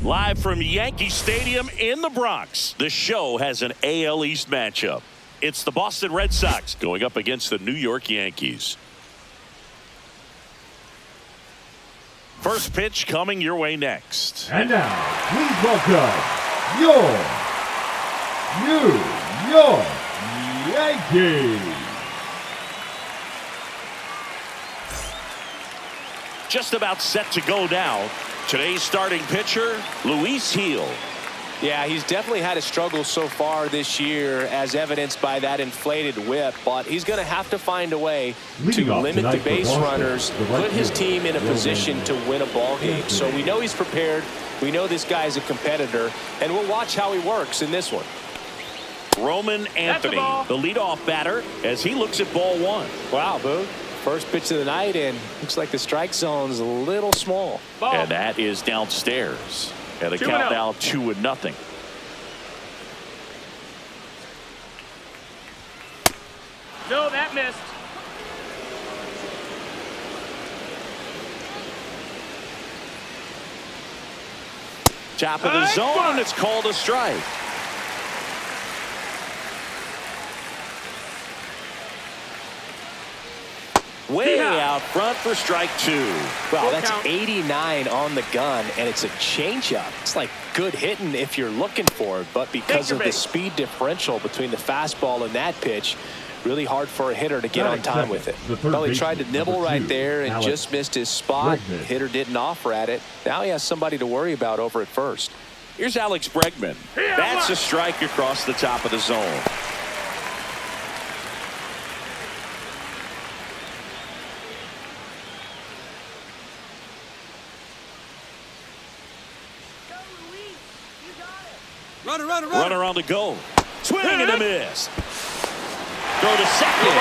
Live from Yankee Stadium in the Bronx, the show has an AL East matchup. It's the Boston Red Sox going up against the New York Yankees. First pitch coming your way next. And now, please welcome your New York Yankees. Just about set to go now. Today's starting pitcher, Luis Gil. Yeah, he's definitely had a struggle so far this year, as evidenced by that inflated whip, but he's going to have to find a way to limit the base runners, put his team in a position to win a ball game. So we know he's prepared. We know this guy's a competitor, and we'll watch how he works in this one. Roman Anthony, the leadoff batter, as he looks at ball one. Wow, Boo. First pitch of the night, and looks like the strike zone's a little small. Ball. And that is downstairs. And the count now 2-0. No, that missed. Top of the zone, and it's called a strike. Way out front for strike two. Wow, that's 89 on the gun, and it's a changeup. It's like good hitting if you're looking for it, but because of the speed differential between the fastball and that pitch, really hard for a hitter to get on time with it. Well, he tried to nibble right there and just missed his spot. The hitter didn't offer at it. Now he has somebody to worry about over at first. Here's Alex Bregman. That's a strike across the top of the zone. Runner on the go. Swing and a miss. Throw to second.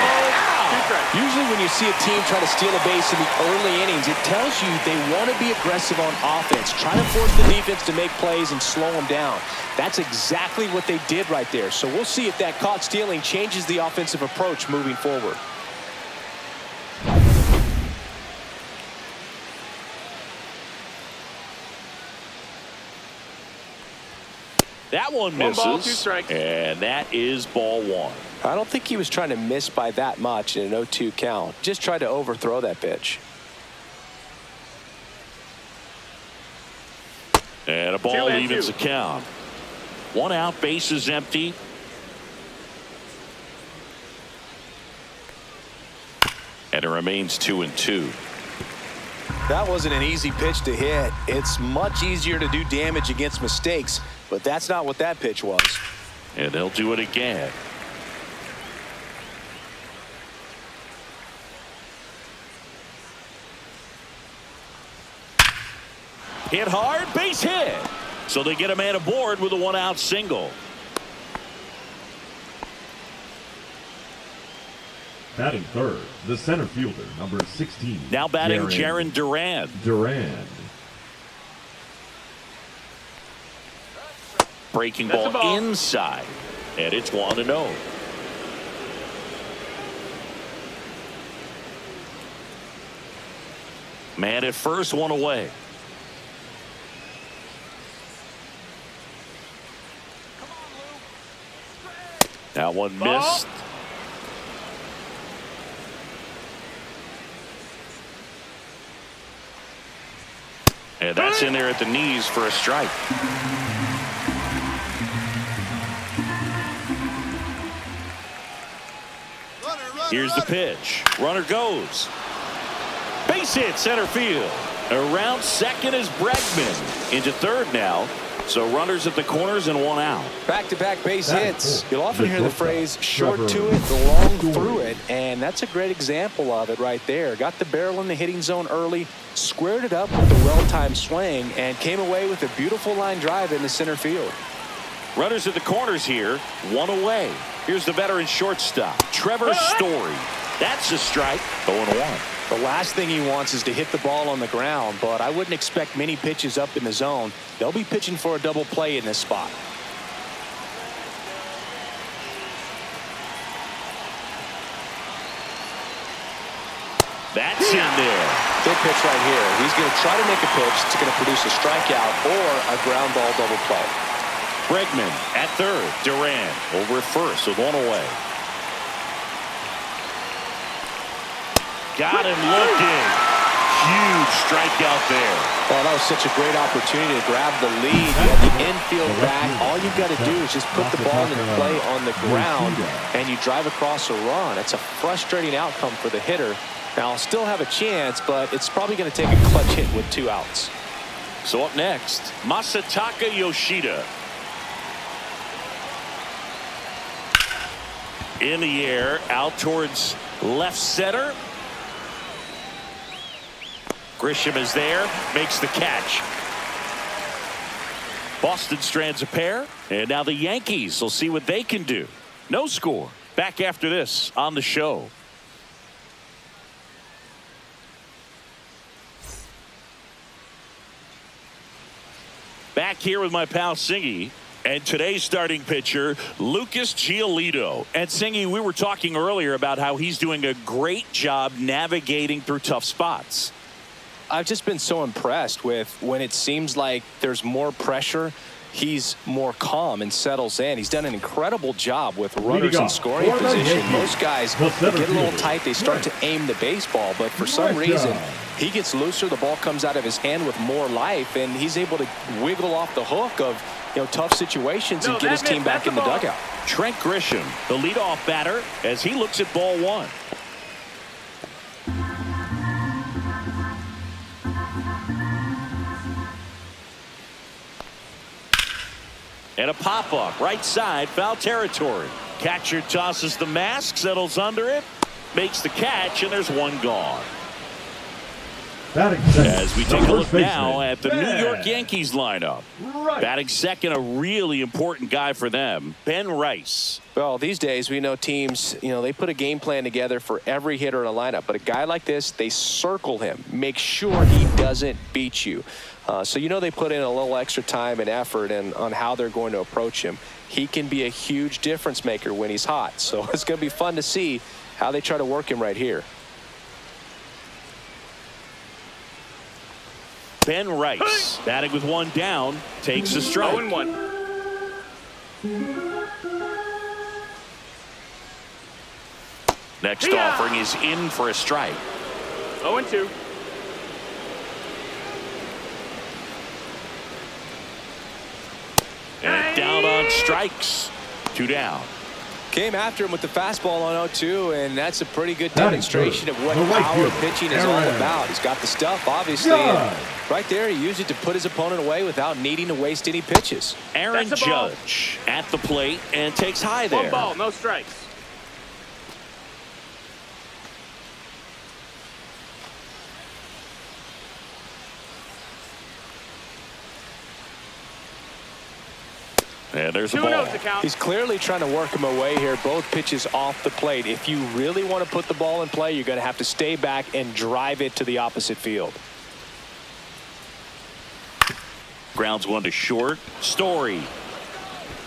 Usually when you see a team try to steal a base in the early innings, it tells you they want to be aggressive on offense. Try to force the defense to make plays and slow them down. That's exactly what they did right there. So we'll see if that caught stealing changes the offensive approach moving forward. That one misses. 1 ball, 2 strikes. And that is ball one. I don't think he was trying to miss by that much in an 0-2 count. Just tried to overthrow that pitch. And a ball evens the count. 1 out, base is empty. And it remains 2-2. That wasn't an easy pitch to hit. It's much easier to do damage against mistakes, but that's not what that pitch was. And they'll do it again. Hit hard, base hit. So they get a man aboard with a 1-out single. Batting third, the center fielder, number 16. Now batting Jarren Duran. Breaking ball inside. And it's 1-0. Man at first, 1 away. That one missed. And that's in there at the knees for a strike. Here's the pitch. Runner goes. Base hit center field. Around second is Bregman. Into third now. So runners at the corners and 1 out. Back-to-back base hits. You'll often hear the phrase short to it, long through it, and that's a great example of it right there. Got the barrel in the hitting zone early, squared it up with a well-timed swing, and came away with a beautiful line drive in the center field. Runners at the corners here, 1 away. Here's the veteran shortstop, Trevor Story. That's a strike, 0-1. The last thing he wants is to hit the ball on the ground, but I wouldn't expect many pitches up in the zone. They'll be pitching for a double play in this spot. That's in there. big pitch right here. He's going to try to make a pitch that's going to produce a strikeout or a ground ball double play. Bregman at third. Duran over at first with one away. Got him looking. Huge strikeout there. Well, that was such a great opportunity to grab the lead. You have the infield back. All you've got to do is just put the ball in play on the ground, and you drive across a run. It's a frustrating outcome for the hitter. Now, I'll still have a chance, but it's probably going to take a clutch hit with 2 outs. So up next, Masataka Yoshida. In the air, out towards left center. Grisham is there, makes the catch. Boston strands a pair, and now the Yankees will see what they can do. No score. Back after this on the show. Back here with my pal Singy. And today's starting pitcher, Lucas Giolito. And Singy, we were talking earlier about how he's doing a great job navigating through tough spots. I've just been so impressed with when it seems like there's more pressure, he's more calm and settles in. He's done an incredible job with runners in scoring position. Most guys get a little tight. They start to aim the baseball, but for some reason, he gets looser. The ball comes out of his hand with more life, and he's able to wiggle off the hook of tough situations and get his team back in the dugout. Trent Grisham, the leadoff batter, as he looks at ball 1. And a pop-up, right side, foul territory. Catcher tosses the mask, settles under it, makes the catch, and there's one gone. As we take a look now at the New York Yankees lineup. Batting second, a really important guy for them, Ben Rice. Well, these days we know teams, they put a game plan together for every hitter in a lineup. But a guy like this, they circle him, make sure he doesn't beat you. So they put in a little extra time and effort on how they're going to approach him. He can be a huge difference maker when he's hot. So it's going to be fun to see how they try to work him right here. Ben Rice, batting with one down, takes a strike. 0-1. Next offering is in for a strike. 0-2. And down on strikes. 2 down. Came after him with the fastball on 0-2, and that's a pretty good demonstration of what power pitching is all about. He's got the stuff, obviously, and right there he used it to put his opponent away without needing to waste any pitches. Aaron Judge at the plate and takes high there. 1 ball, no strikes. And there's a ball. He's clearly trying to work him away here. Both pitches off the plate. If you really want to put the ball in play, you're going to have to stay back and drive it to the opposite field. Grounds one to short. Story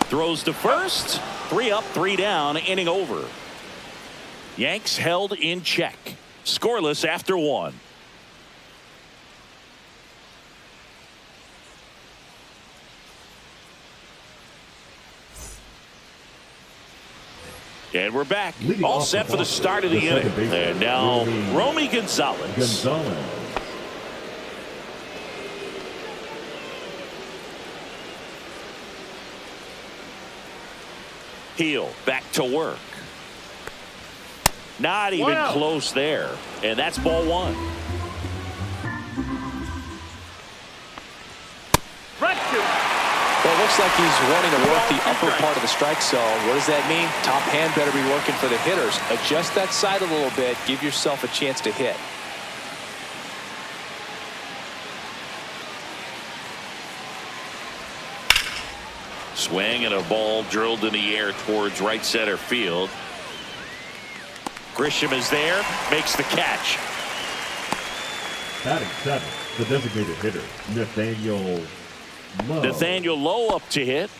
throws to first. 3 up, 3 down, inning over. Yanks held in check. Scoreless after 1. And we're back. All set for the start of the inning. And now, Romy Gonzalez. Heel back to work. Not even close there. And that's ball 1. Well, it looks like he's wanting to work the upper part of the strike zone. What does that mean? Top hand better be working for the hitters. Adjust that side a little bit. Give yourself a chance to hit. Swing and a ball drilled in the air towards right center field. Grisham is there, makes the catch. Batting 7, the designated hitter, Nathaniel Lowe. Nathaniel Lowe up to hit.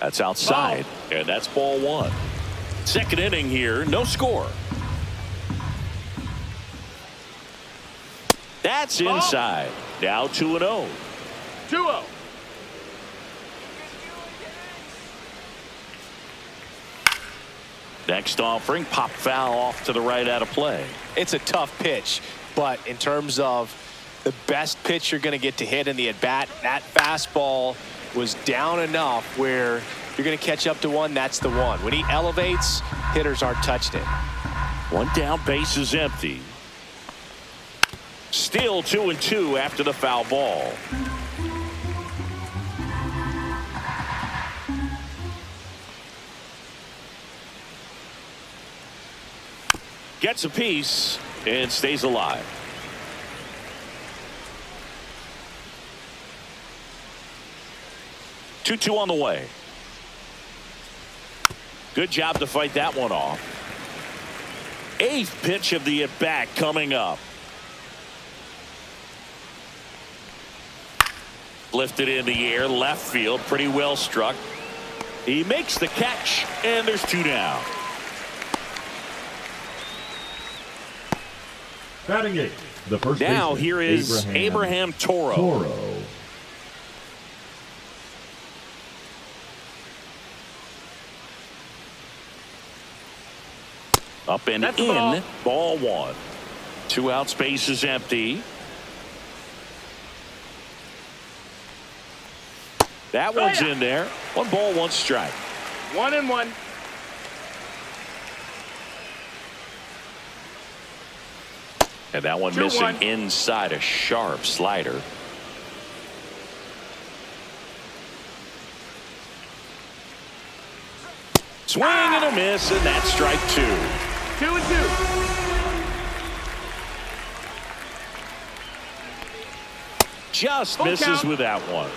That's outside, and that's ball one. Second inning here, no score. That's inside. Now 2-0. 2-0. Next offering, pop foul off to the right out of play. It's a tough pitch, but in terms of the best pitch you're going to get to hit in the at-bat, that fastball was down enough where you're going to catch up to one. That's the one. When he elevates, hitters aren't touched it. One down, base is empty. Still 2-2 after the foul ball. Gets a piece and stays alive. Two on the way. Good job to fight that one off. Eighth pitch of the at-bat coming up. Lifted in the air, left field, pretty well struck. He makes the catch, and there's two down. Batting eight, the first Now baseman, here is Abraham Toro. Up and That's in, ball one. 2 out, space is empty. That one's in there. 1 ball, 1 strike. 1-1. And that one 2-1. missing inside, a sharp slider. Swing and a miss, and that's strike 2. 2-2. Just Full misses count. with that one.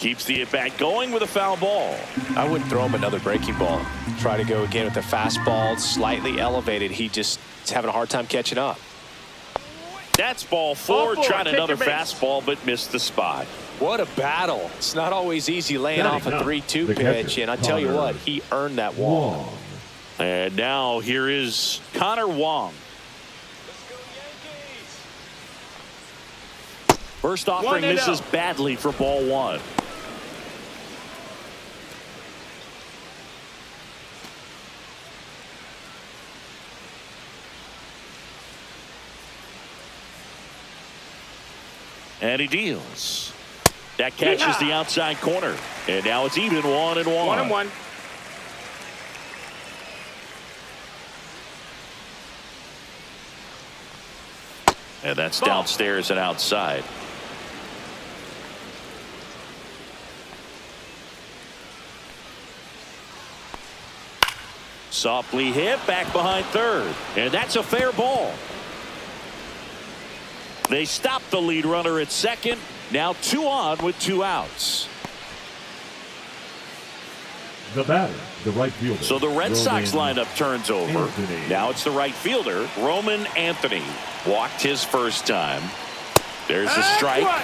Keeps the at-bat going with a foul ball. I wouldn't throw him another breaking ball. Try to go again with the fastball, slightly elevated. He just is having a hard time catching up. That's ball 4. Ball 4, Tried take another your base. fastball, but missed the spot. What a battle. It's not always easy laying off a 3-2 the pitch, catcher, and I tell you Connor what, he earned that walk. Wong. And now here is Connor Wong. First offering 1-0. misses badly for ball 1. And he deals. That catches the outside corner. And now it's even 1-1. 1-1. And that's Ball. downstairs and outside. Softly hit back behind third. And that's a fair ball. They stop the lead runner at second. Now 2 on with 2 outs. The batter, the right fielder. So the Red Sox Roman lineup turns over. Anthony. Now it's the right fielder, Roman Anthony. Walked his first time. There's a strike. What?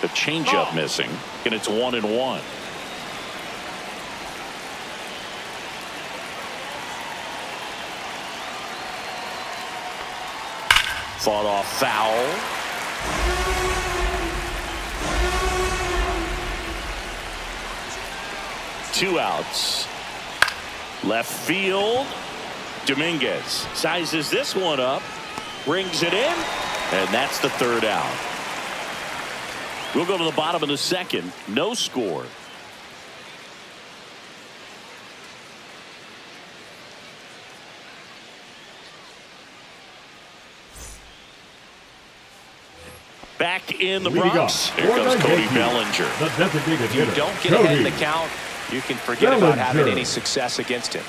The changeup missing, and it's 1-1. Fought off foul. Two outs. Left field. Dominguez sizes this one up, brings it in, and that's the 3rd out. We'll go to the bottom of the 2nd. No score. Back in the Leading Bronx. off Here for comes the Cody Yankees, Bellinger. The designated If you hitter, don't get ahead in the Cody count, you can forget about having Bellinger. any success against him.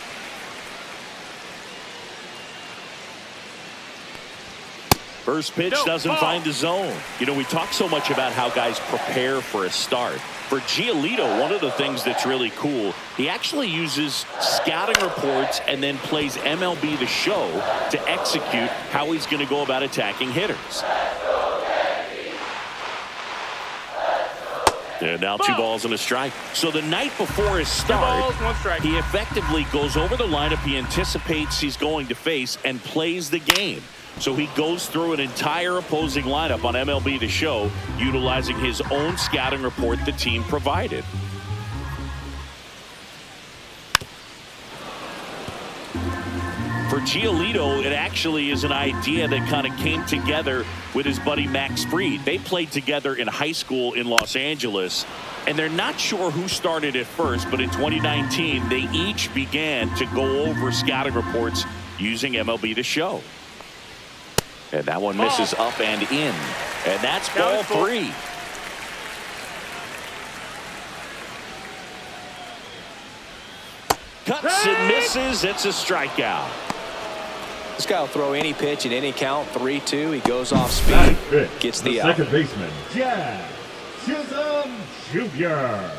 First pitch doesn't find the zone. You know, we talk so much about how guys prepare for a start. For Giolito, one of the things that's really cool, he actually uses scouting reports and then plays MLB The Show to execute how he's going to go about attacking hitters. And now 2 balls and a strike. So the night before his start, 2 balls, 1 strike. he effectively goes over the lineup he anticipates he's going to face and plays the game. So he goes through an entire opposing lineup on MLB The Show, utilizing his own scouting report the team provided. For Giolito, it actually is an idea that kind of came together with his buddy Max Fried. They played together in high school in Los Angeles, and they're not sure who started it first, but in 2019, they each began to go over scouting reports using MLB The Show. And that one misses up and in, and that's ball 3. Cuts and misses. It's a strikeout. This guy will throw any pitch at any count. 3-2. He goes off speed. Gets the out. Second baseman, Jazz Chisholm Jr.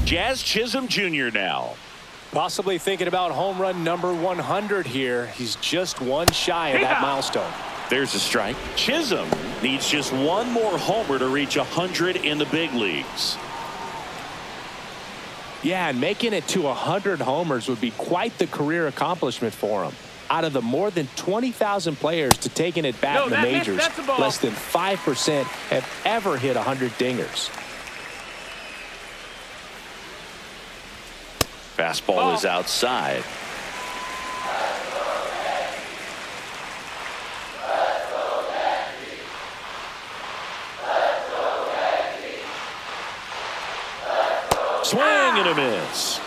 Jazz Chisholm Jr. now. Possibly thinking about home run number 100 here. He's just one shy of that milestone. There's a strike. Chisholm needs just one more homer to reach 100 in the big leagues. Yeah, and making it to 100 homers would be quite the career accomplishment for him. Out of the more than 20,000 players to take an at-bat in the majors, less than 5% have ever hit 100 dingers. Fastball is outside. Swing and a miss.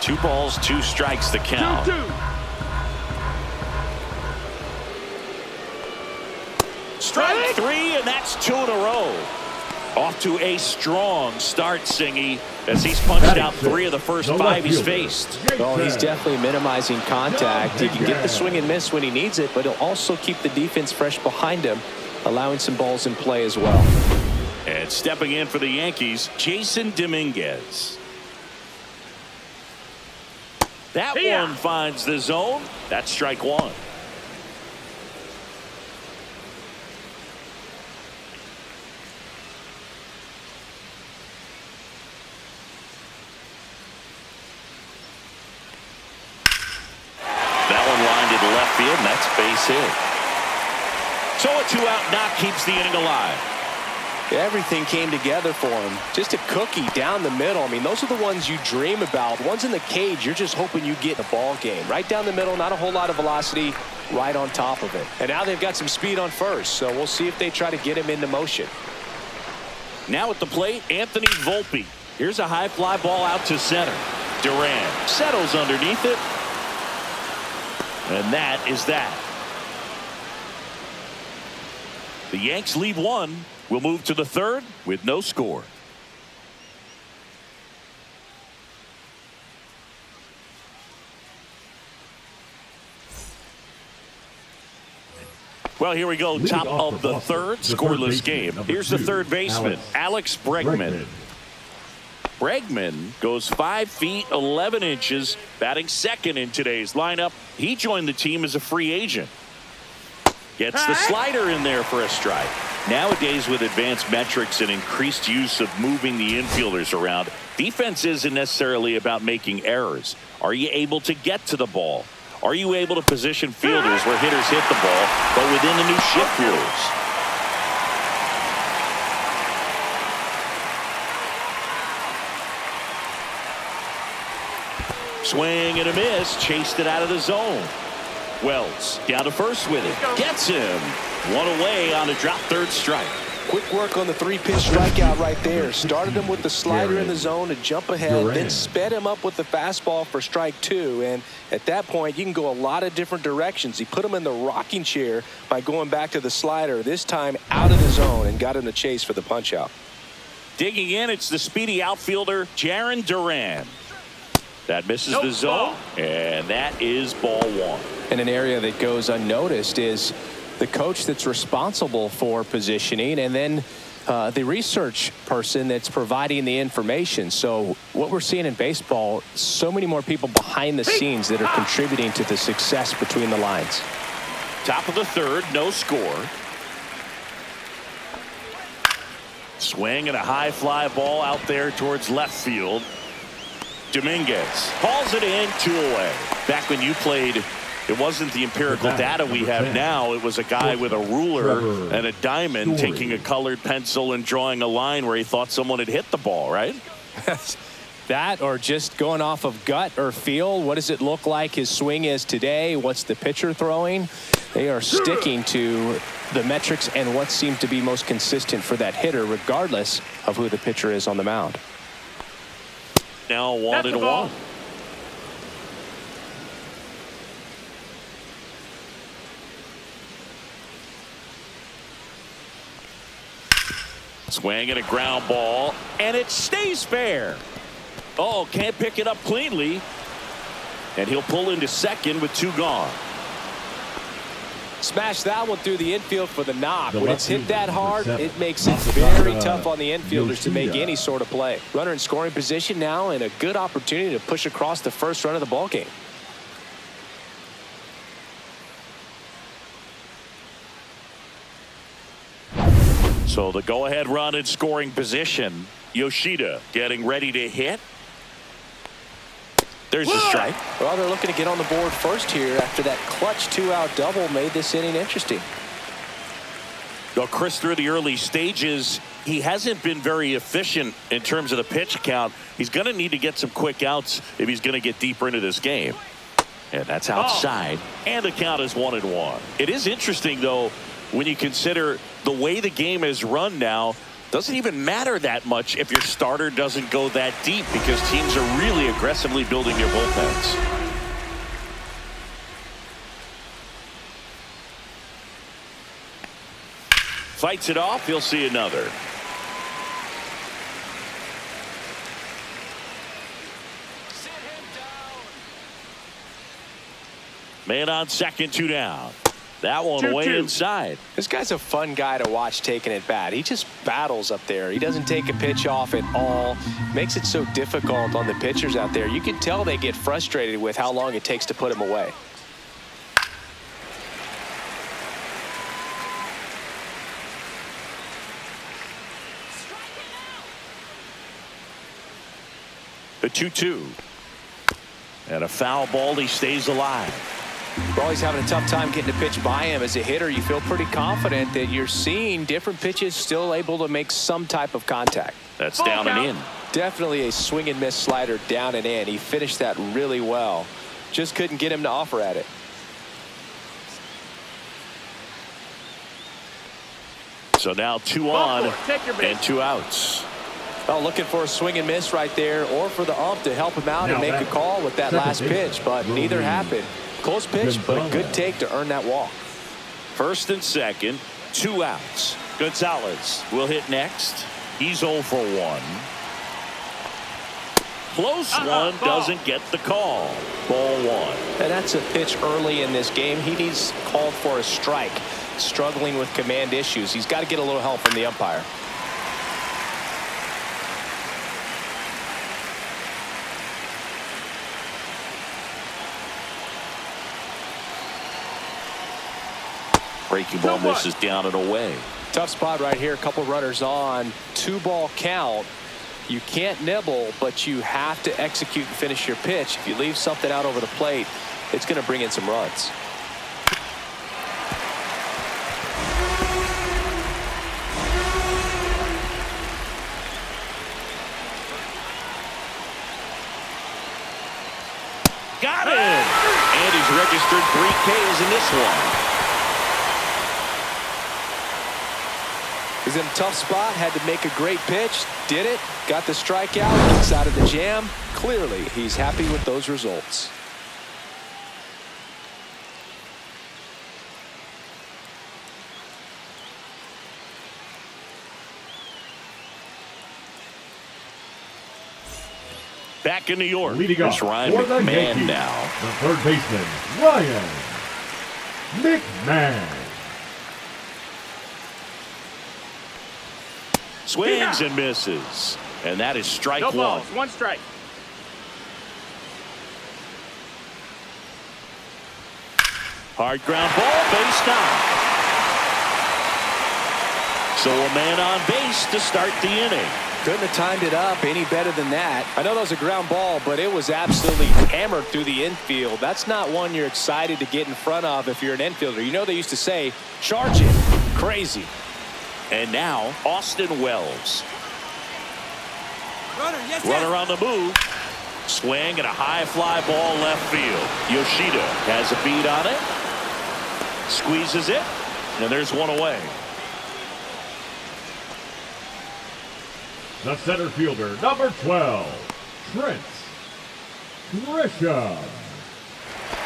2 balls, 2 strikes the count. 2-2. Strike 3, and that's 2 in a row. Off to a strong start, Singy, as he's punched out 3 of the first 5 he's faced. Well, he's definitely minimizing contact. He can get the swing and miss when he needs it, but he'll also keep the defense fresh behind him, allowing some balls in play as well. And stepping in for the Yankees, Jason Dominguez. That one finds the zone. That's strike 1. That one lined into left field, and that's base hit. So a 2-out knock keeps the inning alive. Everything came together for him. Just a cookie down the middle. I mean, those are the ones you dream about. Ones in the cage, you're just hoping you get in a ball game. Right down the middle, not a whole lot of velocity, right on top of it. And now they've got some speed on first, so we'll see if they try to get him into motion. Now at the plate, Anthony Volpe. Here's a high fly ball out to center. Duran settles underneath it. And that is that. The Yanks leave 1. We'll move to the 3rd with no score. Well, here we go. Top of the 3rd, scoreless game. Here's the 3rd baseman, Alex Bregman. Bregman goes 5 feet 11 inches, batting 2nd in today's lineup. He joined the team as a free agent. Gets the slider in there for a strike. Nowadays, with advanced metrics and increased use of moving the infielders around, defense isn't necessarily about making errors. Are you able to get to the ball? Are you able to position fielders where hitters hit the ball, but within the new shift rules? Swing and a miss, chased it out of the zone. Wells down to first with it. Gets him. 1 away on a drop 3rd strike. Quick work on the 3-pitch strikeout right there. Started him with the slider in the zone to jump ahead, then sped him up with the fastball for strike 2. And at that point, you can go a lot of different directions. He put him in the rocking chair by going back to the slider, this time out of the zone, and got him the chase for the punch out. Digging in, it's the speedy outfielder, Jarren Duran. That misses the zone, and that is ball one. And an area that goes unnoticed is the coach that's responsible for positioning, and then the research person that's providing the information. So what we're seeing in baseball, so many more people behind the scenes that are contributing to the success between the lines. Top of the third, no score. Swing and a high fly ball out there towards left field. Dominguez hauls it in, 2 away. Back when you played, it wasn't the empirical data we have now. It was a guy with a ruler and a diamond taking a colored pencil and drawing a line where he thought someone had hit the ball, right? That, or just going off of gut or feel. What does it look like his swing is today? What's the pitcher throwing? They are sticking to the metrics and what seemed to be most consistent for that hitter, regardless of who the pitcher is on the mound. Now 1-1. Swing and a ground ball, and it stays fair. Oh, can't pick it up cleanly. And he'll pull into second with 2 gone. Smash that one through the infield for the knock. When it's hit that hard, it makes it very tough on the infielders to make any sort of play. Runner in scoring position now, and a good opportunity to push across the first run of the ball game. So the go-ahead run in scoring position. Yoshida getting ready to hit. There's a strike. Well, they're looking to get on the board first here after that clutch 2-out double made this inning interesting. Well, Chris, through the early stages, he hasn't been very efficient in terms of the pitch count. He's going to need to get some quick outs if he's going to get deeper into this game. And that's outside. And the count is 1-1. It is interesting, though, when you consider the way the game is run now. Doesn't even matter that much if your starter doesn't go that deep, because teams are really aggressively building their bullpens. Fights it off. He'll see another. Man on second, 2 down. That one way inside. This guy's a fun guy to watch taking at bat. He just battles up there. He doesn't take a pitch off at all. Makes it so difficult on the pitchers out there. You can tell they get frustrated with how long it takes to put him away. The 2-2. And a foul ball. He stays alive. Well, he's having a tough time getting a pitch by him. As a hitter, you feel pretty confident that you're seeing different pitches still able to make some type of contact. That's down and in. Definitely a swing and miss slider down and in. He finished that really well. Just couldn't get him to offer at it. So now 2 on and 2 outs. Well, looking for a swing and miss right there, or for the ump to help him out and make a call with that last pitch, but neither happened. Close pitch, but a good take to earn that walk. First and second, 2 outs. Gonzalez will hit next. He's 0 for 1. Close one, doesn't get the call. Ball 1. And that's a pitch early in this game. He needs called for a strike. Struggling with command issues. He's got to get a little help from the umpire. Breaking ball misses down and away. Tough spot right here. A couple runners on. 2-ball count. You can't nibble, but you have to execute and finish your pitch. If you leave something out over the plate, it's going to bring in some runs. Got it! And he's registered 3 Ks in this one. He's in a tough spot, had to make a great pitch, did it, got the strikeout, gets out of the jam. Clearly, he's happy with those results. Back in New York, Leading it's off Ryan for the McMahon Yankees, now. the third baseman, Ryan McMahon. Swings and misses. And that is strike No one. balls, one strike. Hard ground ball, base knock. So a man on base to start the inning. Couldn't have timed it up any better than that. I know that was a ground ball, but it was absolutely hammered through the infield. That's not one you're excited to get in front of if you're an infielder. You know they used to say, charge it. Crazy. And now, Austin Wells. Runner on the move. Swing and a high fly ball left field. Yoshida has a beat on it. Squeezes it. And there's one away. The center fielder, number 12, Trent Grisham.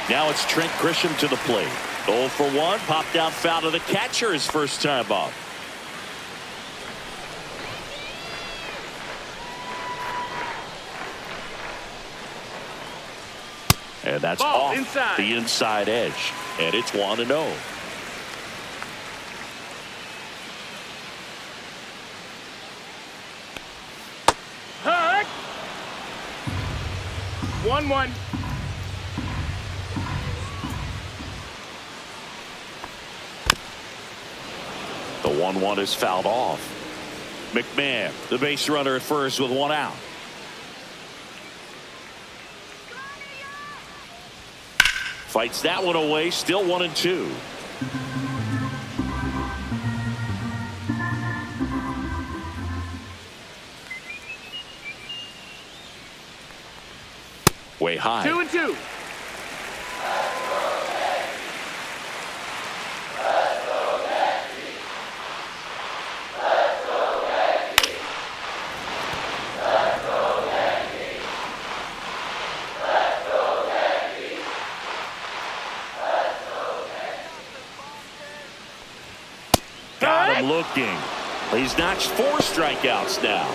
Now it's Trent Grisham to the plate. 0 for 1. Popped out foul to the catcher his first time up. And that's Ball off inside. the inside edge. And it's 1-0. Hurt. 1-1. The 1-1 is fouled off. McMahon, the base runner at first with one out. Fights that one away, still 1-2. Way high. 2-2. Got him looking. He's notched 4 strikeouts now.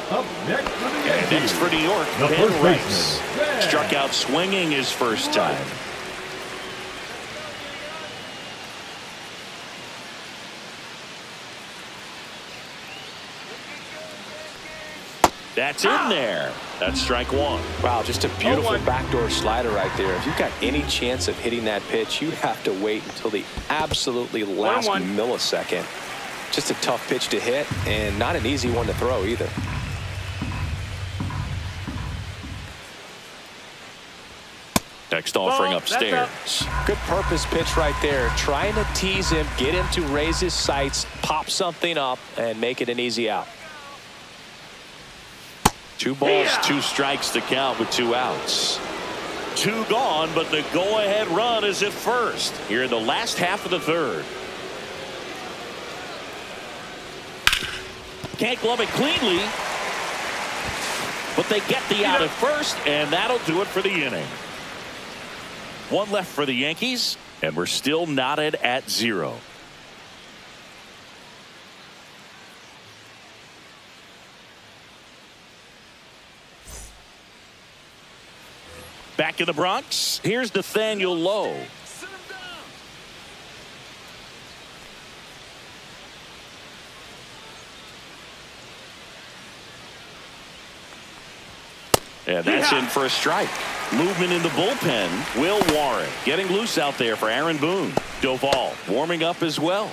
Up next for the And Yankees, next for New York, the Ben first Rice. baseman, Ben Struck out swinging his first time. That's in there. That's strike 1. Wow, just a beautiful 0-1. backdoor slider right there. If you've got any chance of hitting that pitch, you have to wait until the absolutely last 1-1. millisecond. Just a tough pitch to hit and not an easy one to throw either. Next offering Ball, upstairs. Good purpose pitch right there. Trying to tease him, get him to raise his sights, pop something up, and make it an easy out. 2 balls, 2 strikes to count with 2 outs. 2 gone, but the go-ahead run is at first here in the last half of the third. Can't glove it cleanly, but they get the out at first, and that'll do it for the inning. 1 left for the Yankees, and we're still knotted at 0. Back in the Bronx, here's Nathaniel Lowe. And that's in for a strike. Movement in the bullpen. Will Warren getting loose out there for Aaron Boone. Doval warming up as well.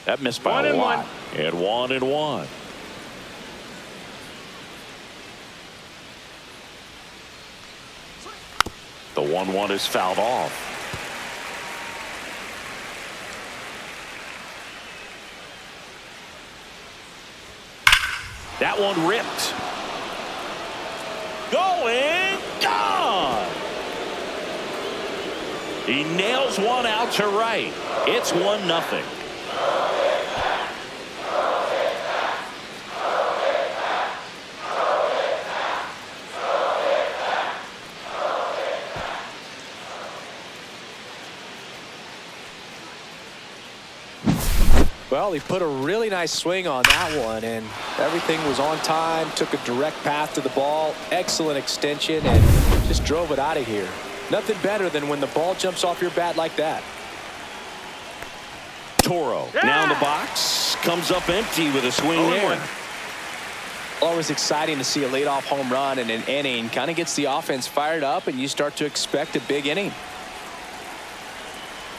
That missed by a lot. And 1-1. The 1-1 is fouled off. That one ripped. Going, gone. He nails one out to right. It's 1-0. Well, he put a really nice swing on that one, and everything was on time, took a direct path to the ball, excellent extension, and just drove it out of here. Nothing better than when the ball jumps off your bat like that. Toro now in the box, comes up empty with a swing there. Always exciting to see a leadoff home run in an inning. Kind of gets the offense fired up, and you start to expect a big inning.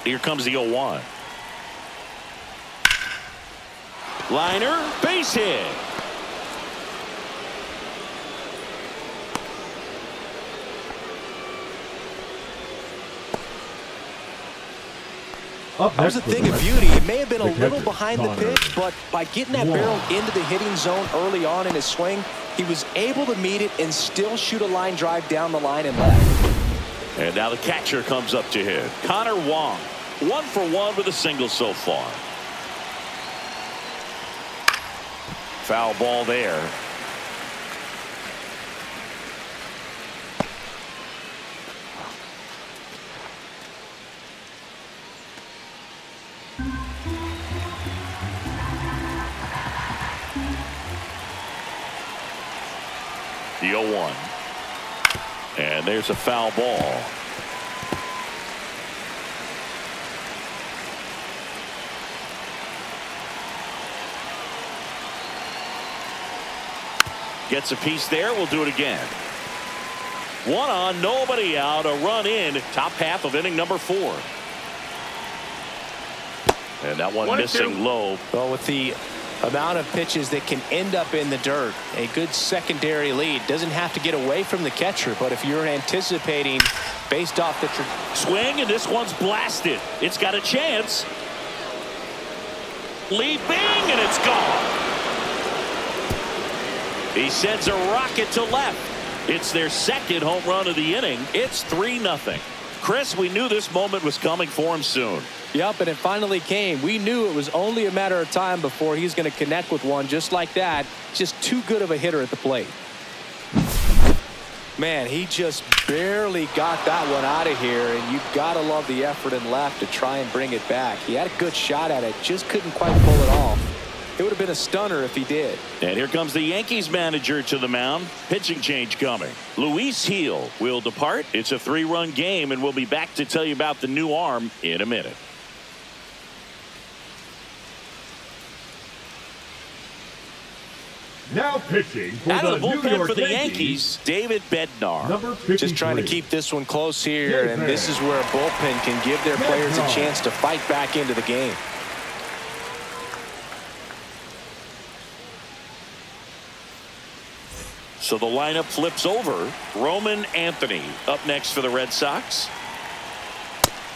Here comes the 0-1. Liner, base hit. Up That was a next with thing the of Red beauty. Sox, It may have been a the little catcher, behind the Connor. pitch, but by getting that Wow. barrel into the hitting zone early on in his swing, he was able to meet it and still shoot a line drive down the line and left. And now the catcher comes up to hit. Connor Wong, 1 for 1 with a single so far. Foul ball there. The 0-1. And there's a foul ball. Gets a piece there. We'll do it again. 1 on, nobody out. A run in. Top half of inning number 4. And that one missing low. Well, with the amount of pitches that can end up in the dirt, a good secondary lead. Doesn't have to get away from the catcher, but if you're anticipating based off the Swing, and this one's blasted. It's got a chance. Leaping, and it's gone. He sends a rocket to left. It's their second home run of the inning. It's 3-0. Chris, we knew this moment was coming for him soon. Yep, and it finally came. We knew it was only a matter of time before he's going to connect with one just like that. Just too good of a hitter at the plate. Man, he just barely got that one out of here, and you've got to love the effort in left to try and bring it back. He had a good shot at it, just couldn't quite pull it off. It would have been a stunner if he did. And here comes the Yankees manager to the mound. Pitching change coming. Luis Gil will depart. It's a 3-run game, and we'll be back to tell you about the new arm in a minute. Now pitching for Out of the New bullpen York for the Yankees, Yankees, David Bednar. number 53. Just trying to keep this one close here, and this is where a bullpen can give their players a chance to fight back into the game. So the lineup flips over. Roman Anthony up next for the Red Sox.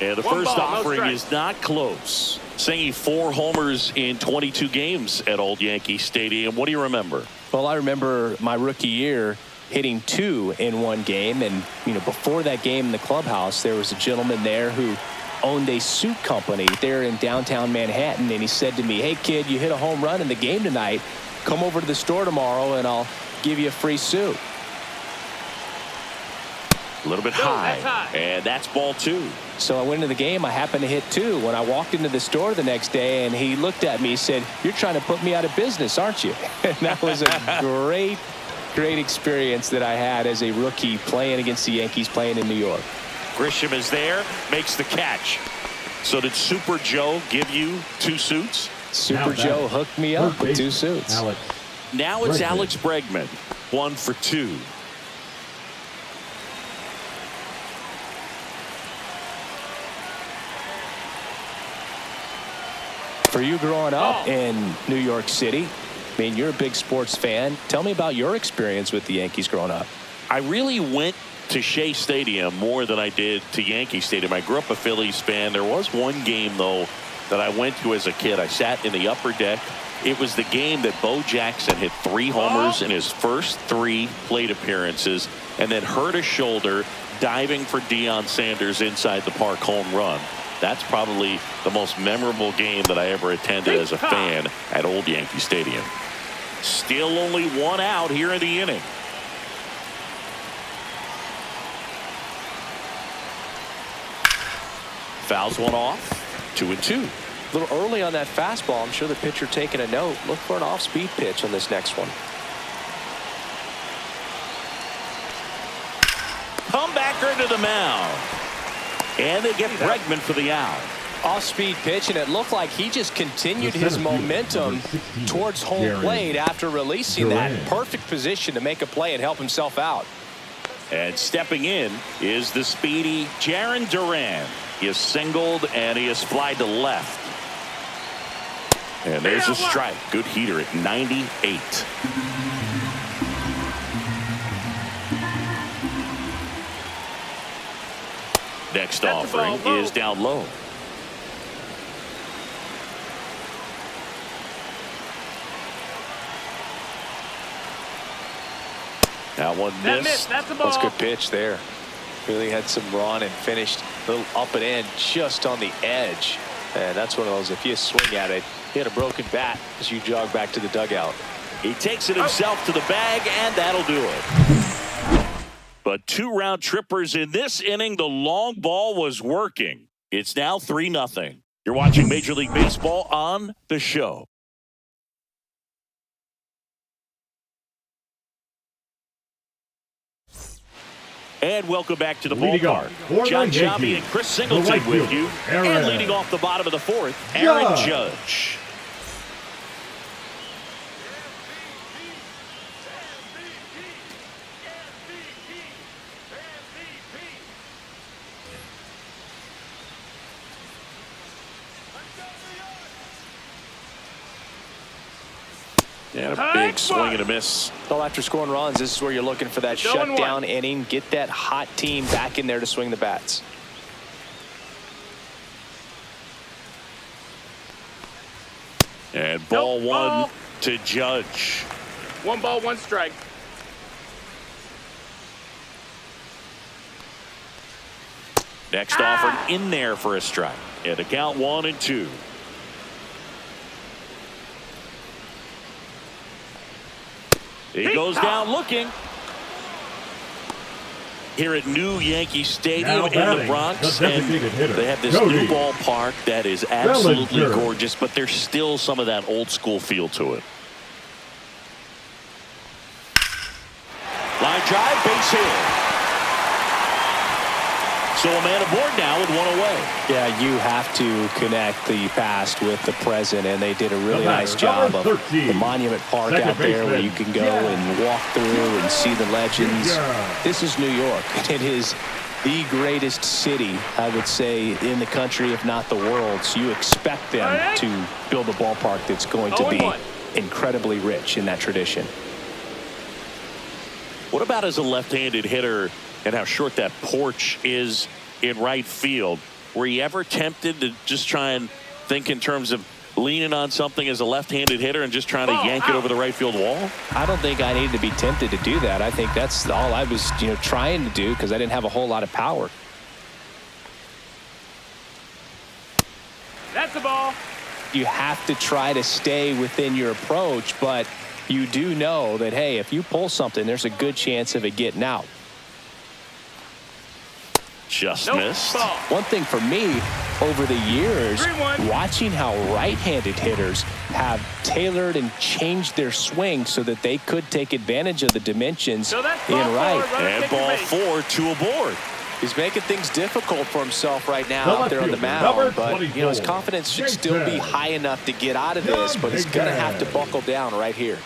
And the first offering is not close. Singing 4 homers in 22 games at Old Yankee Stadium. What do you remember? Well, I remember my rookie year hitting 2 in one game, and before that game in the clubhouse, there was a gentleman there who owned a suit company there in downtown Manhattan, and he said to me, "Hey kid, you hit a home run in the game tonight. Come over to the store tomorrow and I'll give you a free suit." A little bit high. And that's ball 2. So I went into the game. I happened to hit 2. When I walked into the store the next day, and he looked at me, he said, "You're trying to put me out of business, aren't you?" And that was a great experience that I had as a rookie playing against the Yankees, playing in New York. Grisham is there, makes the catch. So did Super Joe give you 2 suits? Super Joe hooked me up with 2 suits. Alex. Now it's Bregman. Alex Bregman, 1 for 2. For you growing up in New York City, I mean, you're a big sports fan. Tell me about your experience with the Yankees growing up. I really went to Shea Stadium more than I did to Yankee Stadium. I grew up a Phillies fan. There was one game, though, that I went to as a kid. I sat in the upper deck. It was the game that Bo Jackson hit 3 homers in his first 3 plate appearances and then hurt his shoulder diving for Deion Sanders inside the park home run. That's probably the most memorable game that I ever attended as a fan at Old Yankee Stadium. Still only 1 out here in the inning. Fouls one off. 2-2. A little early on that fastball. I'm sure the pitcher taking a note. Look for an off-speed pitch on this next one. Comebacker to the mound. And they get Bregman for the out. Off-speed pitch, and it looked like he just continued his momentum towards home plate after releasing that perfect position to make a play and help himself out. And stepping in is the speedy Jarren Duran. He is singled and he is flied to left. And there's a strike. Good heater at 98. Next offering is down low. That one missed. That's a ball. That's a good pitch there. Really had some run and finished a little up and in just on the edge. And that's one of those, if you swing at it, hit a broken bat as you jog back to the dugout. He takes it himself to the bag, and that'll do it. But 2 round trippers in this inning. The long ball was working. It's now 3-0. You're watching Major League Baseball on The Show. And welcome back to the ballpark. John Giambi and Chris Singleton with you. And leading off the bottom of the 4th, Aaron Judge. And a big swing and a miss. Well, after scoring runs, this is where you're looking for that shutdown inning. Get that hot team back in there to swing the bats. And ball 1 to Judge. 1 ball, 1 strike. Next offering in there for a strike. And the count 1-2. He goes down looking. Here at New Yankee Stadium in the Bronx, and they have this new ballpark that is absolutely gorgeous, but there's still some of that old school feel to it. Line drive, base hit. So a man aboard now with 1 away. Yeah, you have to connect the past with the present, and they did a really nice job of the Monument Park out there where you can go and walk through and see the legends. This is New York. It is the greatest city, I would say, in the country, if not the world. So you expect them to build a ballpark that's going to be incredibly rich in that tradition. What about as a left-handed hitter and how short that porch is in right field? Were you ever tempted to just try and think in terms of leaning on something as a left-handed hitter and just trying to yank it over the right field wall? I don't think I needed to be tempted to do that. I think that's all I was, trying to do because I didn't have a whole lot of power. That's a ball. You have to try to stay within your approach, but you do know that, hey, if you pull something, there's a good chance of it getting out. Just missed. One thing for me over the years, watching how right-handed hitters have tailored and changed their swing so that they could take advantage of the dimensions in right. And ball 4, 2 aboard. He's making things difficult for himself right now out there on the mound, but his confidence should still be high enough to get out of this, but he's going to have to buckle down right here.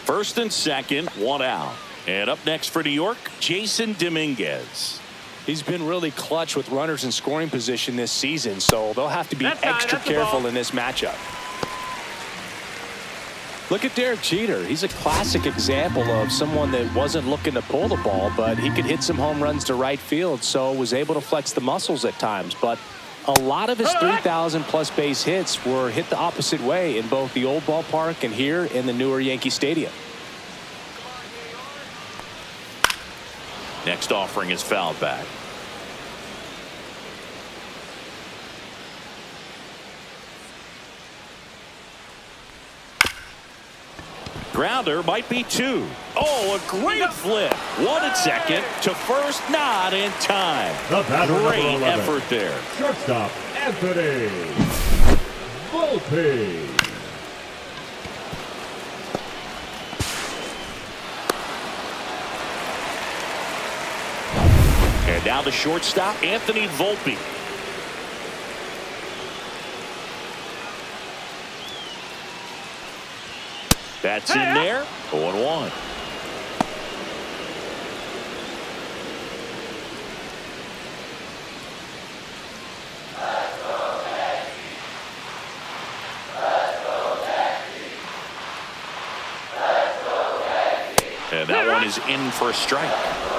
1st and 2nd, 1 out. And up next for New York, Jason Dominguez. He's been really clutch with runners in scoring position this season, so they'll have to be extra careful in this matchup. Look at Derek Jeter. He's a classic example of someone that wasn't looking to pull the ball, but he could hit some home runs to right field, so was able to flex the muscles at times. But a lot of his 3,000-plus base hits were hit the opposite way in both the old ballpark and here in the newer Yankee Stadium. Next offering is fouled back. Grounder might be 2. Oh, a great flip. 1 at second to first, not in time. Great effort there. Shortstop, Anthony. Volpe. And now the shortstop, Anthony Volpe. That's in there. 0-1. And that one is in for a strike.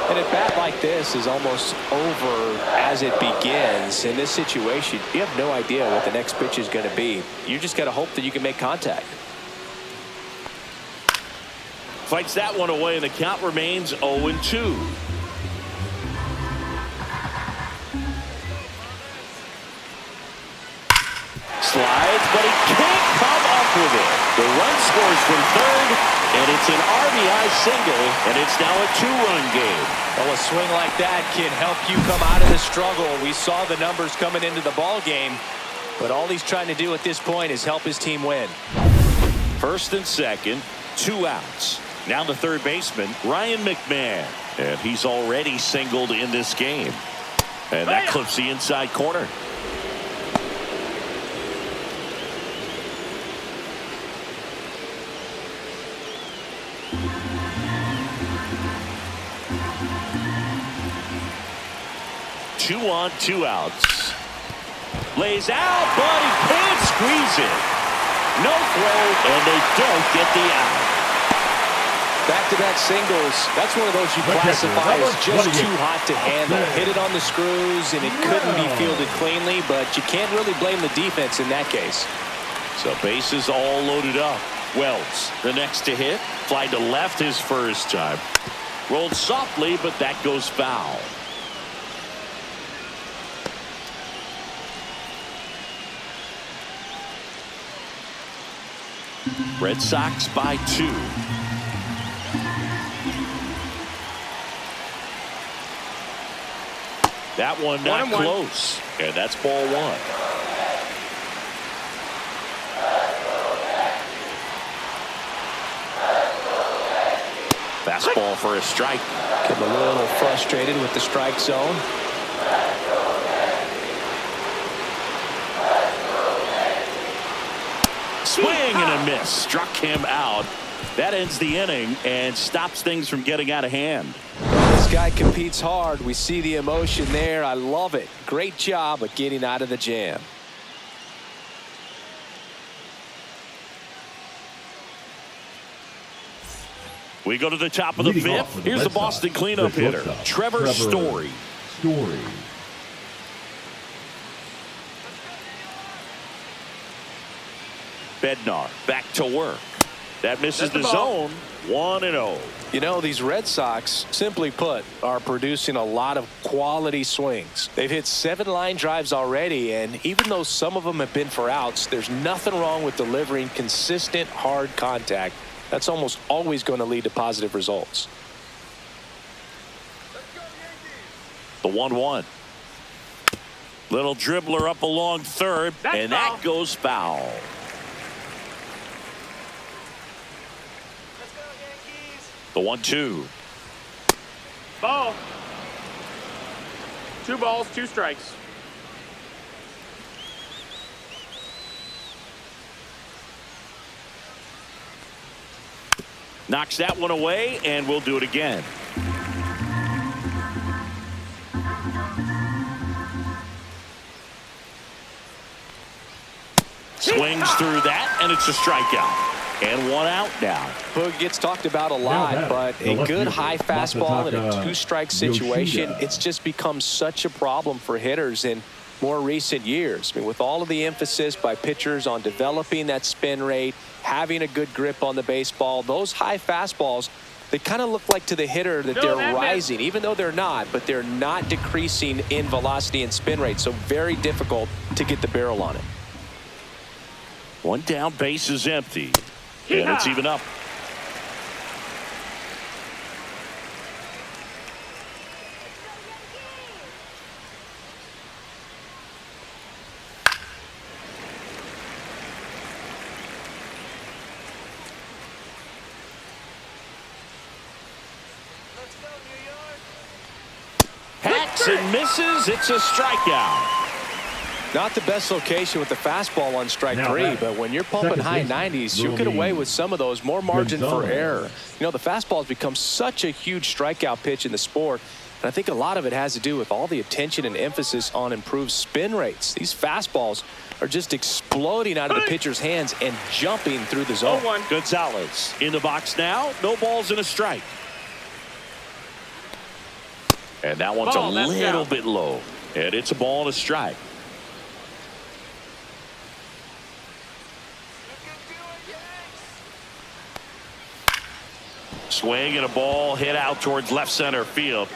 And a bat like this is almost over as it begins. In this situation, you have no idea what the next pitch is going to be. You just got to hope that you can make contact. Fights that one away, and the count remains 0-2. Slides, but he can't come up with it. The run scores from third, and it's an RBI single, and it's now a 2-run game. Well, a swing like that can help you come out of the struggle. We saw the numbers coming into the ball game, but all he's trying to do at this point is help his team win. First and second, 2 outs. Now the third baseman, Ryan McMahon, and he's already singled in this game. And that clips the inside corner. Two on, 2 outs. Lays out, but he can't squeeze it. No throw, and they don't get the out. Back-to-back singles. That's one of those you classify as just too hot to handle. Hit it on the screws, and it couldn't be fielded cleanly, but you can't really blame the defense in that case. So bases all loaded up. Wells, the next to hit. Fly to left his first time. Rolled softly, but that goes foul. Red Sox by 2. That one not close. And that's ball 1. Fastball for a strike. Getting a little frustrated with the strike zone. Swing and a miss. Struck him out. That ends the inning and stops things from getting out of hand. This guy competes hard. We see the emotion there. I love it. Great job of getting out of the jam. We go to the top of the fifth. Here's the Boston cleanup hitter, Trevor Story. Bednar back to work. That misses the zone. 1-0. You know, these Red Sox, simply put, are producing a lot of quality swings. They've hit 7 line drives already, and even though some of them have been for outs, there's nothing wrong with delivering consistent, hard contact. That's almost always going to lead to positive results. The 1-1. Little dribbler up along third, and that goes foul. The 1-2. Ball. 2 balls, 2 strikes. Knocks that one away, and we'll do it again. Swings through that, and it's a strikeout. And 1 out now. Boog gets talked about a lot, but a good high fastball in a 2-strike situation, it's just become such a problem for hitters in more recent years. I mean, with all of the emphasis by pitchers on developing that spin rate, having a good grip on the baseball, those high fastballs, they kind of look like to the hitter that they're rising, even though they're not, but they're not decreasing in velocity and spin rate. So very difficult to get the barrel on it. 1 down, base is empty. And it's even up. Swings and misses. It's a strikeout. Not the best location with the fastball on strike Now 3, back. but when you're pumping Second high baseman, 90s, you get away with some of those. More margin for Gonzalez. error. You know, the fastball has become such a huge strikeout pitch in the sport, and I think a lot of it has to do with all the attention and emphasis on improved spin rates. These fastballs are just exploding out of the pitcher's hands and jumping through the zone. 0-1. Gonzalez in the box now. No balls and a strike. And that one's Ball, a that's little out. bit low. And it's a ball and a strike. Swing and a ball hit out towards left center field.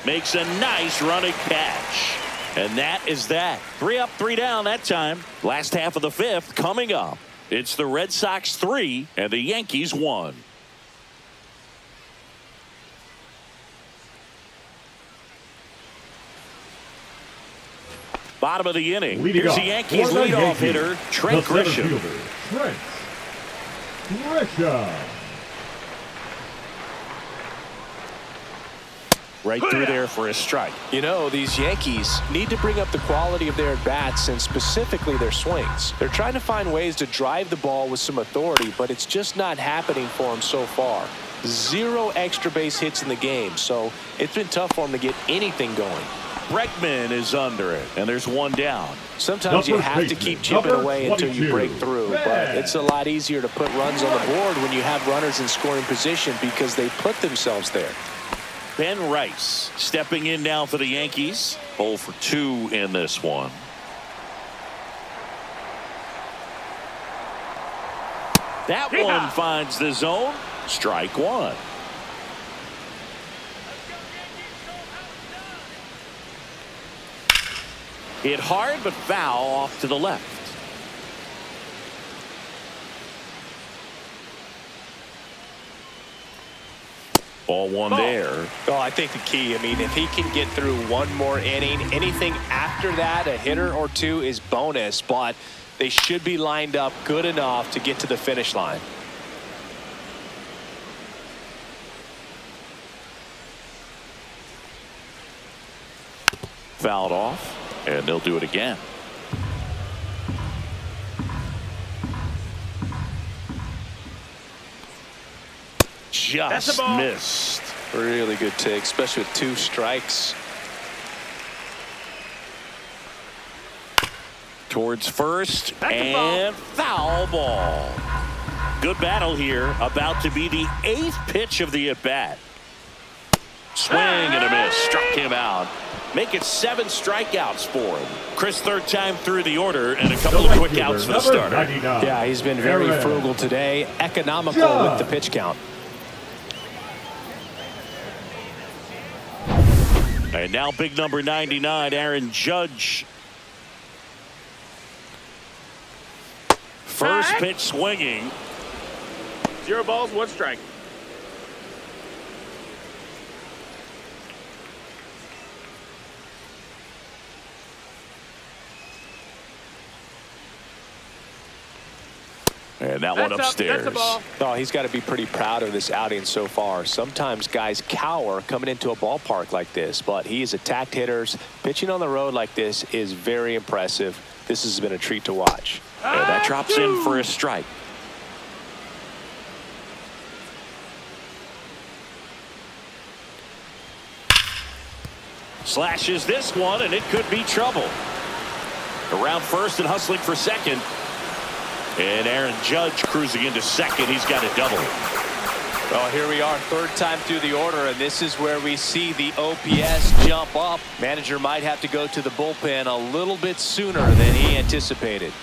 Makes a nice running catch. And that is that. 3 up, 3 down that time. Last half of the 5th coming up. It's the Red Sox 3 and the Yankees 1. Bottom of the inning. Leading Here's off the Yankees for the leadoff Yankees, hitter, Trent the center Grisham. fielder, Trent Grisham. Right through there for a strike. You know, these Yankees need to bring up the quality of their at-bats and specifically their swings. They're trying to find ways to drive the ball with some authority, but it's just not happening for them so far. 0 extra base hits in the game, so it's been tough for them to get anything going. Bregman is under it, and there's 1 down. Sometimes you Number have to baseman, keep chipping number away until you 22, break through, but Red. it's a lot easier to put runs on the board when you have runners in scoring position because they put themselves there. Ben Rice stepping in now for the Yankees. 0 for 2 in this one. That one finds the zone. Strike 1. Hit hard but foul off to the left. Ball 1 there. Well, I think the key, I mean, if he can get through 1 more inning, anything after that, a hitter or 2 is bonus, but they should be lined up good enough to get to the finish line. Fouled off, and they'll do it again. That's Just a ball. missed. Really good take, especially with 2 strikes. Towards first, That's a and foul ball. Good battle here. About to be the 8th pitch of the at-bat. Swing and a miss. Struck him out. Make it 7 strikeouts for him. Chris, 3rd time through the order, and a couple of right quick fielder, outs for the number starter. 99, Yeah, he's been very Aaron frugal today, economical Judge. with the pitch count. And now big number 99, Aaron Judge. First pitch swinging. 0 balls, 1 strike. And that one That's up. upstairs. That's a ball. Oh, he's got to be pretty proud of this outing so far. Sometimes guys cower coming into a ballpark like this, but he has attacked hitters. Pitching on the road like this is very impressive. This has been a treat to watch. And that drops in for a strike. Slashes this one, and it could be trouble. Around first and hustling for second. And Aaron Judge cruising into second. He's got a double. Well, here we are, 3rd time through the order, and this is where we see the OPS jump up. Manager might have to go to the bullpen a little bit sooner than he anticipated.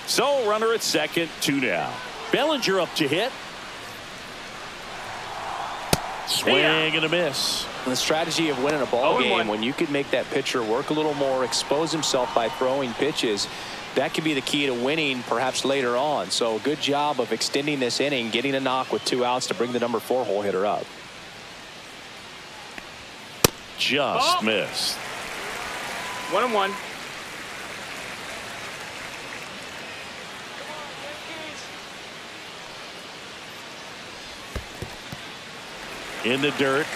So runner at second, 2 down. Bellinger up to hit. Swing and a miss. The strategy of winning a ball 0-1. game, when you can make that pitcher work a little more, expose himself by throwing pitches, that could be the key to winning perhaps later on. So good job of extending this inning, getting a knock with 2 outs to bring the number 4 hole hitter up. Just missed. 1-1. In the dirt.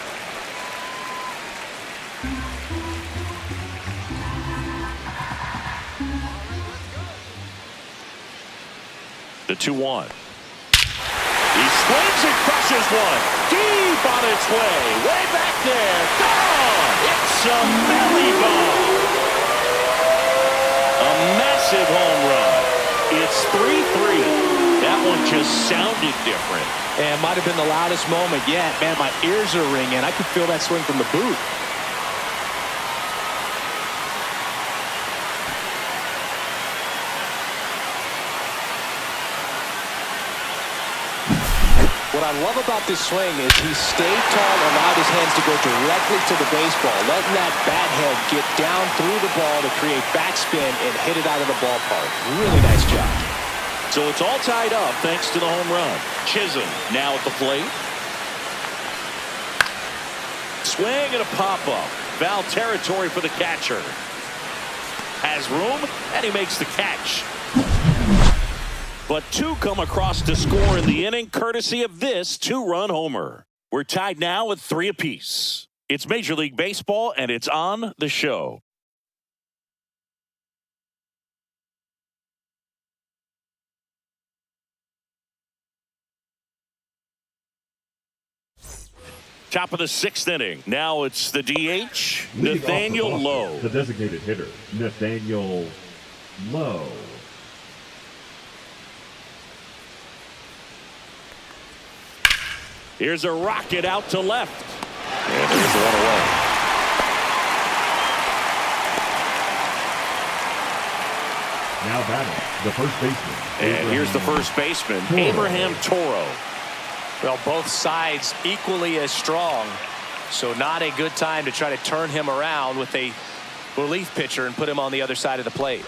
2-1. He swings and crushes one. Deep on its way. Way back there. Gone. It's a belly bomb. A massive home run. It's 3-3. That one just sounded different. And might have been the loudest moment yet. Man, my ears are ringing. I could feel that swing from the booth. What I love about this swing is he stayed tall, allowed his hands to go directly to the baseball, letting that bat head get down through the ball to create backspin and hit it out of the ballpark. Really nice job. So it's all tied up thanks to the home run. Chisholm now at the plate. Swing and a pop-up. Foul territory for the catcher. Has room, and he makes the catch. But two come across to score in the inning, courtesy of this two-run homer. We're tied now at 3 apiece. It's Major League Baseball, and it's on the show. Top of the 6th inning. Now it's the DH, Nathaniel Lowe. The designated hitter, Nathaniel Lowe. Here's a rocket out to left. And here's one away. Now batting, the first baseman. And here's the first baseman, Abraham Toro. Well, both sides equally as strong. So not a good time to try to turn him around with a relief pitcher and put him on the other side of the plate.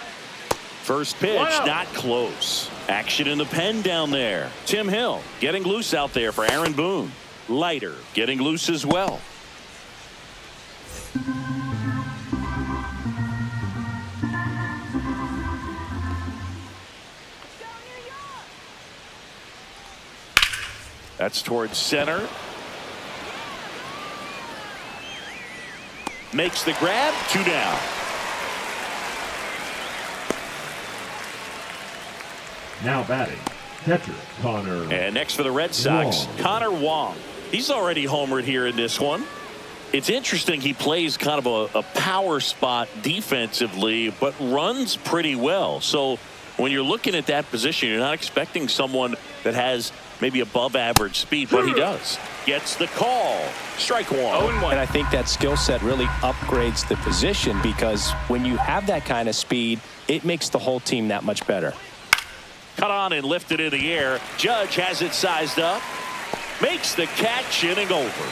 First pitch, not close. Action in the pen down there. Tim Hill getting loose out there for Aaron Boone. Leiter getting loose as well. That's towards center. Makes the grab. 2 down. Now batting, catcher Connor. And next for the Red Sox, Connor Wong. He's already homered here in this one. It's interesting he plays kind of a power spot defensively, but runs pretty well. So when you're looking at that position, you're not expecting someone that has maybe above average speed, but he does. Gets the call. Strike one. 0-1. And I think that skill set really upgrades the position, because when you have that kind of speed, it makes the whole team that much better. Cut on and lifted in the air. Judge has it sized up. Makes the catch, inning over.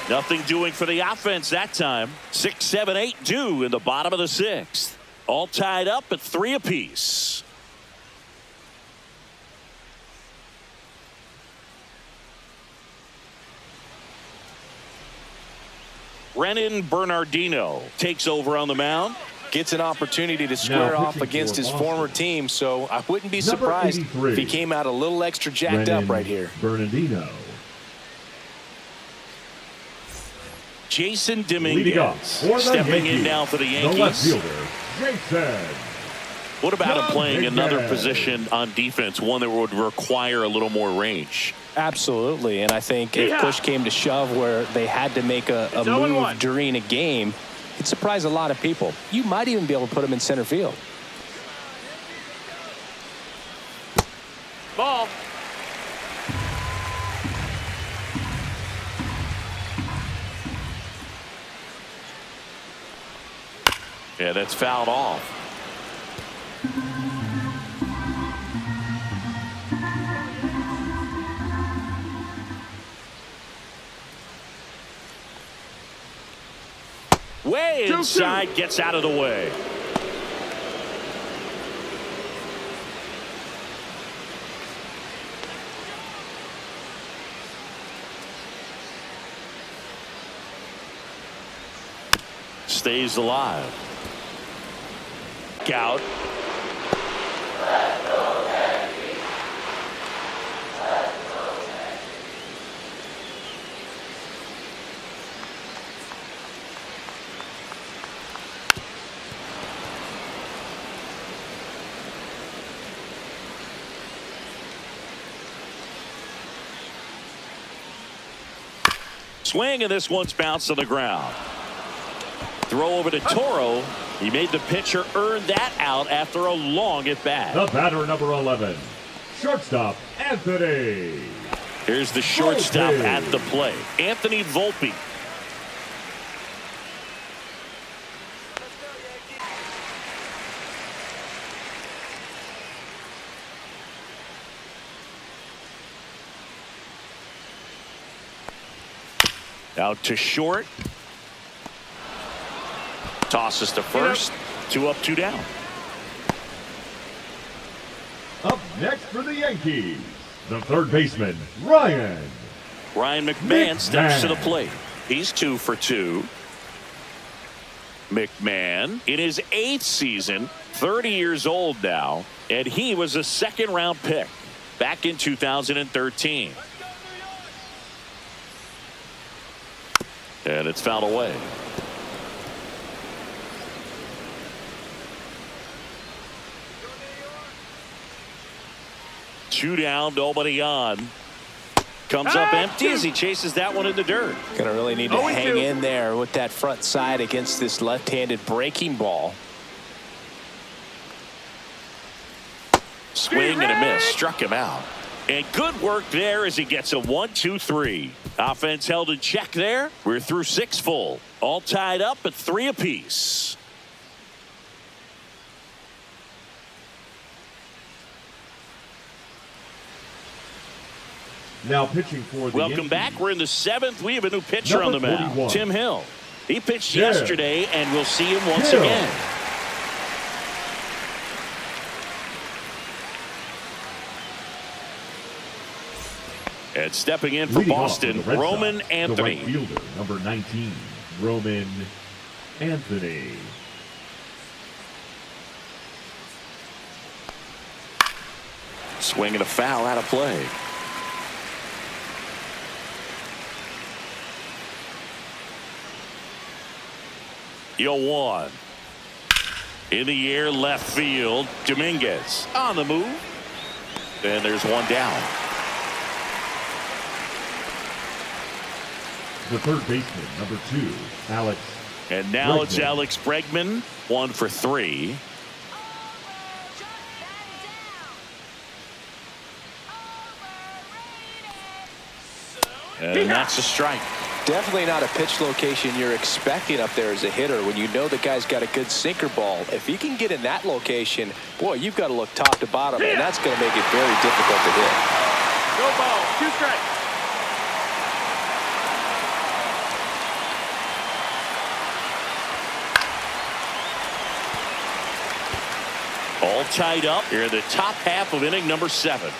Nothing doing for the offense that time. 6, 7, 8 due in the bottom of the 6th. All tied up at 3 apiece. Brennan Bernardino takes over on the mound. Gets an opportunity to square off against his former team, so I wouldn't be surprised if he came out a little extra jacked up right here. Bernardino. Jason Dominguez stepping in now for the Yankees. The left fielder, Jason. What about him playing another position on defense, one that would require a little more range? Absolutely, and I think if push came to shove where they had to make a move during a game, it'd surprise a lot of people. You might even be able to put him in center field. Ball. Yeah, that's fouled off. Way inside, gets out of the way. Stays alive. Out. Swing, and this one's bounced on the ground. Throw over to Toro. He made the pitcher earn that out after a long at bat. The batter, number 11, shortstop, Anthony. Here's the shortstop at the plate, Anthony Volpe. Out to short. Tosses to first. 2 up, 2 down. Up next for the Yankees, the third baseman, Ryan McMahon steps to the plate. He's 2 for 2. McMahon in his 8th season, 30 years old now, and he was a second-round pick back in 2013. And it's fouled away. Two down, nobody on. Comes up empty as he chases that one in the dirt. Gonna really need to hang in there with that front side against this left-handed breaking ball. Swing and a miss. Struck him out. And good work there as he gets a 1-2-3. Offense held in check there. We're through 6 full. All tied up at 3 apiece. Now pitching for the Welcome Yankees. back. We're in the 7th. We have a new pitcher on the mound. 41. Tim Hill. He pitched Yeah. yesterday, and we'll see him once Hill. again. And stepping in for Leading off Boston, the Red Roman Sox, Anthony. The right fielder, number 19, Roman Anthony. Swing and a foul out of play. Yo, 1. In the air, left field. Dominguez on the move. And there's 1 down. The third baseman, number 2, Alex. And now it's Bregman. Alex Bregman, 1 for 3. And that's a strike. Definitely not a pitch location you're expecting up there as a hitter when you know the guy's got a good sinker ball. If he can get in that location, boy, you've got to look top to bottom, and that's going to make it very difficult to hit. No ball. 2 strikes. All tied up here in the top half of inning number 7.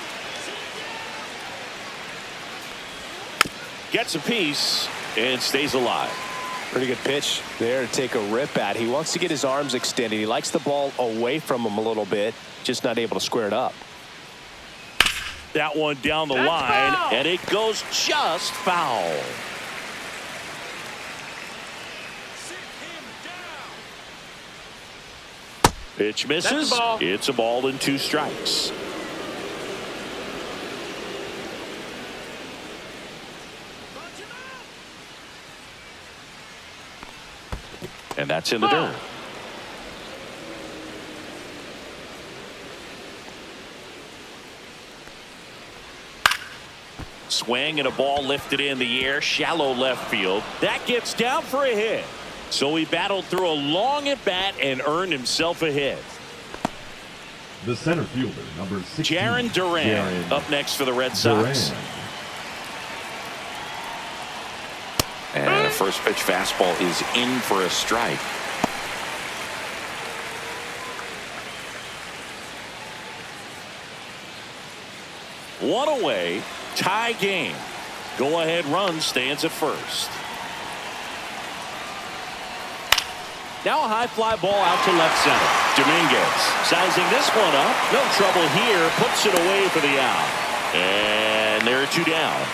Gets a piece and stays alive. Pretty good pitch there to take a rip at. He wants to get his arms extended. He likes the ball away from him a little bit, just not able to square it up. That one down the line, and it goes just foul. Pitch misses. It's a ball and 2 strikes. And that's in the dirt. Swing and a ball lifted in the air, shallow left field. That gets down for a hit. So he battled through a long at bat and earned himself a hit. The center fielder, number 16, Jarren Duran up next for the Red Sox. Duran. And a first pitch fastball is in for a strike. One away, tie game. Go ahead run stands at first. Now a high fly ball out to left center. Dominguez sizing this one up. No trouble here. Puts it away for the out. And there are 2 down.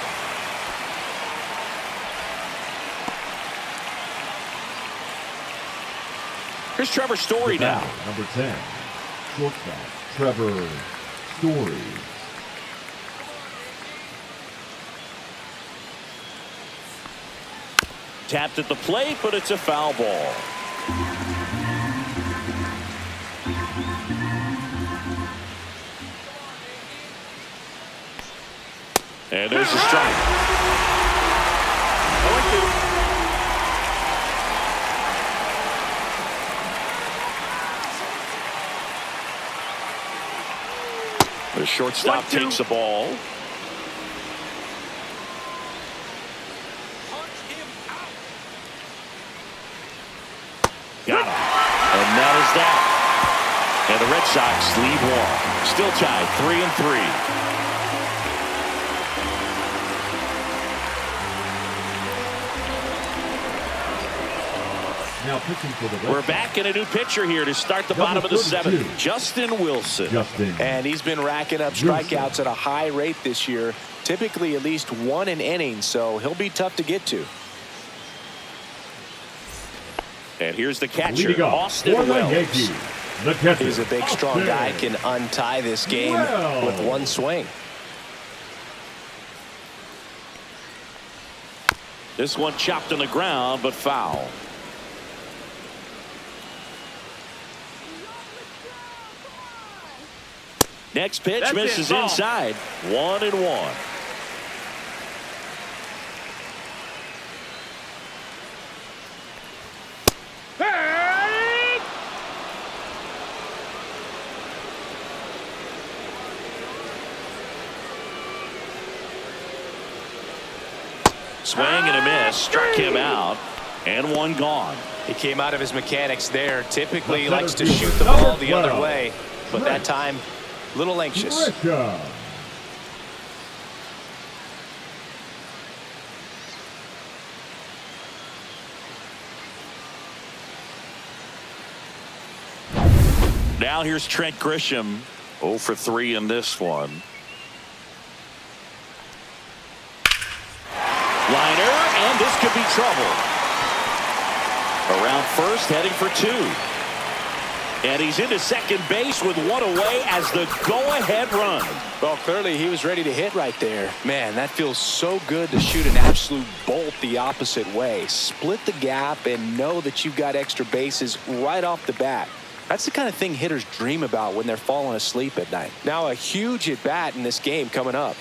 Here's Trevor Story now. Number 10, shortstop, Trevor Story. Tapped at the plate, but it's a foul ball. And there's the strike. 0-2. The shortstop takes the ball. Got him. And that is that. And the Red Sox lead one. Still tied 3-3. Now pitching for the Red We're Sox. back in a new pitcher here to start the bottom of the seventh. Justin Wilson. And he's been racking up strikeouts at a high rate this year, typically at least one an inning, so he'll be tough to get to. And here's the catcher, Leading off Austin for the Wells. Yankees, the catcher, He's a big, strong Austin guy, can untie this game with one swing. This one chopped on the ground, but foul. Next pitch That's misses it, ball. inside. 1-1. Hey! Swing and a miss. Struck him out. And one gone. He came out of his mechanics there. Typically he The likes to center shoot fielder, the ball number the other 12, way, but that time a little anxious. Grisham. Now here's Trent Grisham. 0 for 3 in this one. Liner, and this could be trouble. Around first, heading for 2. And he's into second base with one away as the go-ahead run. Well, clearly he was ready to hit right there. Man, that feels so good to shoot an absolute bolt the opposite way. Split the gap and know that you've got extra bases right off the bat. That's the kind of thing hitters dream about when they're falling asleep at night. Now a huge at-bat in this game coming up.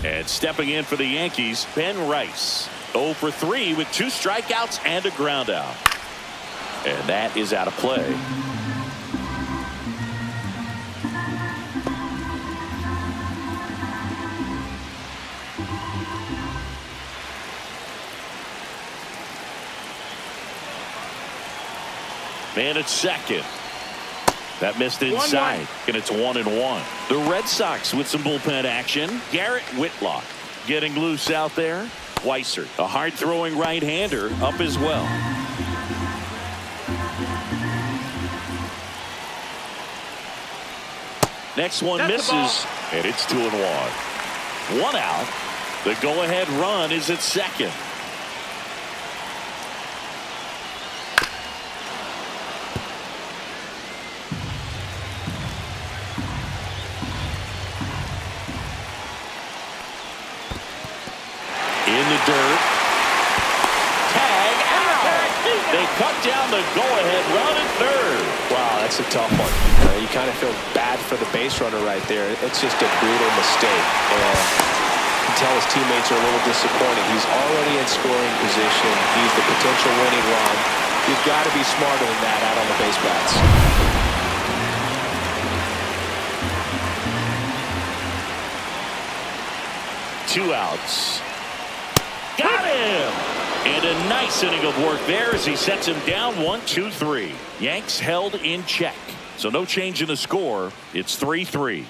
And stepping in for the Yankees, Ben Rice. 0 for 3 with 2 strikeouts and a ground out. And that is out of play. Man at second. That missed inside, and it's 1-1. The Red Sox with some bullpen action. Garrett Whitlock getting loose out there. Weiser, a hard-throwing right-hander, up as well. Next one misses, and it's 2-1. 1 out. The go-ahead run is at second. In the dirt. Tag out. They cut down the go-ahead run at third. Wow, that's a tough one. You kind of feel bad for the base runner right there. It's just a brutal mistake. And you can tell his teammates are a little disappointed. He's already in scoring position. He's the potential winning run. You've got to be smarter than that out on the base paths. 2 outs. Got him! And a nice inning of work there as he sets him down 1-2-3. Yanks held in check. So no change in the score. It's 3-3.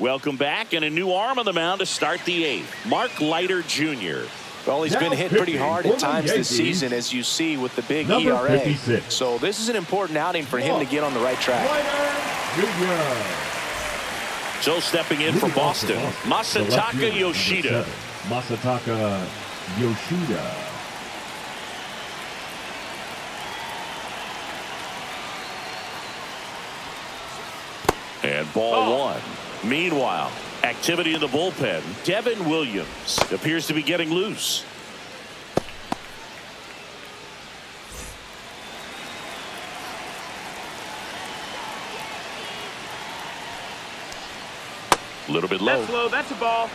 Welcome back, and a new arm on the mound to start the 8th. Mark Leiter Jr. Well, he's been hit pretty hard at times this season, as you see with the big ERA. 56. So this is an important outing for him to get on the right track. So stepping in for Boston, Masataka Yoshida. Masataka Yoshida. And ball one. Meanwhile, activity in the bullpen. Devin Williams appears to be getting loose. A little bit low. That's low. That's a ball.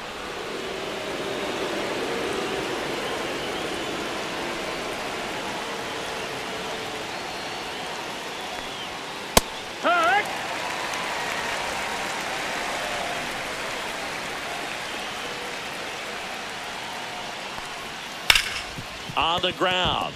Hurt. On the ground.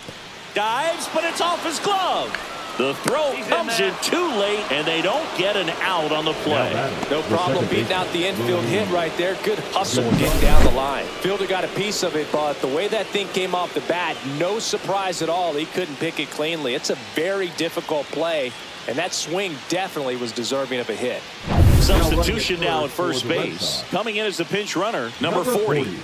Dives, but it's off his glove. The throw comes in too late, and they don't get an out on the play. No problem beating out the infield hit right there. Good hustle getting down the line. Fielder got a piece of it, but the way that thing came off the bat, no surprise at all. He couldn't pick it cleanly. It's a very difficult play, and that swing definitely was deserving of a hit. Substitution now at first base. Coming in as the pinch runner, number 40.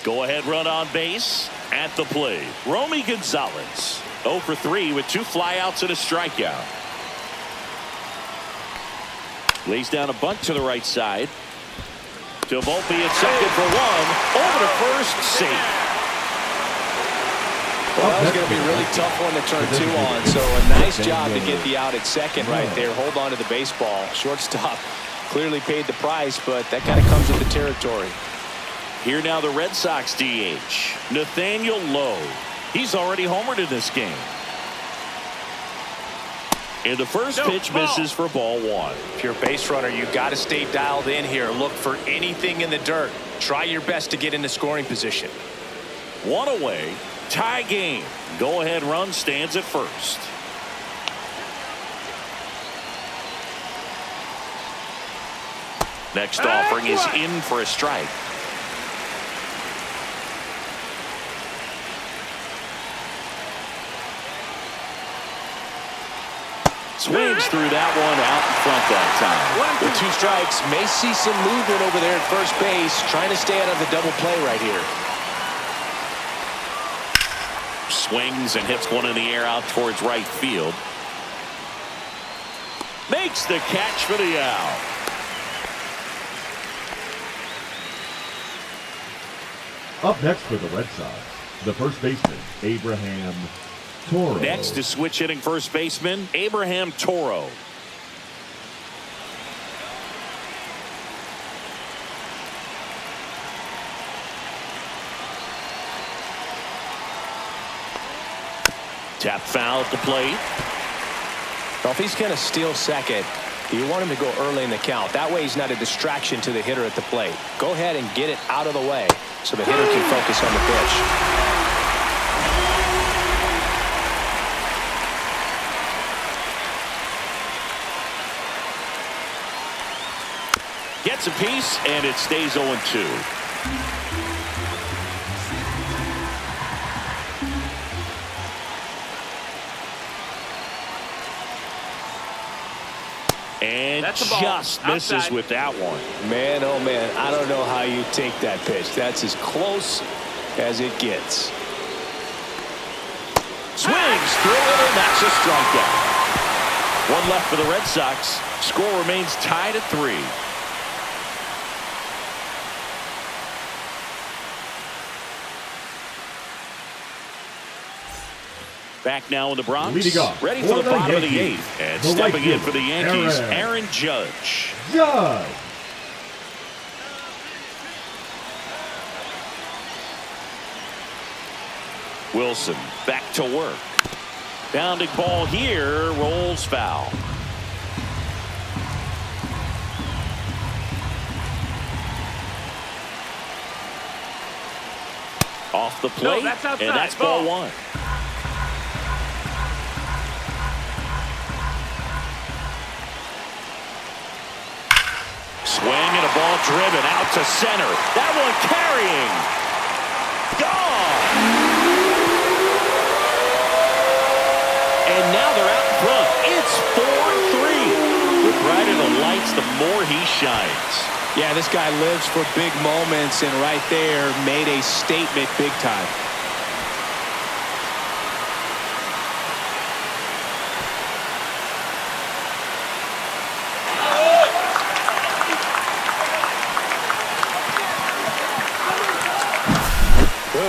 Go-ahead run on base at the plate. Romy Gonzalez. 0 for 3 with 2 flyouts and a strikeout. Lays down a bunt to the right side. To Volpe at second for 1. Over to first, safe. Well, that was going to be a really tough one to turn 2 on. So a nice job to get the out at second right there. Hold on to the baseball. Shortstop clearly paid the price, but that kind of comes with the territory. Here now the Red Sox DH, Nathaniel Lowe. He's already homered in this game. And the first pitch misses for ball 1. If you're a base runner, you got to stay dialed in here. Look for anything in the dirt. Try your best to get into scoring position. 1 away, tie game. Go-ahead run stands at first. Next offering is in for a strike. Swings through that one out in front that time. With 2 strikes, may see some movement over there at first base, trying to stay out of the double play right here. Swings and hits one in the air out towards right field. Makes the catch for the out. Up next for the Red Sox, the first baseman, Abraham Toro. Next is switch hitting first baseman, Abraham Toro. Tap foul at the plate. Well, if he's going to steal second, you want him to go early in the count. That way he's not a distraction to the hitter at the plate. Go ahead and get it out of the way so the hitter can focus on the pitch. Gets a piece, and it stays 0-2. And just misses with that one. Man, oh man, I don't know how you take that pitch. That's as close as it gets. Swings through it, and that's a strikeout. 1 left for the Red Sox. Score remains tied at 3. Back now in the Bronx, ready for the bottom of the 8th. And stepping in for the Yankees, Aaron Judge. Wilson back to work. Bounding ball here, rolls foul. Off the plate, and that's ball 1. Swing and a ball driven out to center. That one carrying. Gone. And now they're out in front. It's 4-3. The brighter the lights, the more he shines. Yeah, this guy lives for big moments, and right there made a statement big time.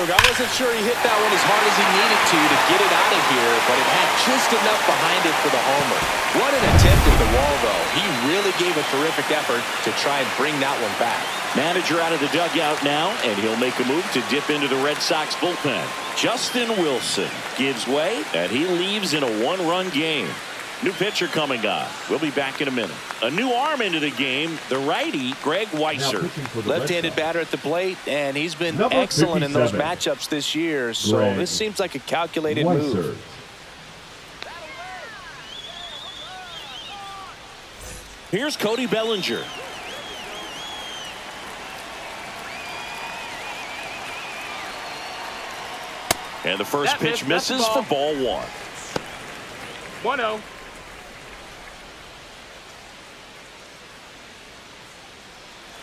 Look, I wasn't sure he hit that one as hard as he needed to get it out of here, but it had just enough behind it for the homer. What an attempt at the wall, though. He really gave a terrific effort to try and bring that one back. Manager out of the dugout now, and he'll make a move to dip into the Red Sox bullpen. Justin Wilson gives way, and he leaves in a one-run game. New pitcher coming on. We'll be back in a minute. A new arm into the game, the righty, Greg Weisser. Left-handed batter at the plate, and he's been Number excellent in those 57. matchups this year, so Greg this seems like a calculated Weisser. move. Here's Cody Bellinger. And the first That pitch missed. That's misses the for ball. ball 1. 1-0.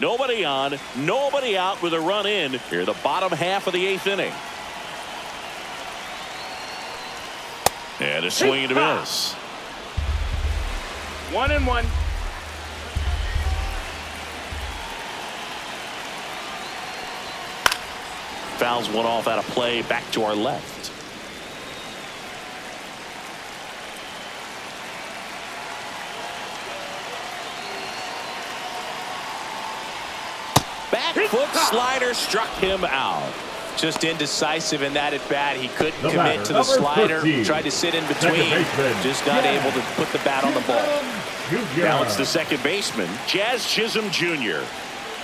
Nobody on, nobody out with a run in here, the bottom half of the 8th inning. And a swing and a miss. 1-1. Fouls one off out of play, back to our left. Back foot slider struck him out. Just indecisive in that at bat. He couldn't The commit batter, to the number slider. 15. Tried to sit in Second between. baseman, Just not Jazz able to put the bat on the ball. Now it's the second baseman, Jazz Chisholm Jr.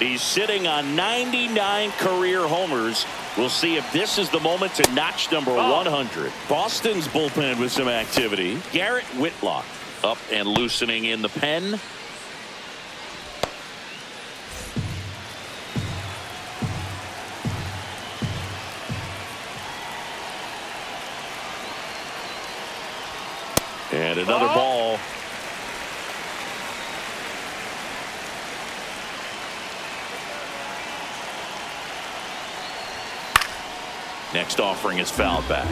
He's sitting on 99 career homers. We'll see if this is the moment to notch number 100. Boston's bullpen with some activity. Garrett Whitlock up and loosening in the pen. And another ball. Next offering is fouled back.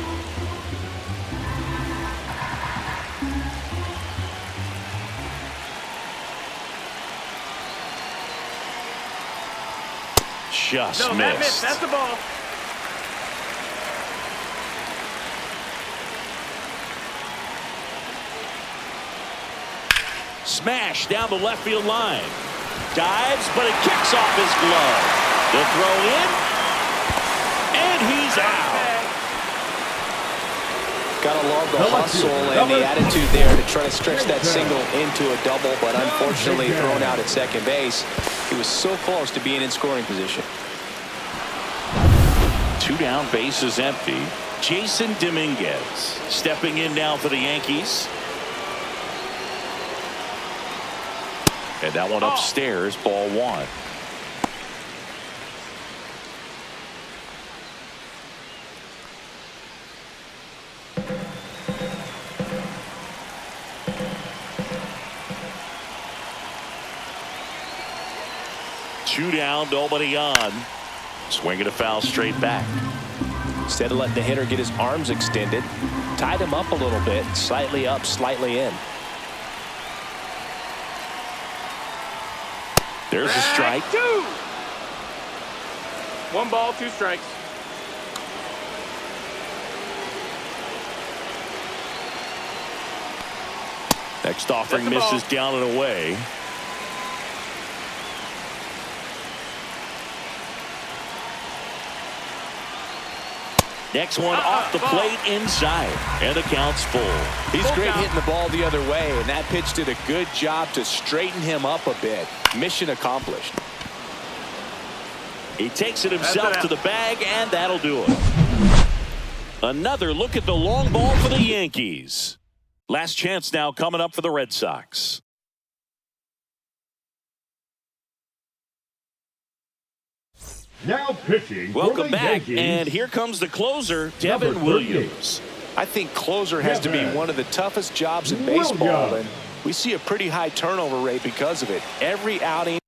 Just No, missed. that missed. That's the ball. Smash down the left field line. Dives, but it kicks off his glove. The throw in, and he's out. Gotta love the hustle and the attitude there to try to stretch that single into a double, but unfortunately thrown out at second base. He was so close to being in scoring position. 2 down, bases empty. Jason Dominguez stepping in now for the Yankees. And that one upstairs, ball 1. Two down, nobody on. Swinging a foul straight back. Instead of letting the hitter get his arms extended, tied him up a little bit, slightly up, slightly in. There's a strike. 2. 1 ball, 2 strikes. Next offering That's the ball. misses down and away. Next one off the plate inside, and the count's full. He's great hitting the ball the other way, and that pitch did a good job to straighten him up a bit. Mission accomplished. He takes it himself to the bag, and that'll do it. Another look at the long ball for the Yankees. Last chance now coming up for the Red Sox. Now pitching. Welcome for the back, Yankees, and here comes the closer, Devin Number 38. Williams. I think closer has to be one of the toughest jobs in baseball, and we see a pretty high turnover rate because of it. Every outing.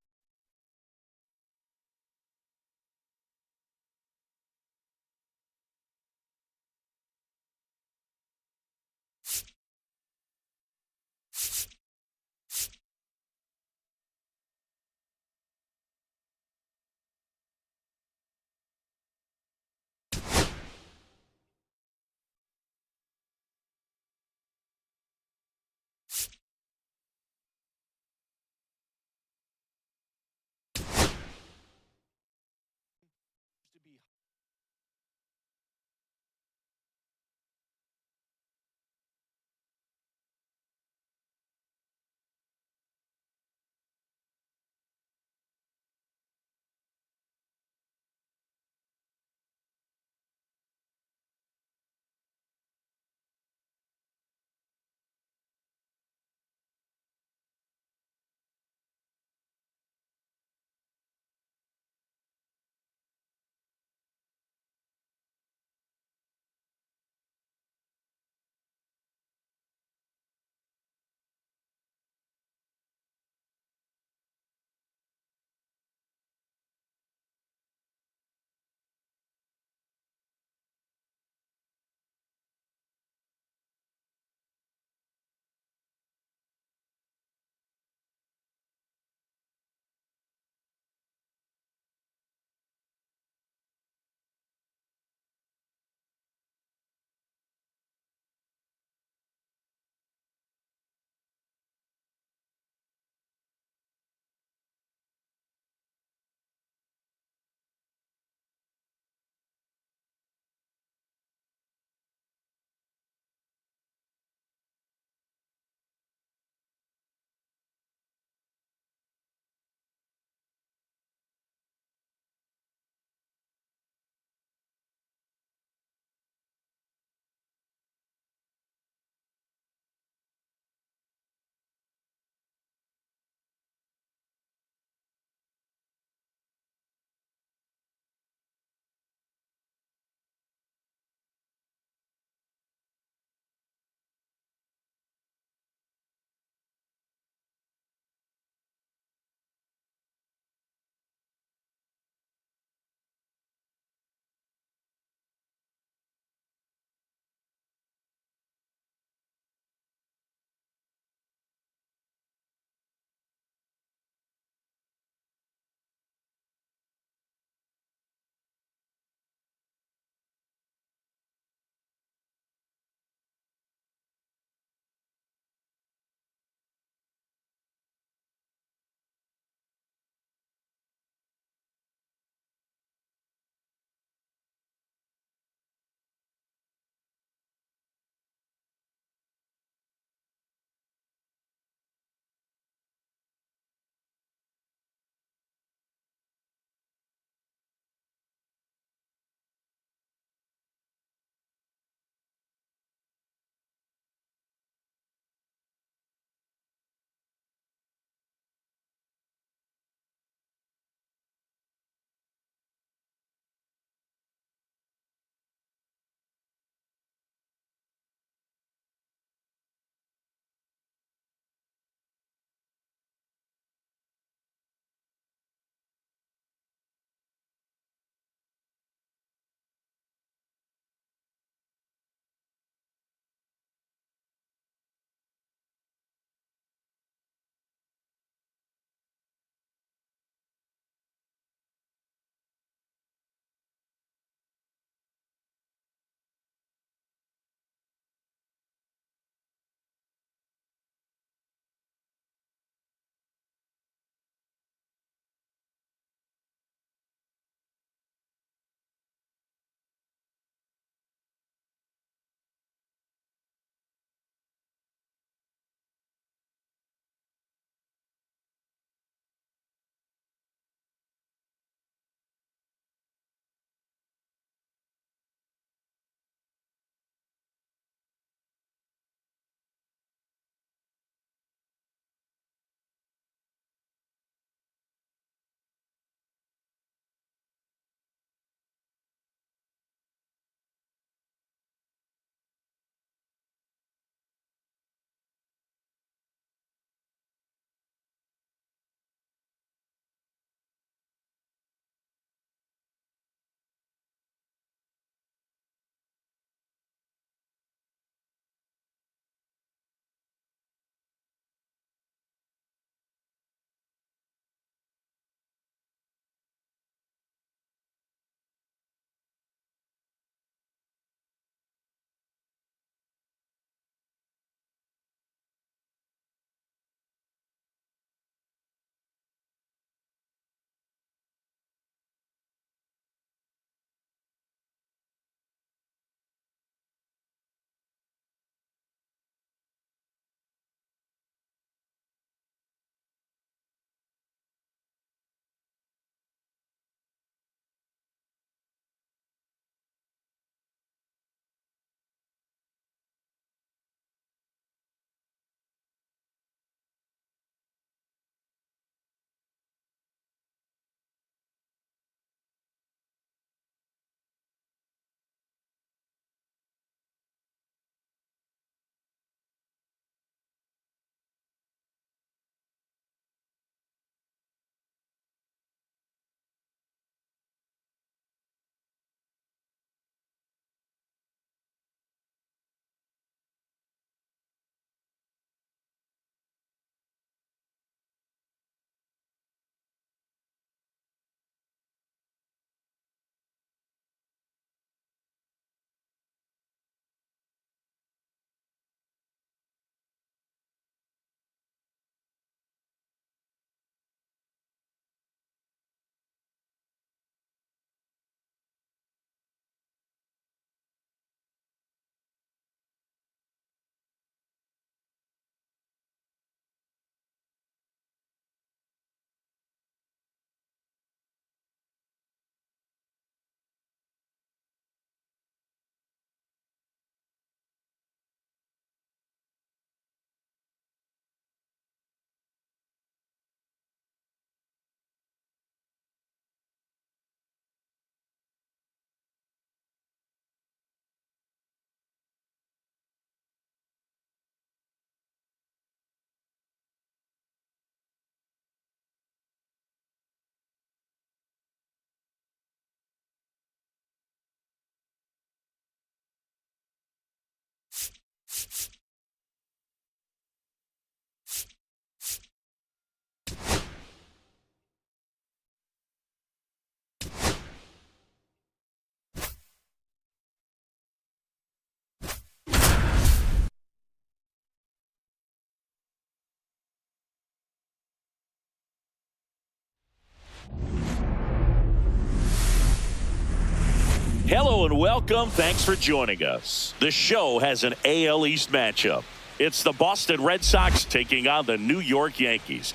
Hello and welcome. Thanks for joining us. The show has an AL East matchup. It's the Boston Red Sox taking on the New York Yankees.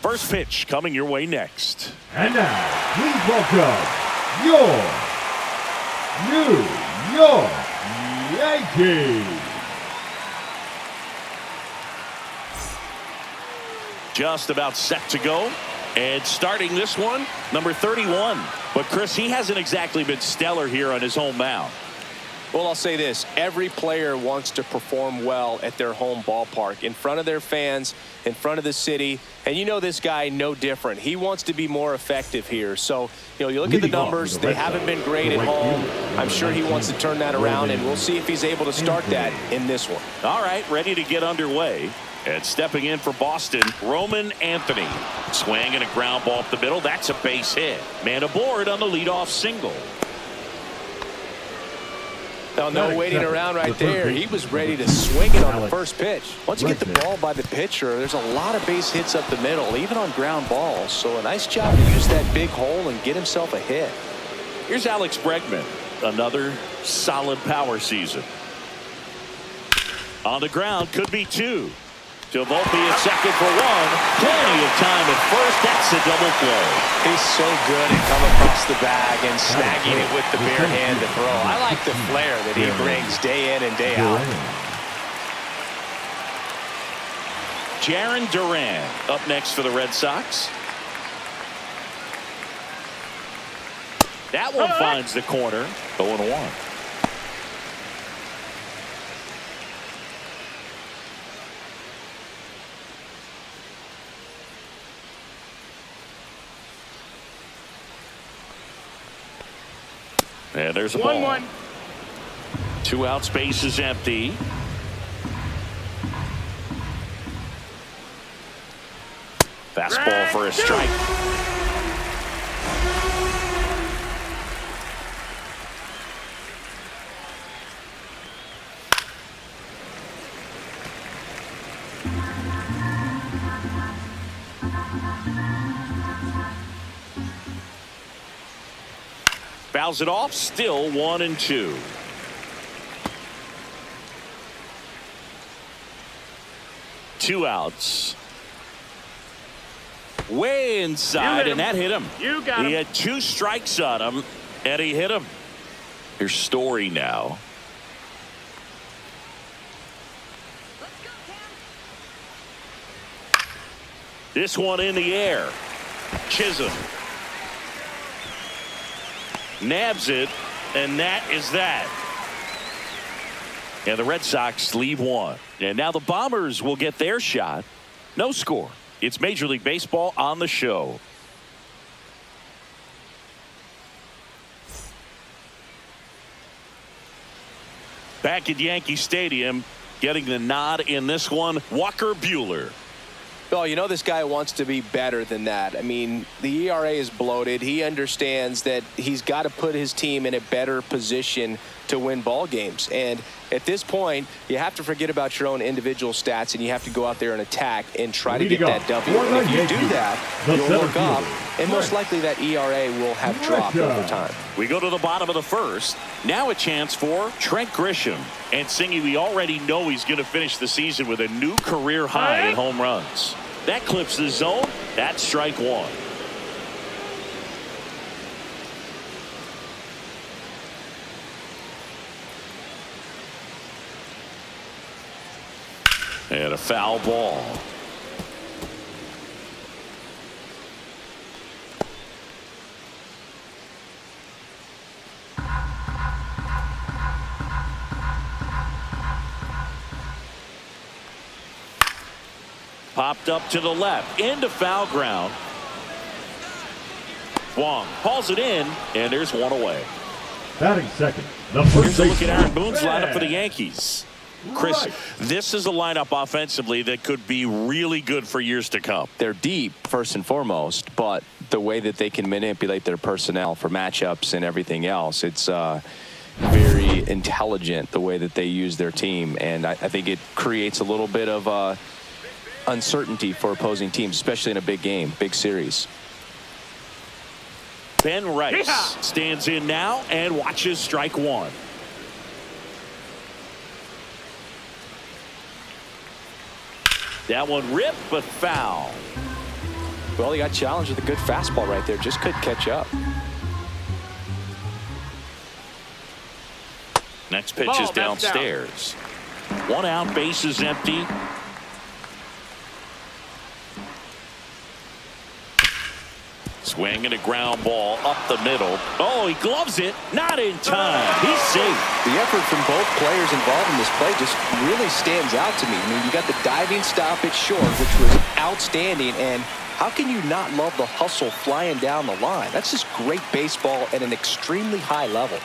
First pitch coming your way next. And now, please welcome your New York Yankees. Just about set to go. And starting this one, number 31. But, Chris, he hasn't exactly been stellar here on his home mound. Well, I'll say this. Every player wants to perform well at their home ballpark, in front of their fans, in front of the city. And you know this guy no different. He wants to be more effective here. So, you look at the numbers. They haven't been great at home. I'm sure he wants to turn that around, and we'll see if he's able to start that in this one. All right, ready to get underway. And stepping in for Boston, Roman Anthony. Swing and a ground ball up the middle. That's a base hit. Man aboard on the leadoff single. Oh, no waiting around right there. He was ready to swing it on the first pitch. Once you get the ball by the pitcher, there's a lot of base hits up the middle, even on ground balls. So a nice job to use that big hole and get himself a hit. Here's Alex Bregman. Another solid power season. On the ground, could be two. To Volpe at second for one. Plenty of time at first. That's a double play. He's so good at coming across the bag and snagging it with the bare hand to throw. I like the flair that he brings day in and day out. Jarren Duran up next for the Red Sox. That one finds the corner. 0-1. And there's a ball. 1-1. 2 out, space is empty. Fastball for a strike. Fouls it off, still 1-2. Two outs. Way inside, and that hit him. You got him. He had 2 strikes on him, and he hit him. Here's Story now. This one in the air. Chisholm nabs it, and that is that. And the Red Sox leave one. And now the Bombers will get their shot. No score. It's Major League Baseball on the show. Back at Yankee Stadium, getting the nod in this one, Walker Buehler. Oh, you know this guy wants to be better than that. I mean, the ERA is bloated. He understands that he's got to put his team in a better position to win ball games. And at this point, you have to forget about your own individual stats, and you have to go out there and attack and try to get that W. And if you do that, you'll look up, and most likely that ERA will have dropped over time. We go to the bottom of the first. Now a chance for Trent Grisham. And Singy, we already know he's going to finish the season with a new career high in home runs. That clips the zone. That's strike one. And a foul ball. Popped up to the left, into foul ground. Wong hauls it in, and there's one away. Batting second, the first Here's a look at baseman, Aaron Boone's lineup for the Yankees. Chris, this is a lineup offensively that could be really good for years to come. They're deep, first and foremost, but the way that they can manipulate their personnel for matchups and everything else, it's very intelligent the way that they use their team. And I think it creates a little bit of uncertainty for opposing teams, especially in a big game, big series. Ben Rice stands in now and watches strike one. That one ripped, but foul. Well, he got challenged with a good fastball right there. Just couldn't catch up. Next pitch is downstairs. One out, base is empty. Swing and a ground ball up the middle. Oh, he gloves it. Not in time. He's safe. The effort from both players involved in this play just really stands out to me. I mean, you got the diving stop at short, which was outstanding. And how can you not love the hustle flying down the line? That's just great baseball at an extremely high level.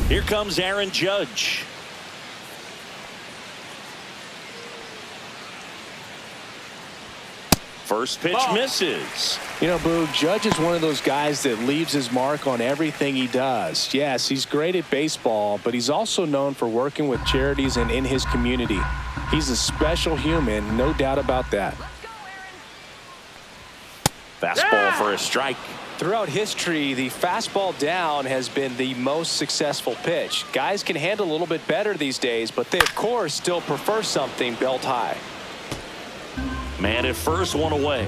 Here comes Aaron Judge. First pitch misses. You know, Boo, Judge is one of those guys that leaves his mark on everything he does. Yes, he's great at baseball, but he's also known for working with charities and in his community. He's a special human, no doubt about that. Fastball for a strike. Throughout history, the fastball down has been the most successful pitch. Guys can handle a little bit better these days, but they, of course, still prefer something belt high. Man at first, one away.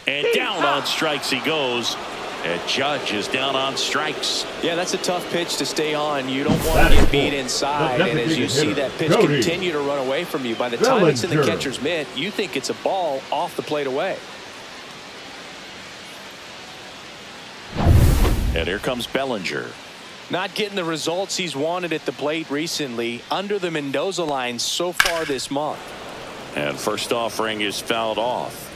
And down on strikes he goes. And Judge is down on strikes. Yeah, that's a tough pitch to stay on. You don't want to get beat inside. And as you see that pitch continue to run away from you, by the time it's in the catcher's mitt, you think it's a ball off the plate away. And here comes Bellinger. Not getting the results he's wanted at the plate recently, under the Mendoza line so far this month. And first offering is fouled off.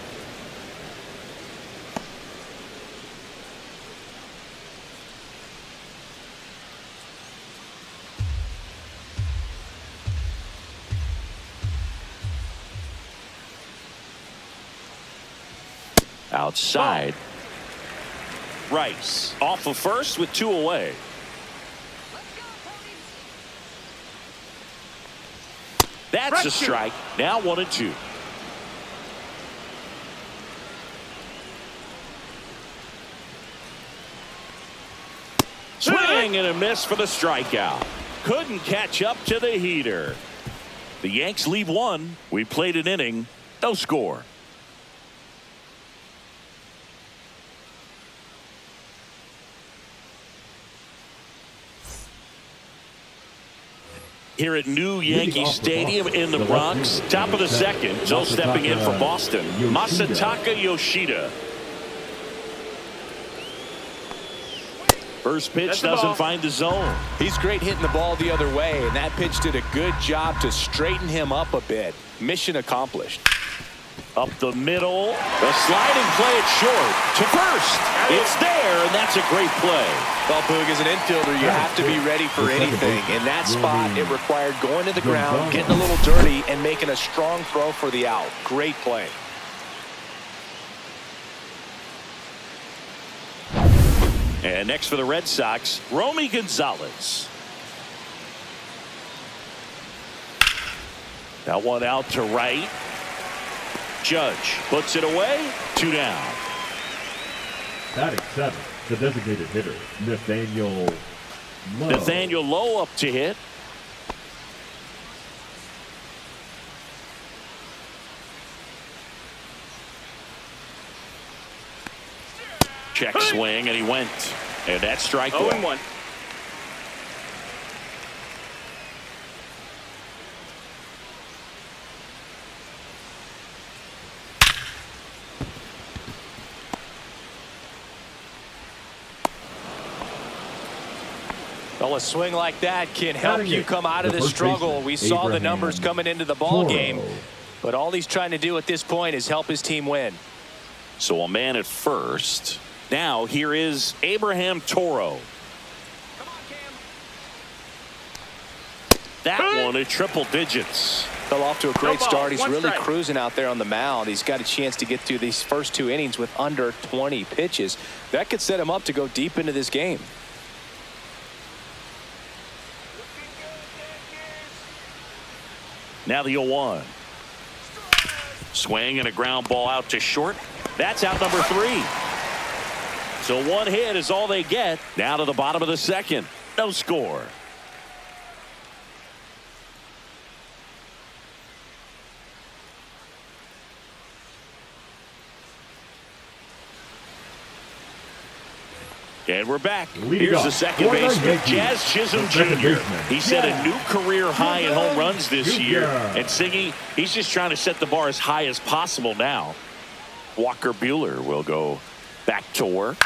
Outside. Rice off of first with two away. That's a strike. Now 1-2. Swing and a miss for the strikeout. Couldn't catch up to the heater. The Yanks leave one. We played an inning. No score. Here at new Yankee Stadium in the Bronx, top of the second. No stepping in for Boston, Masataka Yoshida. First pitch doesn't find the zone. He's great hitting the ball the other way, and that pitch did a good job to straighten him up a bit. Mission accomplished. Up the middle, the sliding play at short to first. It's there, and that's a great play. Well, Boog, as an infielder, you have to be ready for anything. In that spot, it required going to the ground, getting a little dirty, and making a strong throw for the out. Great play. And next for the Red Sox, Romy Gonzalez. That one out to right. Judge puts it away. 2 down. Batting 7, the designated hitter, Nathaniel Lowe. Nathaniel Lowe up to hit. Check swing, and he went. And that's strike 1. Well, a swing like that can help you come out of the struggle. We saw the numbers coming into the ball game, but all he's trying to do at this point is help his team win. So a man at first. Now here is Abraham Toro. That one at triple digits. Fell off to a great start. He's really cruising out there on the mound. He's got a chance to get through these first 2 innings with under 20 pitches. That could set him up to go deep into this game. Now the 0-1. Swing and a ground ball out to short. That's out number 3. So one hit is all they get. Now to the bottom of the second. No score. And we're back. Here's the second baseman, Jazz Chisholm Jr. He set a new career high in home runs this year. And Singy, he's just trying to set the bar as high as possible now. Walker Buehler will go back to work.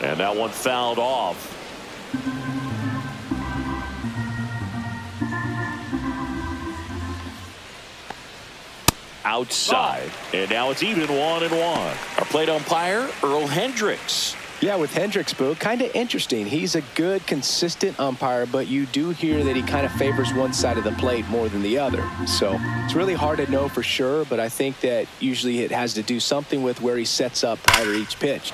And that one fouled off. Outside. And now it's even 1-1. Our plate umpire, Earl Hendricks. Yeah, with Hendricks, Boo, kind of interesting. He's a good, consistent umpire, but you do hear that he kind of favors one side of the plate more than the other. So it's really hard to know for sure, but I think that usually it has to do something with where he sets up prior to each pitch.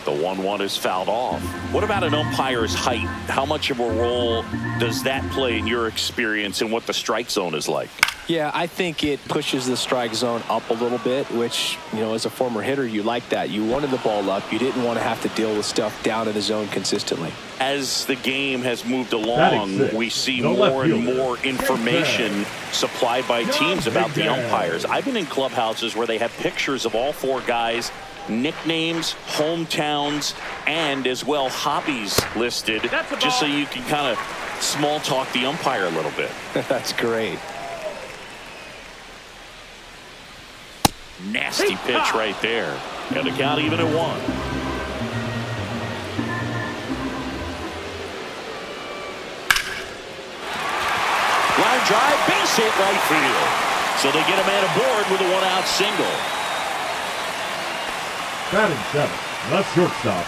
The 1-1 is fouled off. What about an umpire's height? How much of a role does that play in your experience and what the strike zone is like? Yeah, I think it pushes the strike zone up a little bit, which, you know, as a former hitter, you like that. You wanted the ball up. You didn't want to have to deal with stuff down in the zone consistently. As the game has moved along, we see more and more information supplied by teams about the umpires. I've been in clubhouses where they have pictures of all 4 guys, nicknames, hometowns, and as well hobbies listed, just so you can kind of small talk the umpire a little bit. That's great. Nasty pitch right there. And the count even at 1. Line drive, base hit right field. So they get a man aboard with a 1-out single. Batting 7, the shortstop,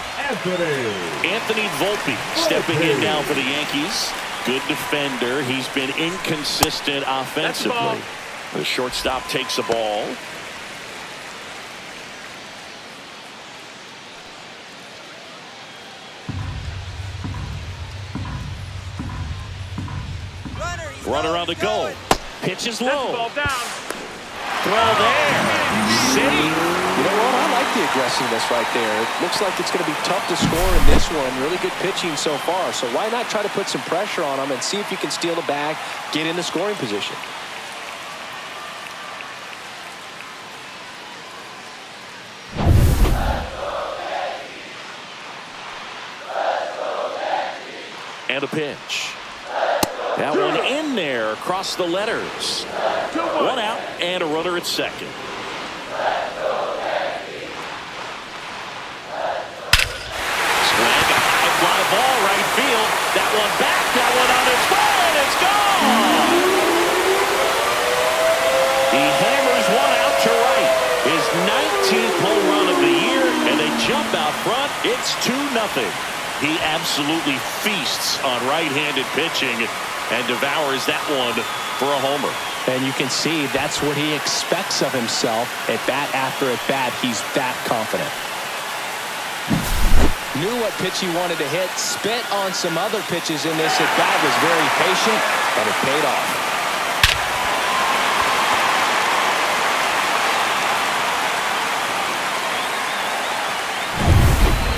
Anthony Volpe stepping in now for the Yankees. Good defender. He's been inconsistent offensively. The shortstop takes a ball. Runner on the goal. Pitch is low. Ball down. Throw there. City. You know what? I like the aggressiveness right there. It looks like it's going to be tough to score in this one. Really good pitching so far. So why not try to put some pressure on him and see if you can steal the bag, get in the scoring position. And a pitch. That one in there across the letters. 1 out and a runner at second. Swing, a high fly ball right field. That one back, that one on its way, and it's gone. He hammers 1 out to right. His 19th home run of the year, and they jump out front. It's 2-0. He absolutely feasts on right-handed pitching and devours that one for a homer. And you can see that's what he expects of himself at bat after at bat. He's that confident. Knew what pitch he wanted to hit, spit on some other pitches in this at bat, was very patient, and it paid off.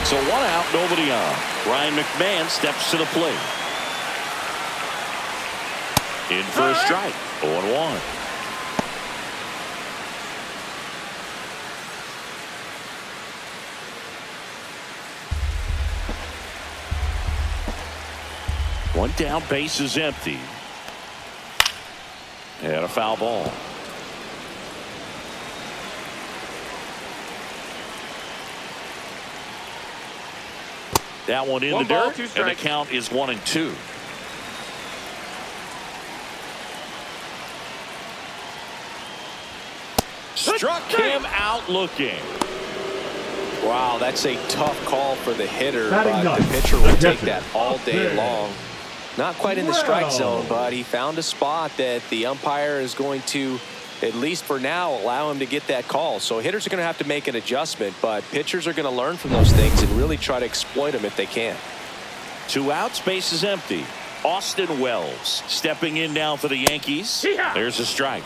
So 1 out, nobody on. Ryan McMahon steps to the plate. In for a strike. 0-1. One down, base is empty. And a foul ball. That one in the dirt, and the count is 1-2. Struck him out looking. Wow, that's a tough call for the hitter, but the pitcher will take that all day long. Not quite in the strike zone, but he found a spot that the umpire is going to, at least for now, allow him to get that call. So hitters are going to have to make an adjustment, but pitchers are going to learn from those things and really try to exploit them if they can. 2 outs, base is empty. Austin Wells stepping in now for the Yankees. Yeah. There's a strike.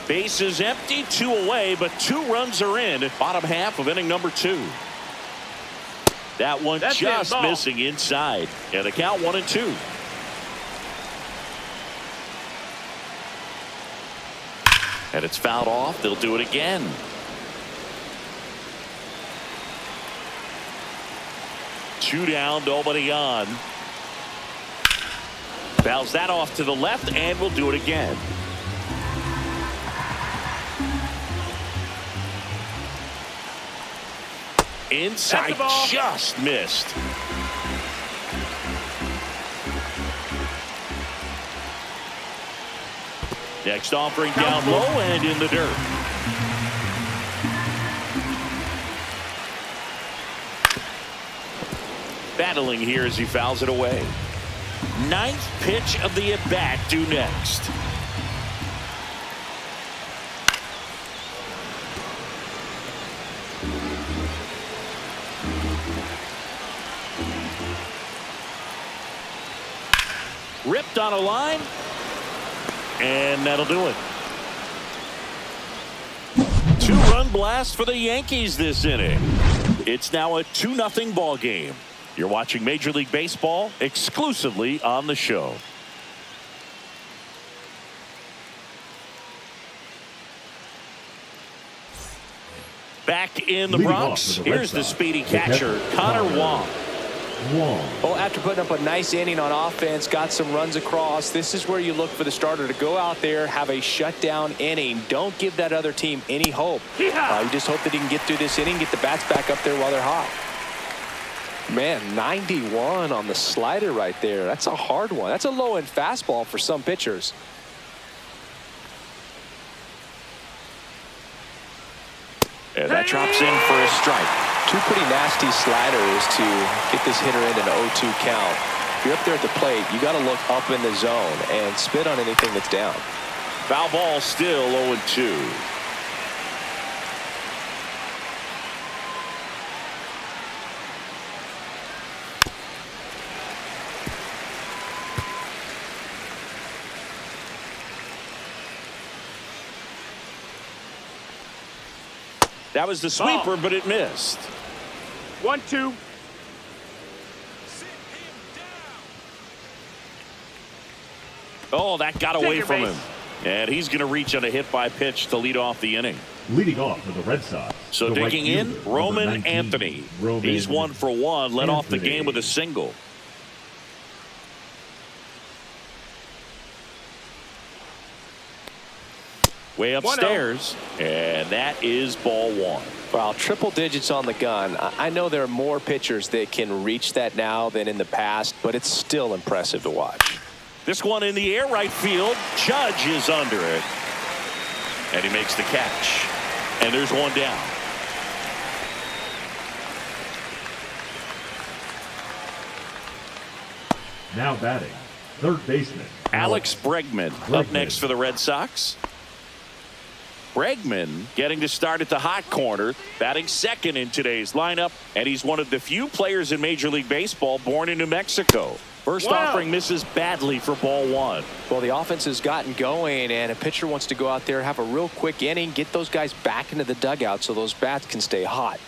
Base is empty, 2 away, but 2 runs are in. Bottom half of inning number 2. That one That's just it, missing inside. And the count 1-2. And it's fouled off. They'll do it again. Two down, nobody on. Fouls that off to the left, and we'll do it again. Inside, just missed. Next offering down low and in the dirt. Battling here as he fouls it away. 9th pitch of the at-bat due next. Ripped on a line, and that'll do it. 2-run blast for the Yankees this inning. It's now a 2-0 ball game. You're watching Major League Baseball exclusively on the show. Back in the Bronx, here's the speedy catcher, Connor Wong. Well, after putting up a nice inning on offense, got some runs across, this is where you look for the starter to go out there, have a shutdown inning. Don't give that other team any hope. You just hope that he can get through this inning, get the bats back up there while they're hot. Man, 91 on the slider right there. That's a hard one. That's a low-end fastball for some pitchers. And that drops in for a strike. 2 pretty nasty sliders to get this hitter in an 0-2 count. If you're up there at the plate, you got to look up in the zone and spit on anything that's down. Foul ball, still 0-2. That was the sweeper, but it missed. 1-2. Oh, that got away from base. him. And he's going to reach on a hit by pitch to lead off the inning. Leading off for the Red Sox. So the digging right in, fielder, Roman number 19, Anthony. Roman He's 1 for 1, led off the Anthony. game with a single. Way upstairs, and that is ball 1. Wow, triple digits on the gun. I know there are more pitchers that can reach that now than in the past, but it's still impressive to watch. This one in the air, right field. Judge is under it. And he makes the catch. And there's one down. Now batting, third baseman Alex Bregman up next for the Red Sox. Bregman getting to start at the hot corner, batting second in today's lineup, and he's one of the few players in Major League Baseball born in New Mexico. First offering misses badly for ball 1. Well, the offense has gotten going, and a pitcher wants to go out there, have a real quick inning, get those guys back into the dugout so those bats can stay hot.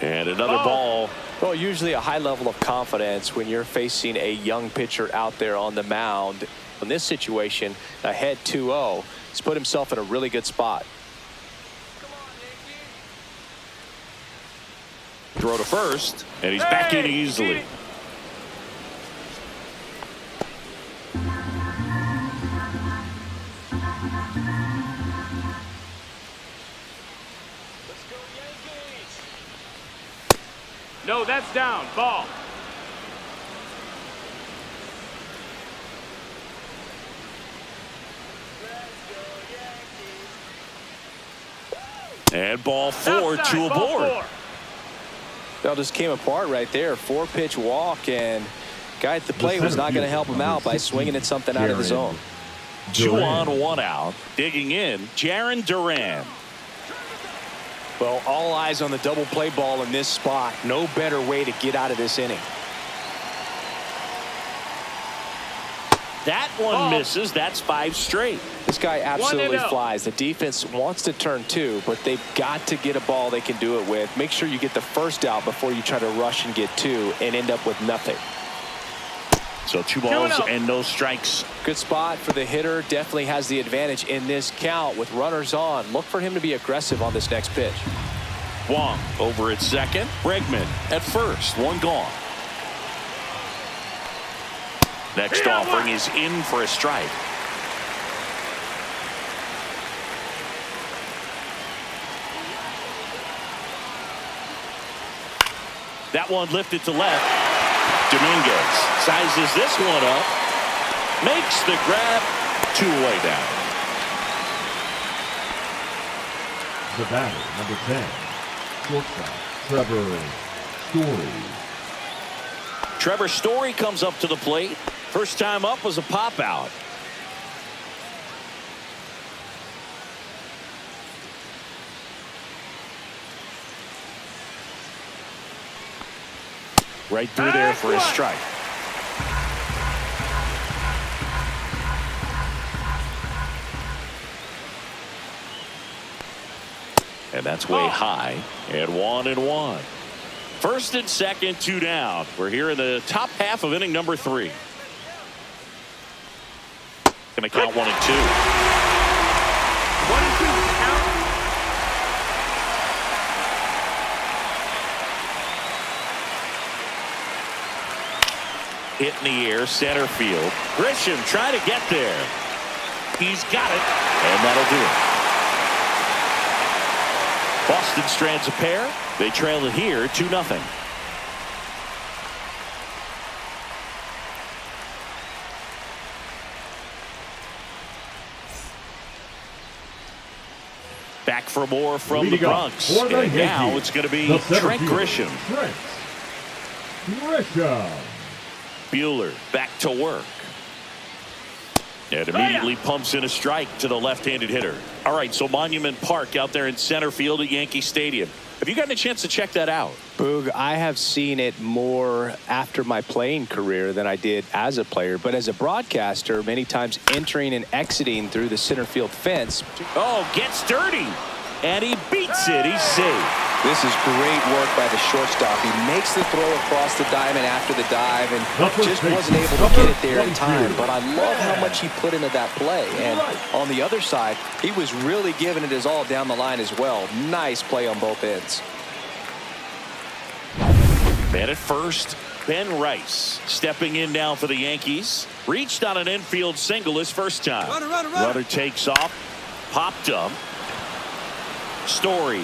And another ball. Well, usually a high level of confidence when you're facing a young pitcher out there on the mound. In this situation, ahead 2-0, he's put himself in a really good spot. Throw to first, and he's back in easily. No, that's down. Ball. And ball 4 Outside, to a ball board. 4. That just came apart right there. 4-pitch walk, and guy at the plate was not going to help him out by swinging at something out of the zone. 2 on, 1 out. Digging in, Jarren Duran. Well, all eyes on the double play ball in this spot. No better way to get out of this inning. That one misses. That's 5 straight. This guy absolutely 1-0. flies. The defense wants to turn 2, but they've got to get a ball they can do it with. Make sure you get the first out before you try to rush and get 2 and end up with nothing. So 2 balls and no strikes. Good spot for the hitter. Definitely has the advantage in this count with runners on. Look for him to be aggressive on this next pitch. Wong over at second. Bregman at first. 1 gone. Next offering is in for a strike. That one lifted to left. Dominguez sizes this one up. Makes the grab. 2 away down. The batter, number 10, shortstop, Trevor Story. Trevor Story comes up to the plate. First time up was a pop out. Right through there for a strike. And that's way high. And 1-1. First and second, 2 down. We're here in the top half of inning number 3. Going to count 1 and 2. 1 and 2 count. Hit in the air, center field. Grisham trying to get there. He's got it, and that'll do it. Boston strands a pair. They trail it here 2-0. Back for more from the Bronx. And now it's going to be Trent Grisham. Buehler back to work. And immediately pumps in a strike to the left-handed hitter. All right, so Monument Park out there in center field at Yankee Stadium. Have you gotten a chance to check that out? Boog, I have seen it more after my playing career than I did as a player. But as a broadcaster, many times entering and exiting through the center field fence. Oh, gets dirty. And he beats it. He's safe. This is great work by the shortstop. He makes the throw across the diamond after the dive and just wasn't able to get it there in time. But I love how much he put into that play. And on the other side, he was really giving it his all down the line as well. Nice play on both ends. Man at first, Ben Rice stepping in now for the Yankees. Reached on an infield single his first time. Runner takes off. Popped up. Story.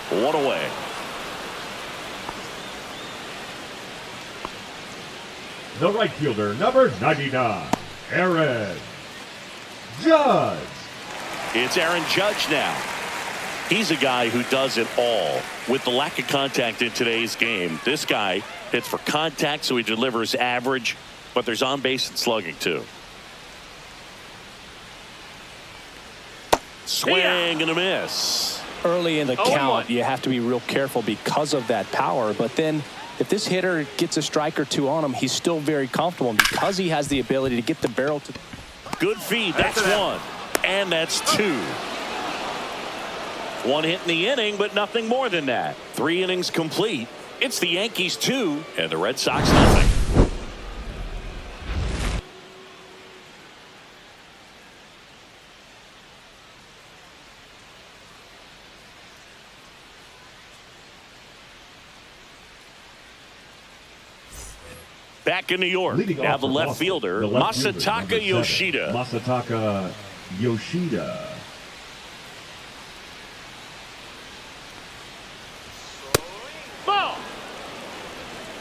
1 away. The right fielder, number 99, Aaron Judge. It's Aaron Judge now. He's a guy who does it all. With the lack of contact in today's game, this guy hits for contact, so he delivers average, but there's on base and slugging too. Swing and a miss. Early in the count, you have to be real careful because of that power. But then if this hitter gets a strike or 2 on him, he's still very comfortable because he has the ability to get the barrel to. Good feed. That's 1. And that's 2. 1 hit in the inning, but nothing more than that. 3 innings complete. It's the Yankees 2 and the Red Sox nothing. Back in New York, now the left fielder, Masataka Yoshida. Masataka Yoshida. Ball.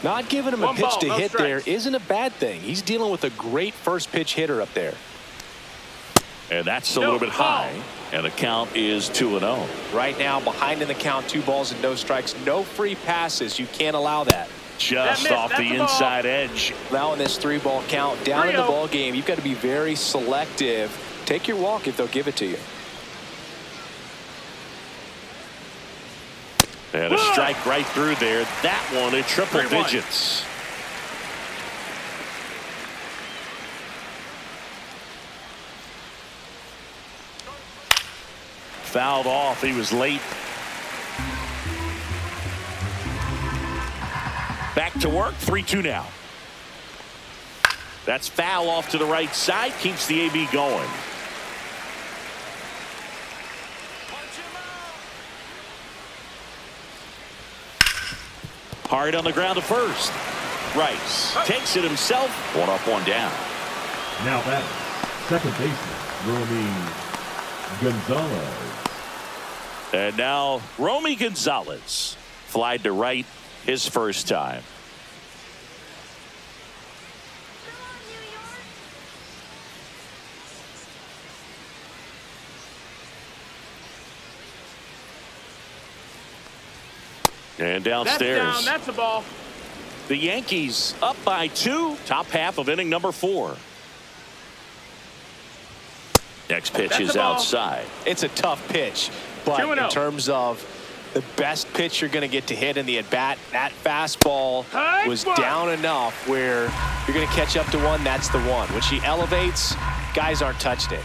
Not giving him a 1 pitch ball, to no hit there strikes. isn't a bad thing. He's dealing with a great first pitch hitter up there. And that's a little bit high. And the count is 2-0. Right now, behind in the count, 2 balls and no strikes. No free passes. You can't allow that. Just off the inside edge. Now in this 3-ball count, down in the ball game, you've got to be very selective. Take your walk if they'll give it to you. And a strike right through there. That one in triple digits. Fouled off. He was late. Back to work. 3-2 now. That's foul off to the right side. Keeps the AB going. Hard on the ground to first. Rice takes it himself. 1 up, 1 down. Now that second baseman, Romy Gonzalez. And now Romy Gonzalez flied to right his first time. And downstairs. That's down. That's a ball. The Yankees up by 2. Top half of inning number 4. Next pitch is outside. It's a tough pitch, but in terms of the best pitch you're going to get to hit in the at-bat, that fastball was down enough where you're going to catch up to one. That's the one. When she elevates, guys aren't touched it.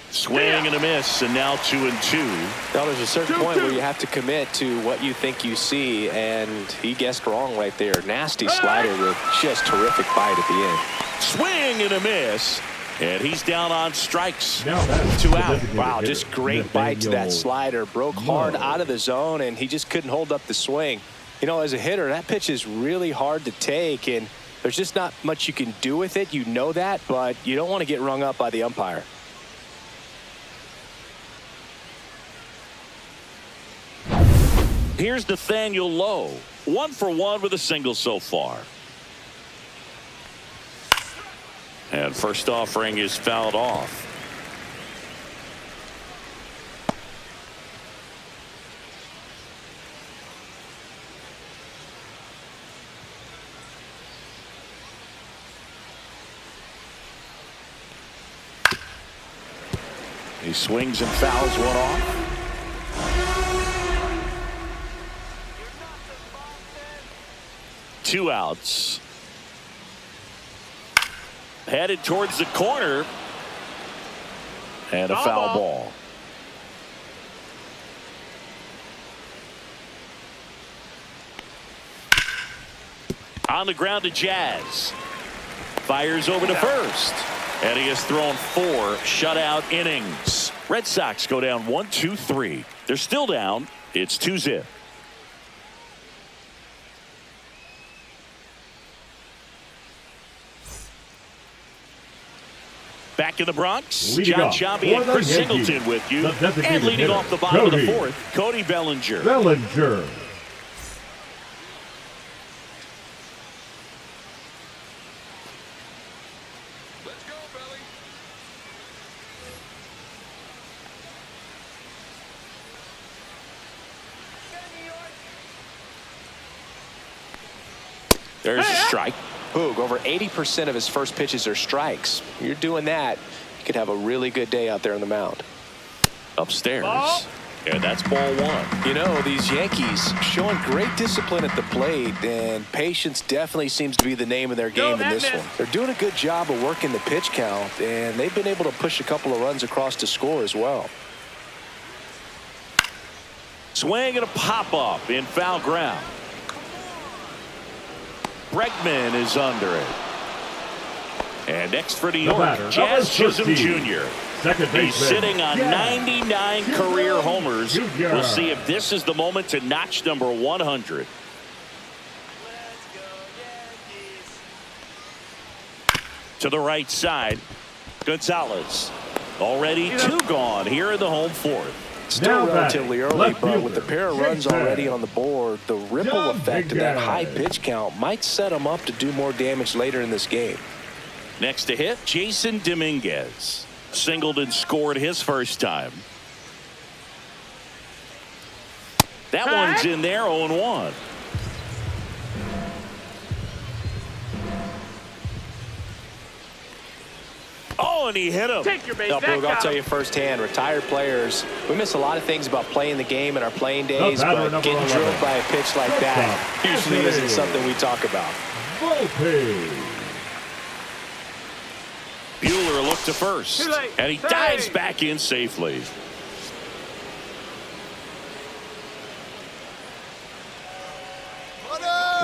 Swing and a miss, and now 2-2. Now there's a certain point where you have to commit to what you think you see, and he guessed wrong right there. Nasty slider with just terrific bite at the end. Swing and a miss, and he's down on strikes. Now that's 2 out. Wow, just great bite to that slider. Broke hard out of the zone, and he just couldn't hold up the swing. You know, as a hitter, that pitch is really hard to take, and there's just not much you can do with it. You know that, but you don't want to get rung up by the umpire. Here's Nathaniel Lowe. 1 for 1 with a single so far. And first offering is fouled off. He swings and fouls one off. Two outs. Headed towards the corner. And a foul ball. On the ground to Jazz. Fires over to first. And he has thrown 4 shutout innings. Red Sox go down 1-2-3. They're still down. It's 2-0. Back in the Bronx, John Shabby and Chris Singleton with you. And leading off the bottom of the 4th, Cody Bellinger. Bellinger. Let's go, Belly. There's a strike. Boog, over 80% of his first pitches are strikes. You're doing that, you could have a really good day out there on the mound. Upstairs. And that's ball 1. You know, these Yankees showing great discipline at the plate, and patience definitely seems to be the name of their game in this one. They're doing a good job of working the pitch count, and they've been able to push a couple of runs across to score as well. Swing and a pop-up in foul ground. Bregman is under it. And next for New York, Jazz Chisholm Jr. He's sitting on 99 career homers. We'll see if this is the moment to notch number 100. To the right side, Gonzalez. Already 2 gone here in the home 4th. Still relatively early, but with the pair of runs already on the board, the ripple effect of that high pitch count might set them up to do more damage later in this game. Next to hit, Jason Dominguez. Singled and scored his first time. That one's in there, 0-1. Oh, and he hit him. Take your base. No, Boog, I'll tell you firsthand, retired players, we miss a lot of things about playing the game in our playing days, but getting drilled by a pitch like that usually isn't something we talk about. Buehler looked to first, and he dives back in safely.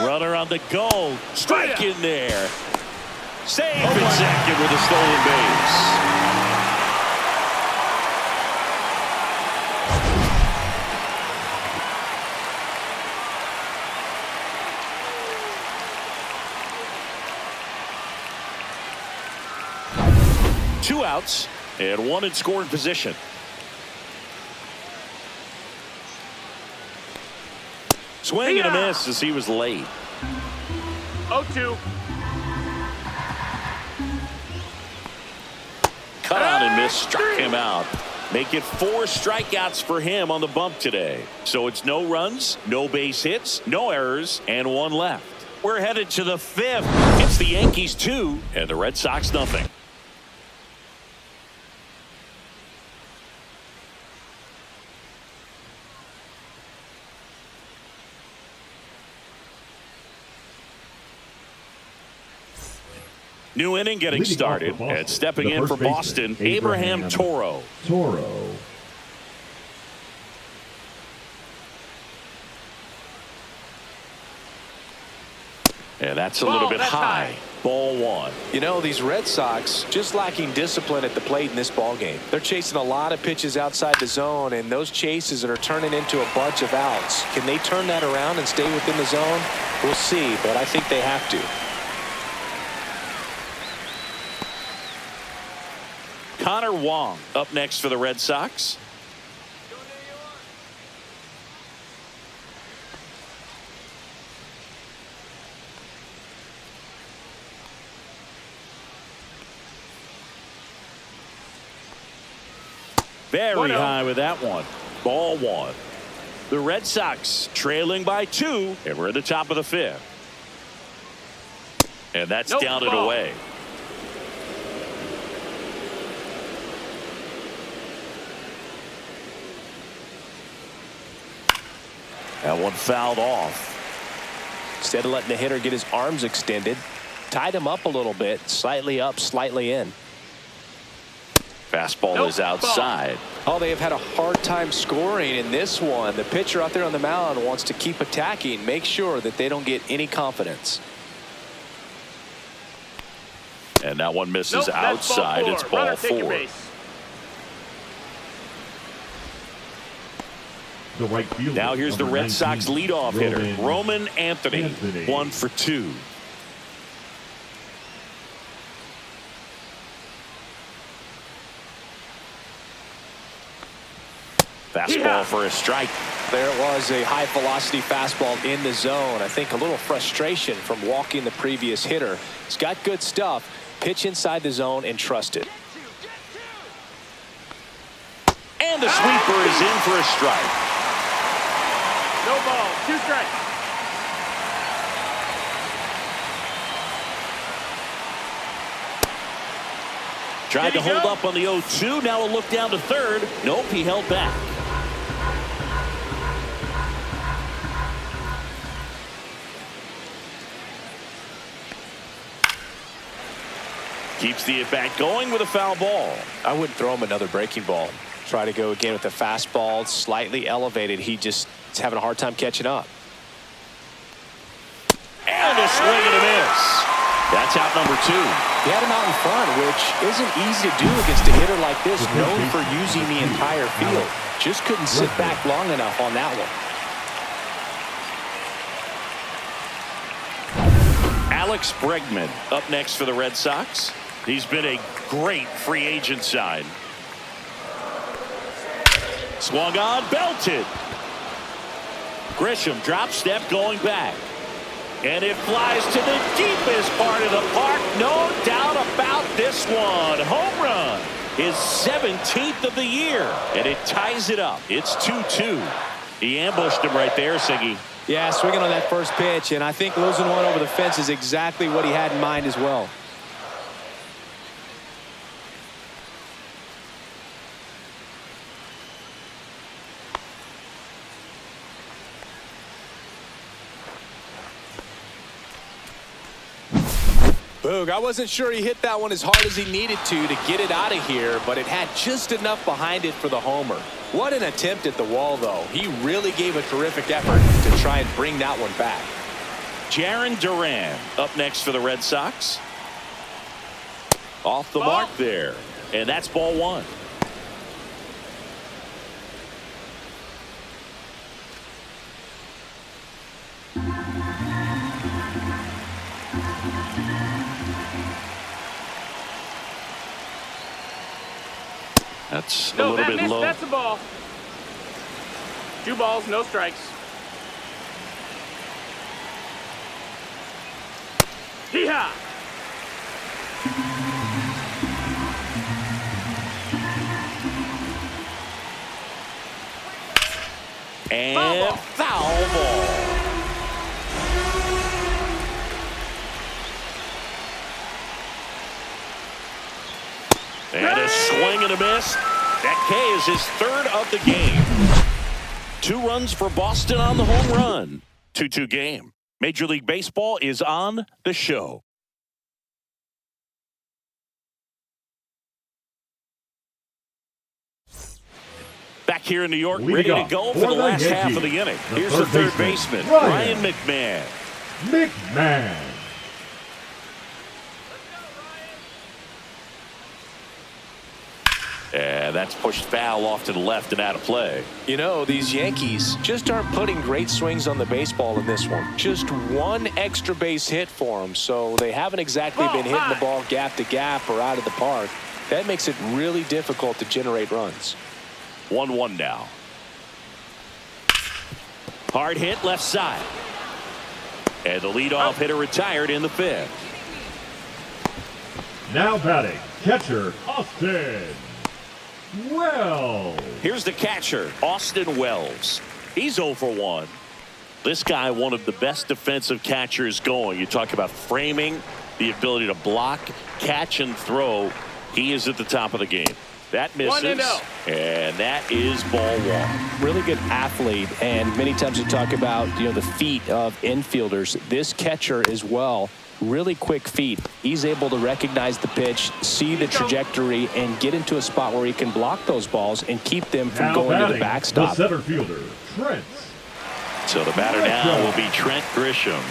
Runner on the go. Strike in there. Save at second with a stolen base. Two outs and one in scoring position. Swing and a miss as he was late. 0-2. Cut out and missed, struck him out. Make it 4 strikeouts for him on the bump today. So it's no runs, no base hits, no errors, and 1 left. We're headed to the 5th. It's the Yankees 2 and the Red Sox nothing. New inning getting started, and stepping in for Boston, Abraham Toro. And that's a little bit high. Ball 1. You know, these Red Sox just lacking discipline at the plate in this ball game. They're chasing a lot of pitches outside the zone, and those chases are turning into a bunch of outs. Can they turn that around and stay within the zone? We'll see, but I think they have to. Connor Wong up next for the Red Sox. Very high with that one. Ball 1. The Red Sox trailing by 2, and we're at the top of the 5th. And that's down and away. That one fouled off. Instead of letting the hitter get his arms extended, tied him up a little bit, slightly up, slightly in. Fastball is outside. Oh, they have had a hard time scoring in this one. The pitcher out there on the mound wants to keep attacking, make sure that they don't get any confidence. And that one misses outside. It's ball 4. Now here's the Red Sox leadoff hitter, Roman Anthony. 1 for 2. Fastball for a strike. There it was, a high velocity fastball in the zone. I think a little frustration from walking the previous hitter. He's got good stuff. Pitch inside the zone and trust it. And the sweeper is in for a strike. No ball, 2 strikes. Tried to hold up on the 0-2. Now a look down to third. Nope, he held back. Keeps the at-bat going with a foul ball. I wouldn't throw him another breaking ball. Try to go again with the fastball, slightly elevated. He just is having a hard time catching up. And a swing and a miss. That's out number 2. He had him out in front, which isn't easy to do against a hitter like this, known for using the entire field. Just couldn't sit back long enough on that one. Alex Bregman up next for the Red Sox. He's been a great free agent sign. Swung on, belted. Grisham drop step going back. And it flies to the deepest part of the park. No doubt about this one. Home run. His 17th of the year. And it ties it up. It's 2-2. He ambushed him right there, Siggy. Yeah, swinging on that first pitch, and I think losing one over the fence is exactly what he had in mind as well. Boog, I wasn't sure he hit that one as hard as he needed to get it out of here, but it had just enough behind it for the homer. What an attempt at the wall, though. He really gave a terrific effort to try and bring that one back. Jarren Duran up next for the Red Sox. Off the mark there. And that's ball one. That's a little bit low. That's a ball. 2 balls, no strikes. Hee-haw! And foul ball. And a swing and a miss. That K is his 3rd of the game. 2 runs for Boston on the home run. 2-2 game. Major League Baseball is on the show. Back here in New York, ready to go for the last half of the inning. Here's the third baseman, Ryan McMahon. McMahon. And that's pushed foul off to the left and out of play. You know, these Yankees just aren't putting great swings on the baseball in this one. Just 1 extra base hit for them, so they haven't exactly been hitting the ball gap to gap or out of the park. That makes it really difficult to generate runs. 1-1 now. Hard hit left side. And the leadoff hitter retired in the 5th. Now batting, catcher Austin Wells. Here's the catcher, Austin Wells. He's 0 for 1. This guy, one of the best defensive catchers going. You talk about framing, the ability to block, catch, and throw. He is at the top of the game. That misses, and that is ball 1. Really good athlete, and many times you talk about, the feet of infielders. This catcher as well, really quick feet. He's able to recognize the pitch, see the trajectory, and get into a spot where he can block those balls and keep them from now going to the backstop. The center fielder, Trent. So the batter now will be Trent Grisham.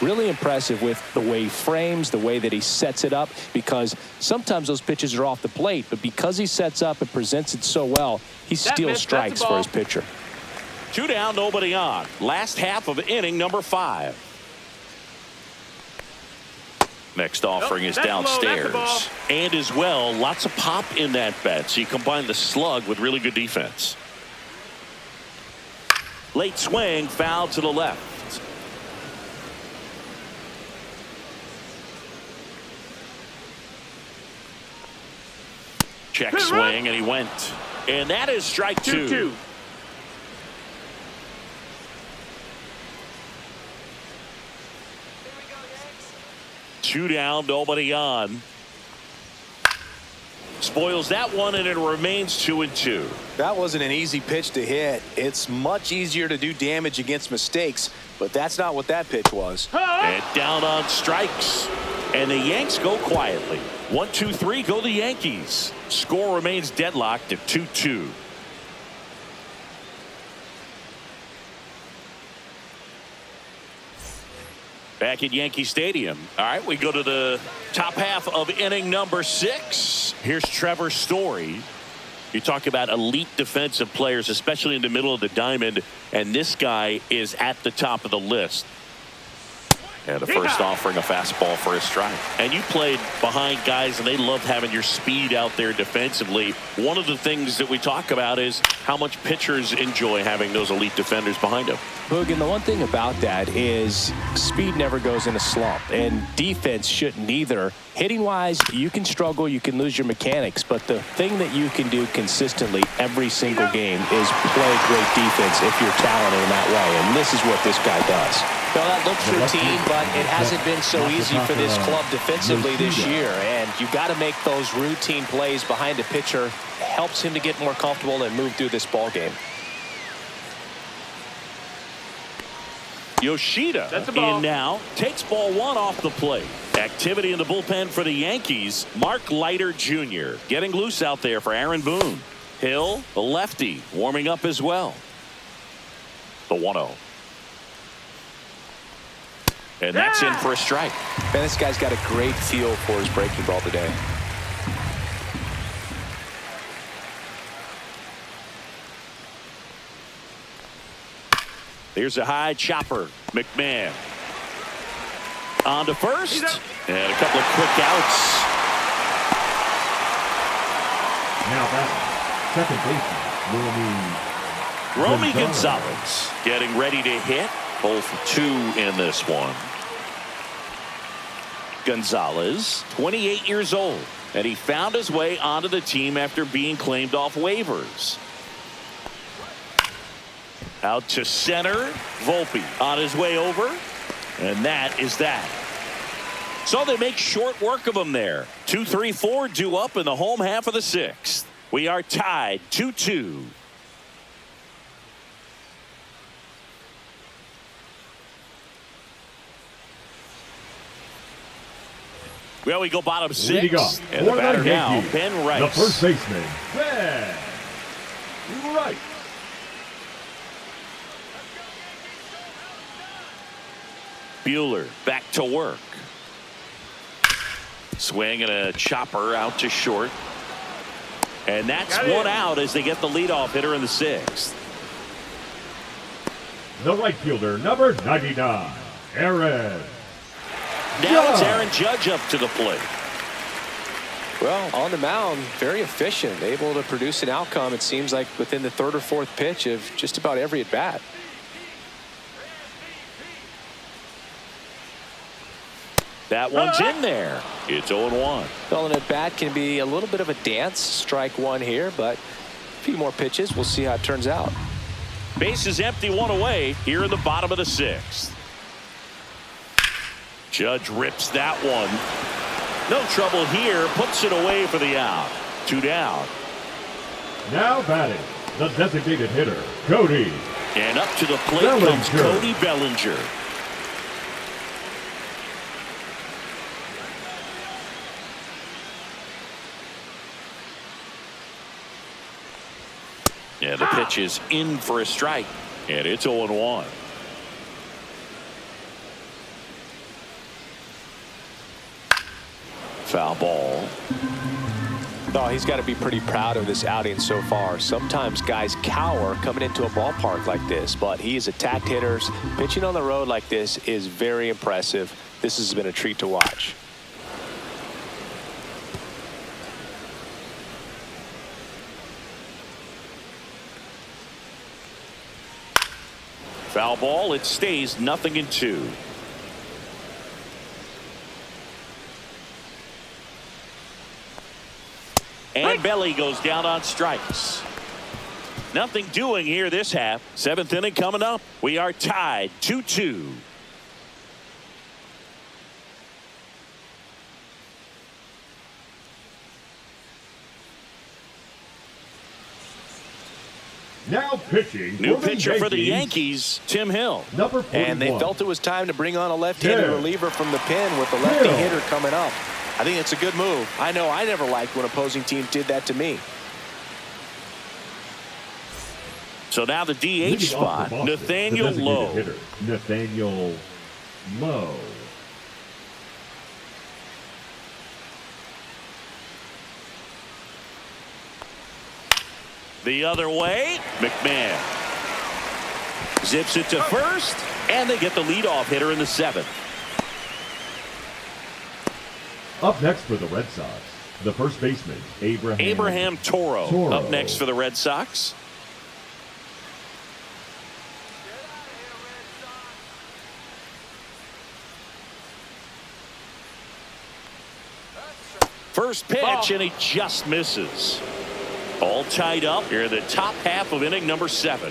Really impressive with the way he frames, the way that he sets it up, because sometimes those pitches are off the plate, but because he sets up and presents it so well, he steals strikes for his pitcher. 2 down, nobody on. Last half of inning number 5. Next offering is downstairs. And as well, lots of pop in that bat. So you combine the slug with really good defense. Late swing, foul to the left. Check swing, and he went. And that is strike 2. 2 down, nobody on. Spoils that one, and it remains 2-2. That wasn't an easy pitch to hit. It's much easier to do damage against mistakes, but that's not what that pitch was. And down on strikes. And the Yanks go quietly. 1-2-3 go the Yankees. Score remains deadlocked at 2-2. Back at Yankee Stadium. All right, we go to the top half of inning number 6. Here's Trevor Story. You talk about elite defensive players, especially in the middle of the diamond, and this guy is at the top of the list. And the first offering a fastball for a strike. And you played behind guys, and they love having your speed out there defensively. One of the things that we talk about is how much pitchers enjoy having those elite defenders behind them. Boog, and the one thing about that is speed never goes in a slump, and defense shouldn't either. Hitting-wise, you can struggle, you can lose your mechanics, but the thing that you can do consistently every single game is play great defense if you're talented in that way, and this is what this guy does. Well, that looks routine, but it hasn't been so easy for this club defensively this year, and you got to make those routine plays behind a pitcher. Helps him to get more comfortable and move through this ball game. Yoshida in now, takes ball one off the plate. Activity in the bullpen for the Yankees. Mark Leiter Jr. getting loose out there for Aaron Boone. Hill, the lefty, warming up as well. The 1-0. And that's in for a strike. Man, this guy's got a great feel for his breaking ball today. Here's a high chopper. McMahon on to first, and a couple of quick outs. Now back, second baseman, Romy Gonzalez getting ready to hit. Both 2 in this one. Gonzalez, 28 years old, and he found his way onto the team after being claimed off waivers. Out to center, Volpe on his way over, and that is that. So they make short work of him there. 2-3-4 due up in the home half of the 6th. We are tied 2-2. Well, we go bottom 6, and the batter now, Ben Rice. The first baseman, Ben Rice. Buehler back to work. Swing and a chopper out to short. And that's one out as they get the leadoff hitter in the 6th. The right fielder, number 99, Aaron. Now it's Aaron Judge up to the plate. Well, on the mound, very efficient, able to produce an outcome, it seems like, within the 3rd or 4th pitch of just about every at-bat. That one's in there. It's 0-1. Well, an at-bat can be a little bit of a dance. Strike one here, but a few more pitches. We'll see how it turns out. Base is empty, 1 away here in the bottom of the 6th. Judge rips that one. No trouble here. Puts it away for the out. 2 down. Now batting, the designated hitter, Cody. And up to the plate Bellinger. comes Cody Bellinger. Yeah, the pitch is in for a strike, and it's 0-1. Foul ball. Oh, he's got to be pretty proud of this outing so far. Sometimes guys cower coming into a ballpark like this, but he has attacked hitters. Pitching on the road like this is very impressive. This has been a treat to watch. Foul ball. It stays 0-2. And Belly goes down on strikes. Nothing doing here this half. 7th inning coming up. We are tied 2-2. Now pitching. New pitcher for the Yankees, Tim Hill. Number 41. And they felt it was time to bring on a left-handed Yeah. reliever from the pen with the lefty Yeah. hitter coming up. I think it's a good move. I know I never liked when opposing teams did that to me. So now the DH Leading spot, off for Boston, Nathaniel the designated Lowe. hitter, Nathaniel Lowe. The other way, McMahon zips it to first, and they get the leadoff hitter in the 7th. Up next for the Red Sox, the first baseman, Abraham Toro up next for the Red Sox. First pitch, Ball. and he just misses. All tied up here in the top half of inning number 7.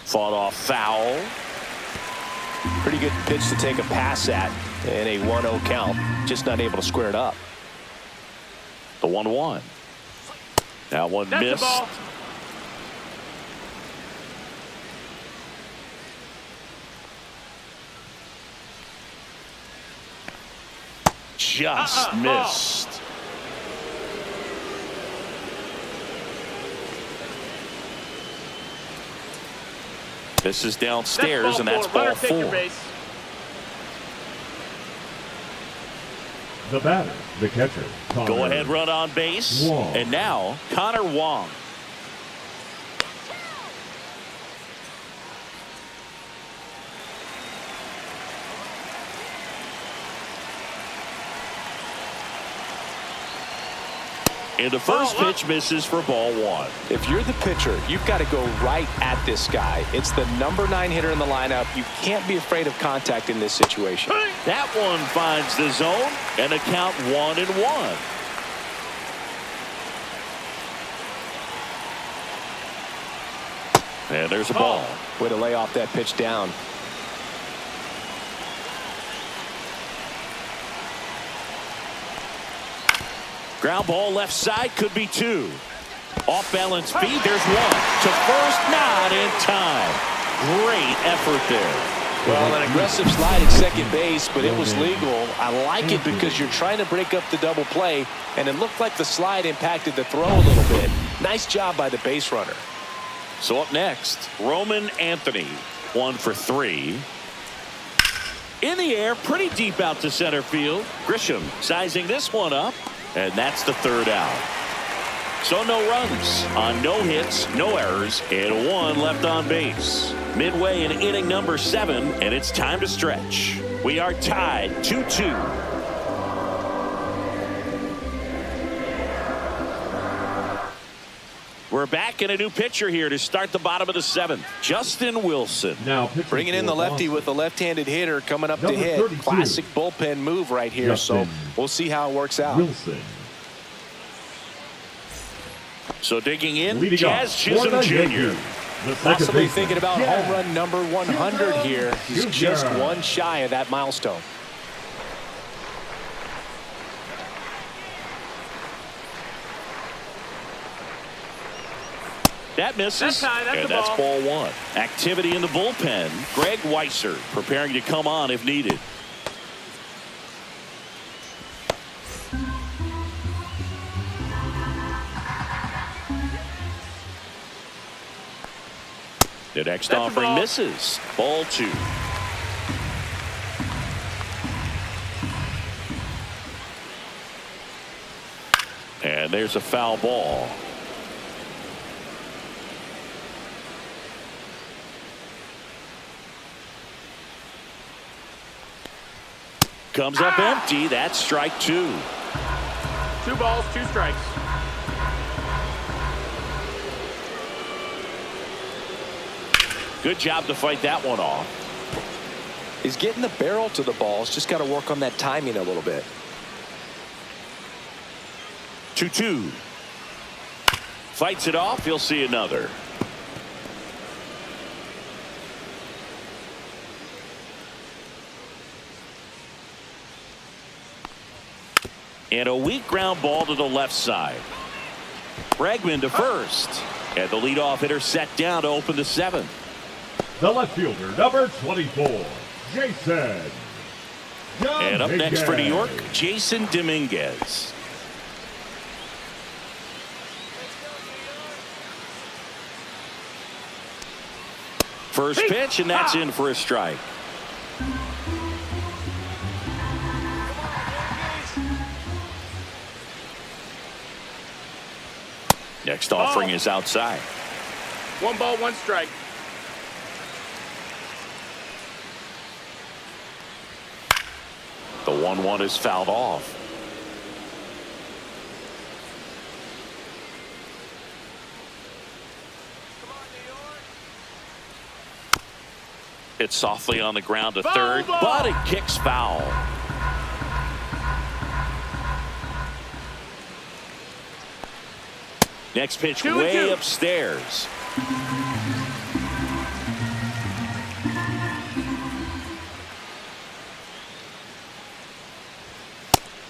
Fought off foul. Pretty good pitch to take a pass at in a 1-0 count. Just not able to square it up. The 1-1. That one That's the missed. ball. Just missed. This is downstairs, and that's ball Runner, take your 4. base. The batter, the catcher. Go ahead, run on base. Wong. And now Connor Wong. And the first pitch misses for ball 1. If you're the pitcher, you've got to go right at this guy. It's the number 9 hitter in the lineup. You can't be afraid of contact in this situation. That one finds the zone, and a count 1-1. And there's a ball. Way to lay off that pitch down. Ground ball left side, could be 2. Off balance feed, there's 1. To first, not in time. Great effort there. Well, an aggressive slide at second base, but it was legal. I like it because you're trying to break up the double play, and it looked like the slide impacted the throw a little bit. Nice job by the base runner. So up next, Roman Anthony, 1 for 3. In the air, pretty deep out to center field. Grisham sizing this one up, and that's the 3rd out. So no runs on no hits, no errors, and 1 left on base. Midway in inning number 7, and it's time to stretch. We are tied 2-2. We're back in a new pitcher here to start the bottom of the 7th. Justin Wilson. Now Bringing in the lefty with a left-handed hitter coming up to Number hit. 32. Classic bullpen move right here. Justin So we'll see how it works out. Wilson. So digging in, Leading Jazz off Chisholm for the Jr. Yankees, the second Possibly baseman, thinking about Jazz home run number 100 here. He's Jr. just 1 shy of that milestone. That misses, That's high, that's and the that's ball. ball 1. Activity in the bullpen. Greg Weisser preparing to come on if needed. The next That's a offering ball. misses. Ball 2. And there's a foul ball. Comes up empty. That's strike 2. 2 balls, 2 strikes. Good job to fight that one off. He's getting the barrel to the ball. He's just got to work on that timing a little bit. 2-2. Fights it off. He'll see another. And a weak ground ball to the left side. Bregman to first. And the leadoff hitter set down to open the 7th. The left fielder, number 24, Jason. And up next for New York, Dominguez. Jason Dominguez. First pitch, and that's in for a strike. Next offering is outside. 1 ball, 1 strike. The 1-1 is fouled off. Hit softly on the ground to third, but it kicks foul. Next pitch way upstairs.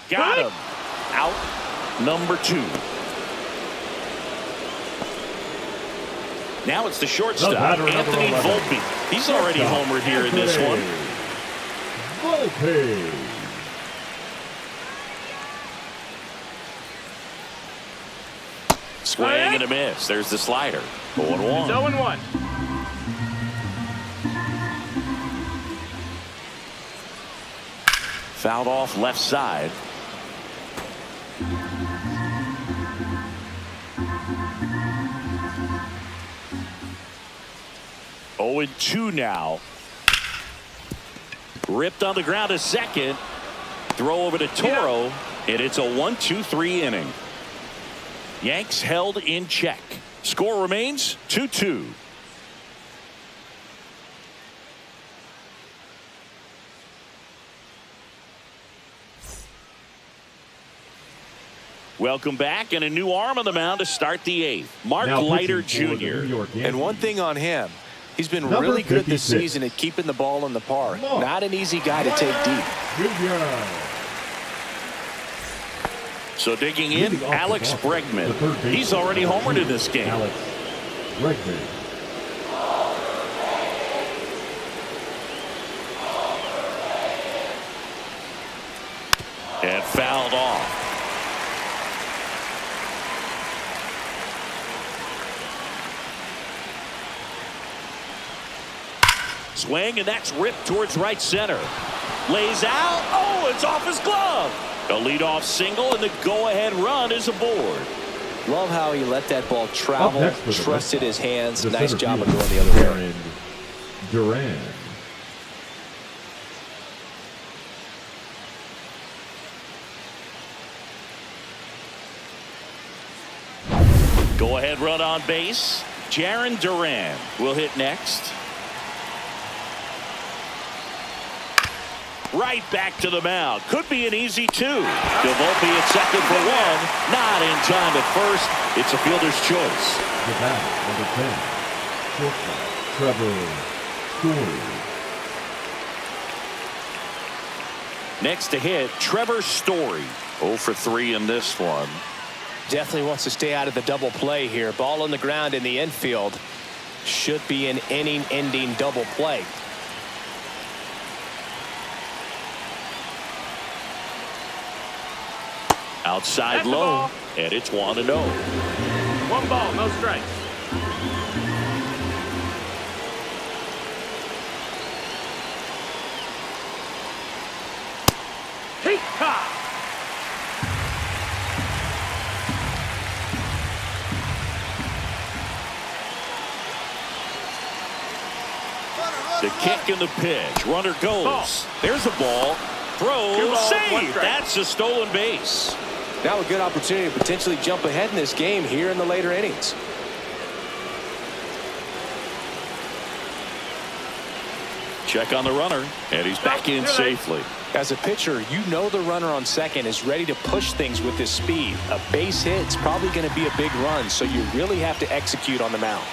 Got him. Out number 2. Now it's the shortstop, Anthony Volpe. He's already homered here in this one. Volpe. Swing and a miss. There's the slider. 0-1. 0-1. Fouled off left side. Oh, and 2 now. Ripped on the ground to second. Throw over to Toro, and it's a 1-2-3 inning. Yanks held in check. Score remains 2-2. Welcome back, and a new arm on the mound to start the 8th. Mark Leiter Jr. And one thing on him, he's been really good this season at keeping the ball in the park. Not an easy guy to take deep. So digging in, Alex Bregman. He's already homered in this game. Alex Bregman. And fouled off. Swing, and that's ripped towards right center. Lays out. Oh, it's off his glove. A leadoff single, and the go-ahead run is aboard. Love how he let that ball travel, trusted his hands. Nice job of going the other way. Duran. Go-ahead run on base. Jarren Duran will hit next. Right back to the mound. Could be an easy 2. DeVolpe at second for 1. Not in time at first. It's a fielder's choice. The bat, number 10. Shortstop, Trevor Story. Next to hit, Trevor Story. 0 for 3 in this one. Definitely wants to stay out of the double play here. Ball on the ground in the infield. Should be an inning-ending double play. Outside low, and it's 1-0. 1 ball, no strikes. Hey-ha! The kick and the pitch. Runner goes. There's a ball. Throw. Save. That's a stolen base. Now a good opportunity to potentially jump ahead in this game here in the later innings. Check on the runner, and he's back in safely. As a pitcher, you know the runner on second is ready to push things with his speed. A base hit's probably going to be a big run, so you really have to execute on the mound.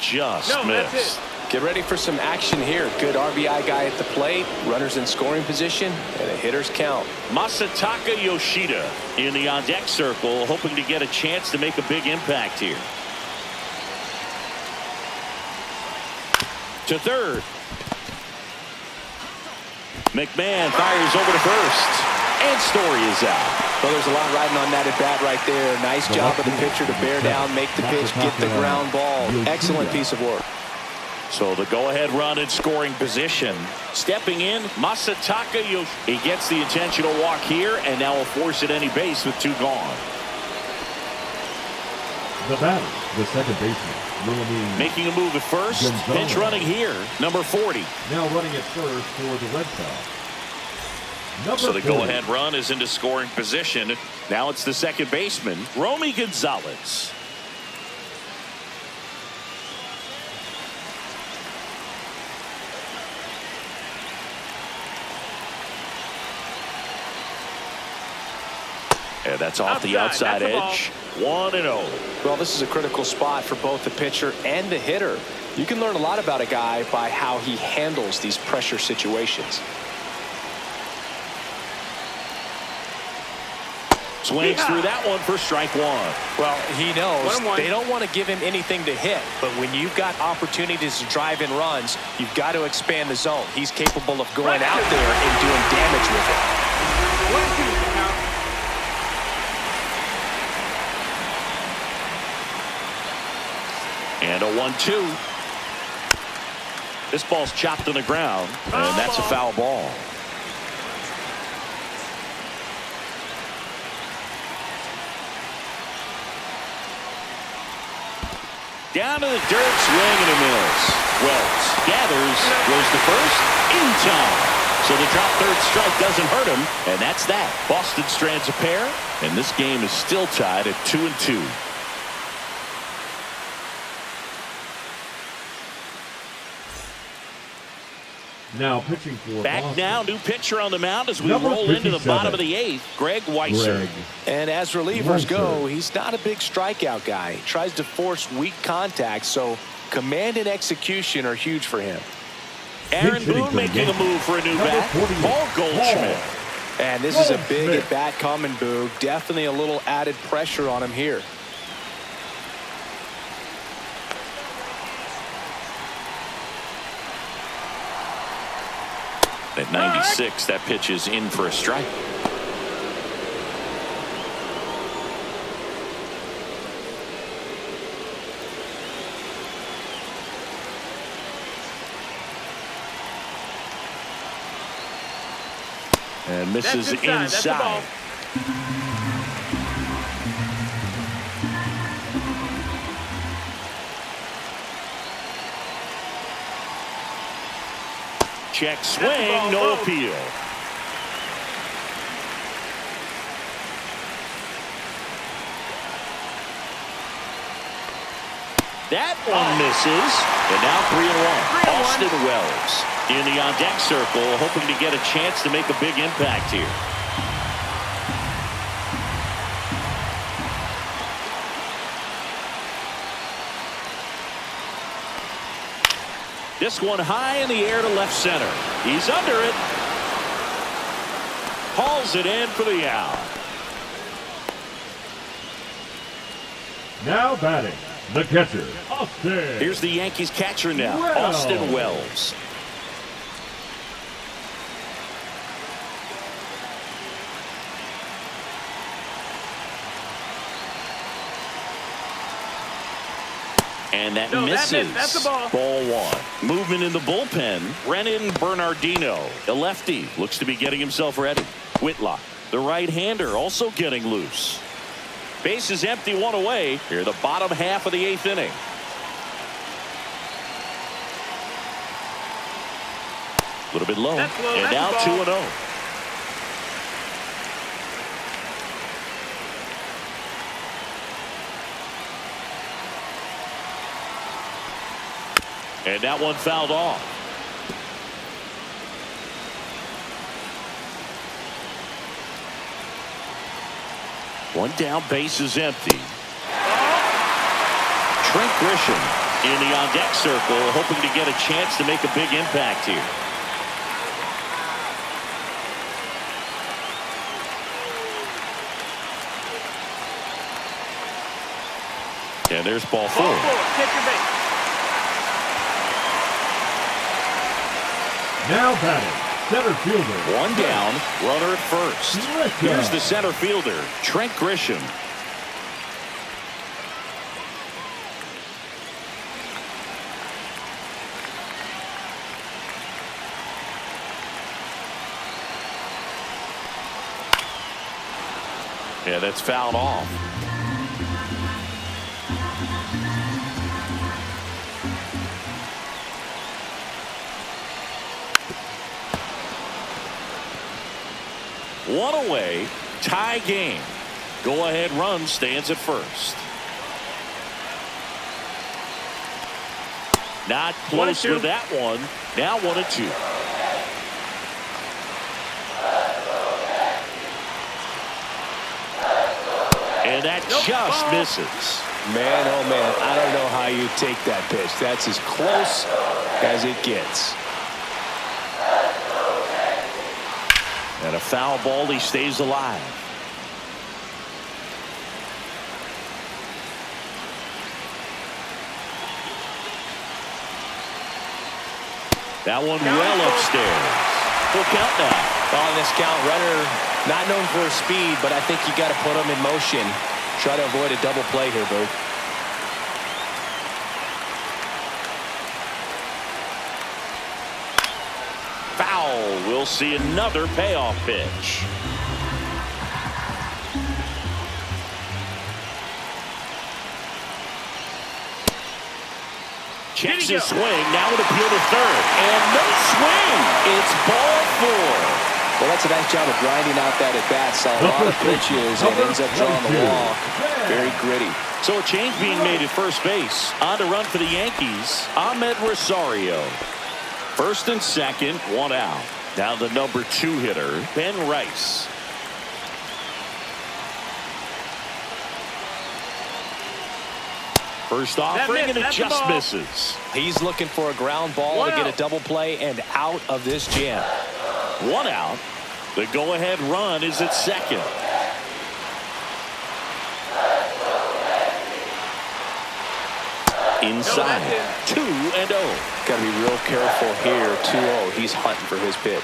Just missed. Get ready for some action here. Good RBI guy at the plate. Runners in scoring position, and a hitter's count. Masataka Yoshida in the on-deck circle, hoping to get a chance to make a big impact here. To third. McMahon fires over to first. And Story is out. Well, there's a lot riding on that at bat right there. Nice job of the pitcher to bear down, make the pitch, get the ground ball. Excellent piece of work. So the go-ahead run in scoring position. Stepping in, Masataka Yoshida. He gets the intentional walk here, and now will force at any base with 2 gone. The batter, the second baseman, making a move at first. Gonzalez. Pinch running here, number 40. Now running at first for the Red Sox. So the go-ahead run is into scoring position. Now it's the second baseman, Romy Gonzalez. That's off the outside edge. 1-0. Well, this is a critical spot for both the pitcher and the hitter. You can learn a lot about a guy by how he handles these pressure situations. Swings through that one for strike one. Well, he knows they don't want to give him anything to hit, but when you've got opportunities to drive in runs, you've got to expand the zone. He's capable of going out there and doing damage with it. 1-2 and a 1-2. This ball's chopped on the ground, and that's a foul ball. Down to the dirt, swing and a miss. Wells gathers, goes to first, in time. So the drop third strike doesn't hurt him, and that's that. Boston strands a pair, and this game is still tied at 2-2. Now pitching for Back Boston. now, new pitcher on the mound as we Number roll into the 57. bottom of the eighth, Greg Weisser. And as relievers go, he's not a big strikeout guy. He tries to force weak contact, so command and execution are huge for him. Aaron Boone making a move for a new bat. Paul Goldschmidt. And this is a big at-bat coming, Boog. Definitely a little added pressure on him here. At 96, that pitch is in for a strike. And misses inside. Check swing, no appeal. That one misses. And now 3-1. Austin Wells in the on-deck circle, hoping to get a chance to make a big impact here. This one high in the air to left center. He's under it. Hauls it in for the out. Now batting, the catcher, Austin. Here's the Yankees catcher now, Wells. Austin Wells. And that misses. That's the ball. Ball one. Movement in the bullpen. Brennan Bernardino, the lefty, looks to be getting himself ready. Whitlock, the right-hander, also getting loose. Base is empty, one away. Here, the bottom half of the eighth inning. A little bit low. And now 2-0. And that one fouled off. One down, base is empty. Trent Grisham in the on-deck circle, hoping to get a chance to make a big impact here. And there's ball four. Take your base. Now batting, center fielder. One down, runner at first. Here's the center fielder, Trent Grisham. Yeah, that's fouled off. One away, tie game. Go ahead run stands at first. Not close with that one. Now 1-2. just misses. Man, oh man, I don't know how you take that pitch. That's as close as it gets. And a foul ball, he stays alive. That one well upstairs. Full count now. On this count, runner not known for his speed, but I think you got to put him in motion. Try to avoid a double play here, Bert. Foul. We'll see another payoff pitch. Checks his swing. Now an appeal to third. And no swing. It's ball 4. Well, that's a nice job of grinding out that at bat. Saw a lot of pitches and ends up drawing the walk. Very gritty. So a change being made at first base. On to run for the Yankees, Ahmed Rosario. First and second, one out. Now the number 2 hitter, Ben Rice. First offering, and it just misses. He's looking for a ground ball to get a double play and out of this jam. One out. The go-ahead run is at second. Inside, 2-0. Got to be real careful here. 2-0. He's hunting for his pitch.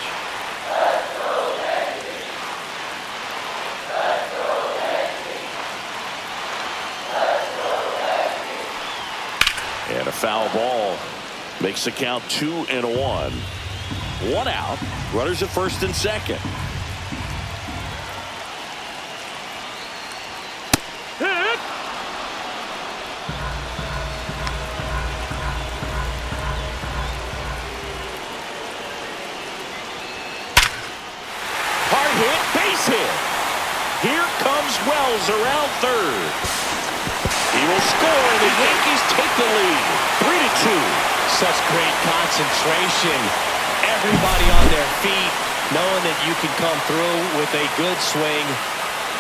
And a foul ball makes the count 2-1. One out. Runners at first and second. Hit. Hard hit, base hit. Here comes Wells around third. He will score, and the Yankees take the lead. 3-2. Such great concentration. Everybody on their feet, knowing that you can come through with a good swing.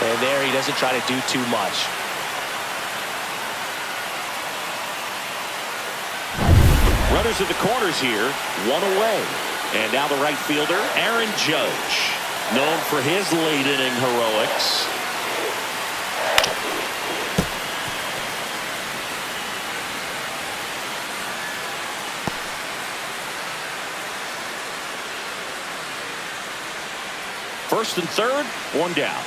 And there he doesn't try to do too much. Runners at the corners here, one away. And now the right fielder, Aaron Judge, known for his late inning heroics. First and third, one down.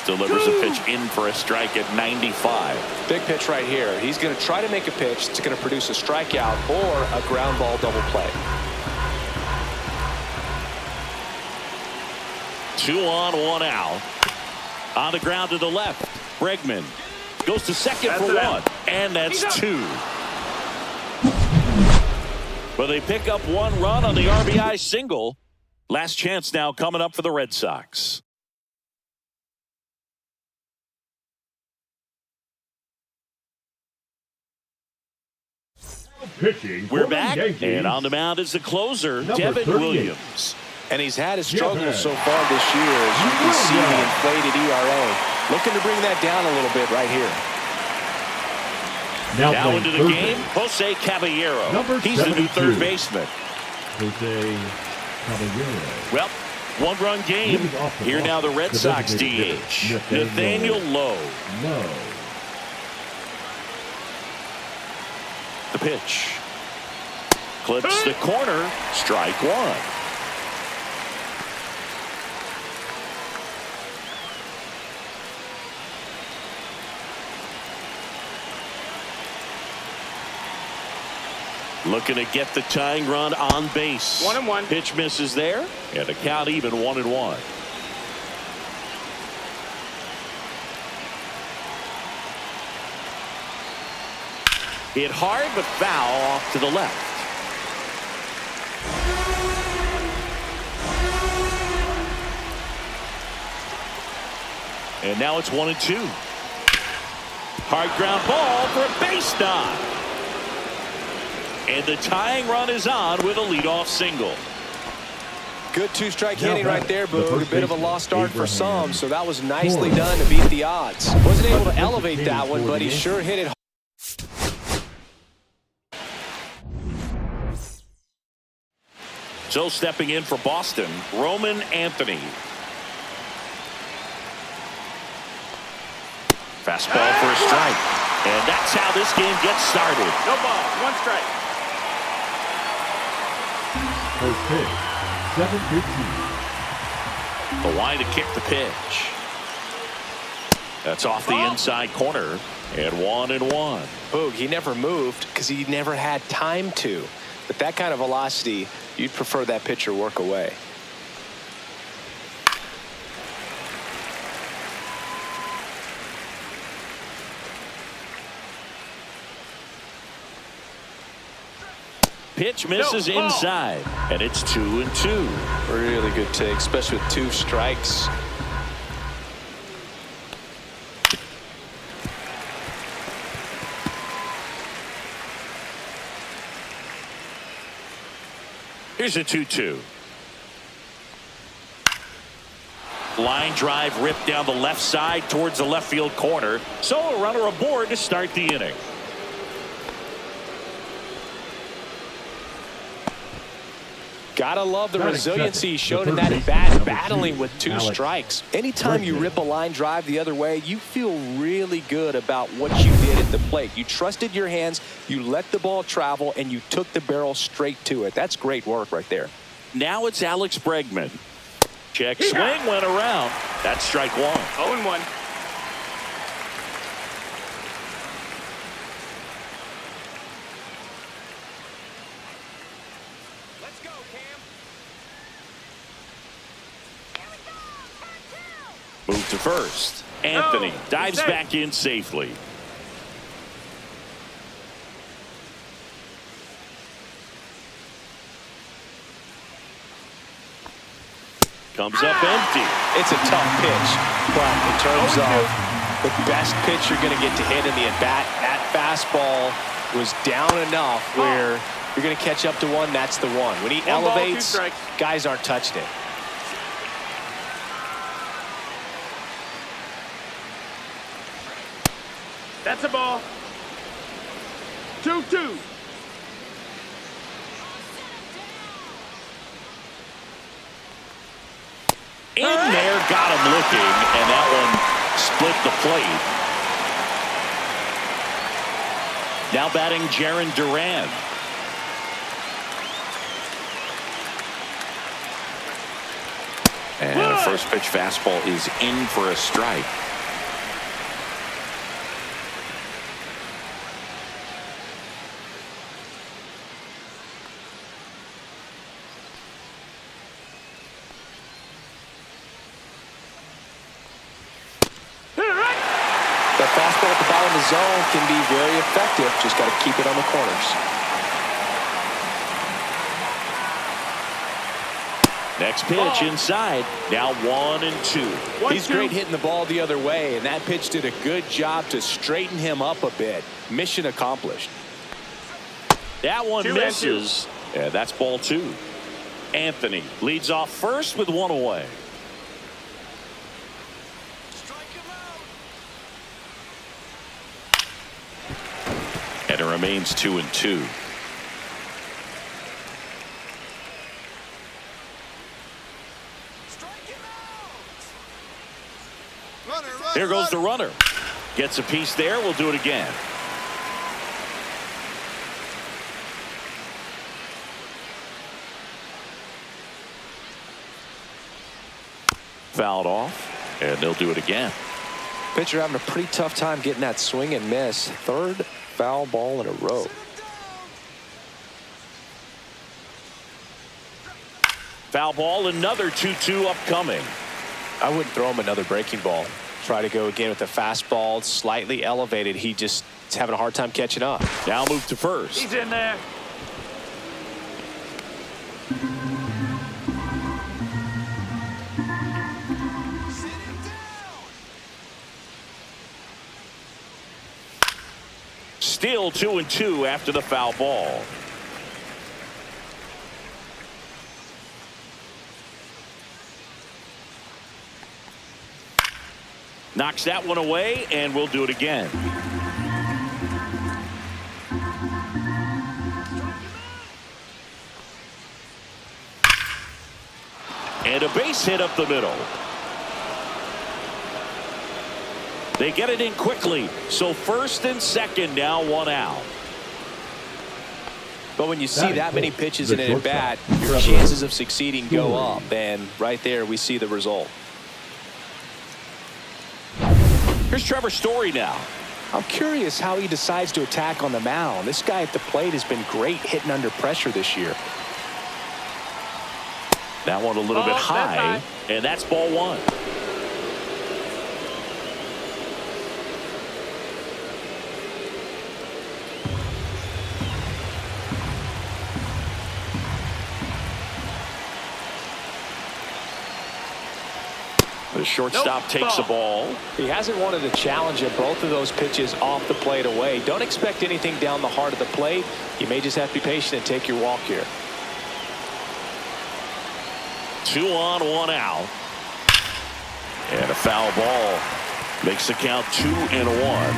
Delivers a pitch in for a strike at 95. Big pitch right here. He's going to try to make a pitch that's going to produce a strikeout or a ground ball double play. 2 on, 1 out. On the ground to the left. Bregman goes to second for 1. And that's 2. But they pick up 1 run on the RBI single. Last chance now coming up for the Red Sox. Pitching. We're back, and on the mound is the closer, Devin Williams. And he's had his struggles so far this year, as you can see the inflated ERA. Looking to bring that down a little bit right here. Now into the game, Jose Caballero. He's the new third baseman. Jose Caballero. Well, 1-run game. Here now the Red Sox DH, Nathaniel Lowe. The pitch. Clips the corner. Strike 1. Looking to get the tying run on base. 1-1. Pitch misses there, and a count even 1-1. Hit hard, but foul off to the left. And now it's 1-2. Hard ground ball for a base knock. And the tying run is on with a leadoff single. Good two-strike Now hitting right back, there, the Boog. A first bit of a baseman, lost start for Abraham some, so that was nicely Torres. done to beat the odds. Wasn't able to Defensive elevate hitting that one, for but the he sure hit it. So stepping in for Boston, Roman Anthony. Fastball for a strike. And that's how this game gets started. No ball. 1 strike. First pitch, 7:15. The line to kick the pitch. That's off the inside corner. And 1-1. Boog, he never moved because he never had time to. But that kind of velocity, you'd prefer that pitcher work away. Pitch misses No, ball. inside. And it's 2-2. Really good take, especially with 2 strikes. Here's a 2-2. Line drive ripped down the left side towards the left field corner. So a runner aboard to start the inning. Gotta love the Batting resiliency he second, showed the in third that baseman, bat, number battling 2, with 2 Alex strikes. Anytime you Bregman. rip a line drive the other way, you feel really good about what you did at the plate. You trusted your hands, you let the ball travel, and you took the barrel straight to it. That's great work right there. Now it's Alex Bregman. Check swing went around. That's strike 1. 0-1. Let's go, Cam. Move to first. Anthony No, dives he's safe. back in safely. Comes up empty. It's a tough pitch, but in terms of the best pitch you're going to get to hit in the at-bat, that fastball was down enough where you're going to catch up to one, that's the one. When he 1 ball, 2 elevates, strikes. guys aren't touching it. That's a ball. 2-2. In there, got him looking, and that one split the plate. Now batting Jaron Duran. And a first pitch fastball is in for a strike. That fastball at the bottom of the zone can be very effective. Just got to keep it on the corners. Next pitch inside. Now 1-2. He's great hitting the ball the other way, and that pitch did a good job to straighten him up a bit. Mission accomplished. That one 2-2. misses. Yeah, that's ball 2. Anthony leads off first with 1 away. And it remains 2-2. Here goes the runner. Gets a piece there. We'll do it again. Fouled off, and they'll do it again. Pitcher having a pretty tough time getting that swing and miss. 3rd foul ball in a row. Foul ball, another 2-2 upcoming. I wouldn't throw him another breaking ball. Try to go again with the fastball, slightly elevated. He just is having a hard time catching up. Now move to first. He's in there. Still 2-2 after the foul ball. Knocks that one away, and we'll do it again. And a base hit up the middle. They get it in quickly. So first and second, now one out. But when you see that many pitches in an at-bat, your chances of succeeding go up. And right there, we see the result. Here's Trevor Story now. I'm curious how he decides to attack on the mound. This guy at the plate has been great hitting under pressure this year. That one a little bit high, and that's ball one. The shortstop takes the ball. He hasn't wanted to challenge at both of those pitches off the plate away. Don't expect anything down the heart of the plate. You may just have to be patient and take your walk here. 2 on, 1 out. And a foul ball makes the count 2-1.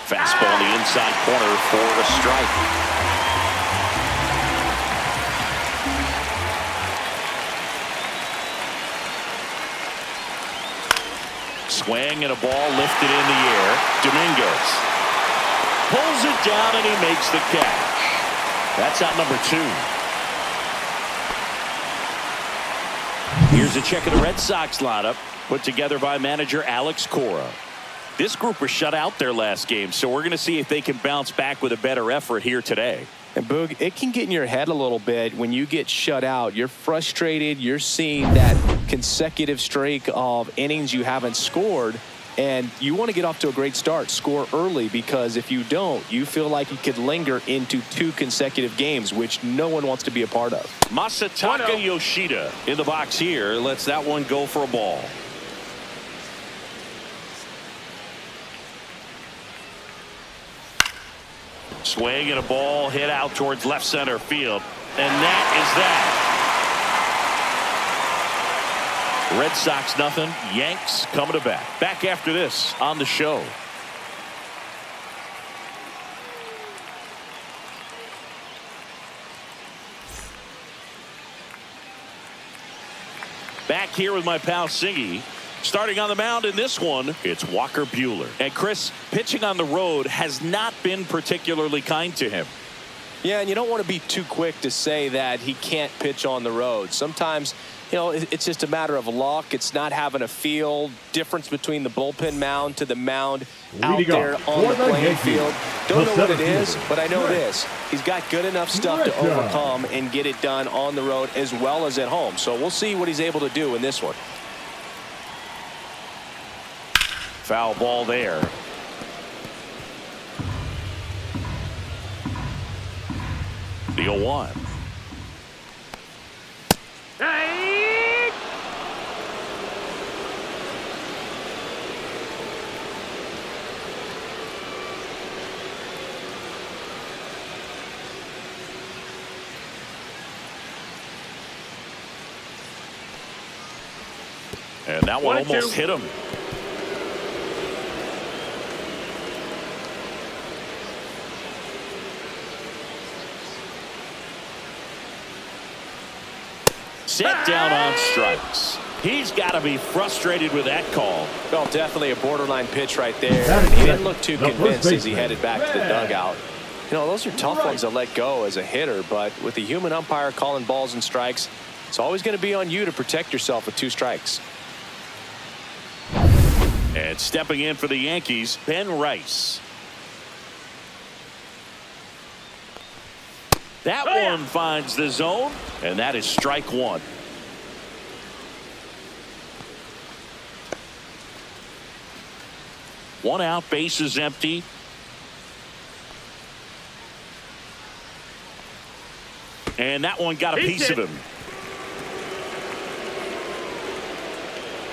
Fastball in the inside corner for a strike. Swing and a ball lifted in the air. Dominguez pulls it down and he makes the catch. That's out number 2. Here's a check of the Red Sox lineup put together by manager Alex Cora. This group was shut out their last game, so we're going to see if they can bounce back with a better effort here today. And Boog, it can get in your head a little bit when you get shut out. You're frustrated. You're seeing that consecutive streak of innings you haven't scored, and you want to get off to a great start, score early, because if you don't, you feel like you could linger into 2 consecutive games, which no one wants to be a part of. Masataka Yoshida in the box here lets that one go for a ball. Swing and a ball hit out towards left center field. And that is that. Red Sox nothing. Yanks coming to bat. Back after this on the show. Back here with my pal Siggy. Starting on the mound in this one, it's Walker Buehler. And Chris, pitching on the road has not been particularly kind to him. Yeah, and you don't want to be too quick to say that he can't pitch on the road. Sometimes, you know, it's just a matter of luck. It's not having a feel. Difference between the bullpen mound to the mound out there on the playing field. Don't know what it is, but I know this. He's got good enough stuff to overcome and get it done on the road as well as at home. So we'll see what he's able to do in this one. Foul ball there. The 0-1. Hey! And that one almost hit him. Set down on strikes. He's got to be frustrated with that call. Well, definitely a borderline pitch right there. He didn't look too convinced as he headed back to the dugout. You know, those are tough ones to let go as a hitter, but with the human umpire calling balls and strikes, it's always going to be on you to protect yourself with 2 strikes. And stepping in for the Yankees, Ben Rice. That one finds the zone, and that is strike 1. One out, base is empty. And that one got a piece of him.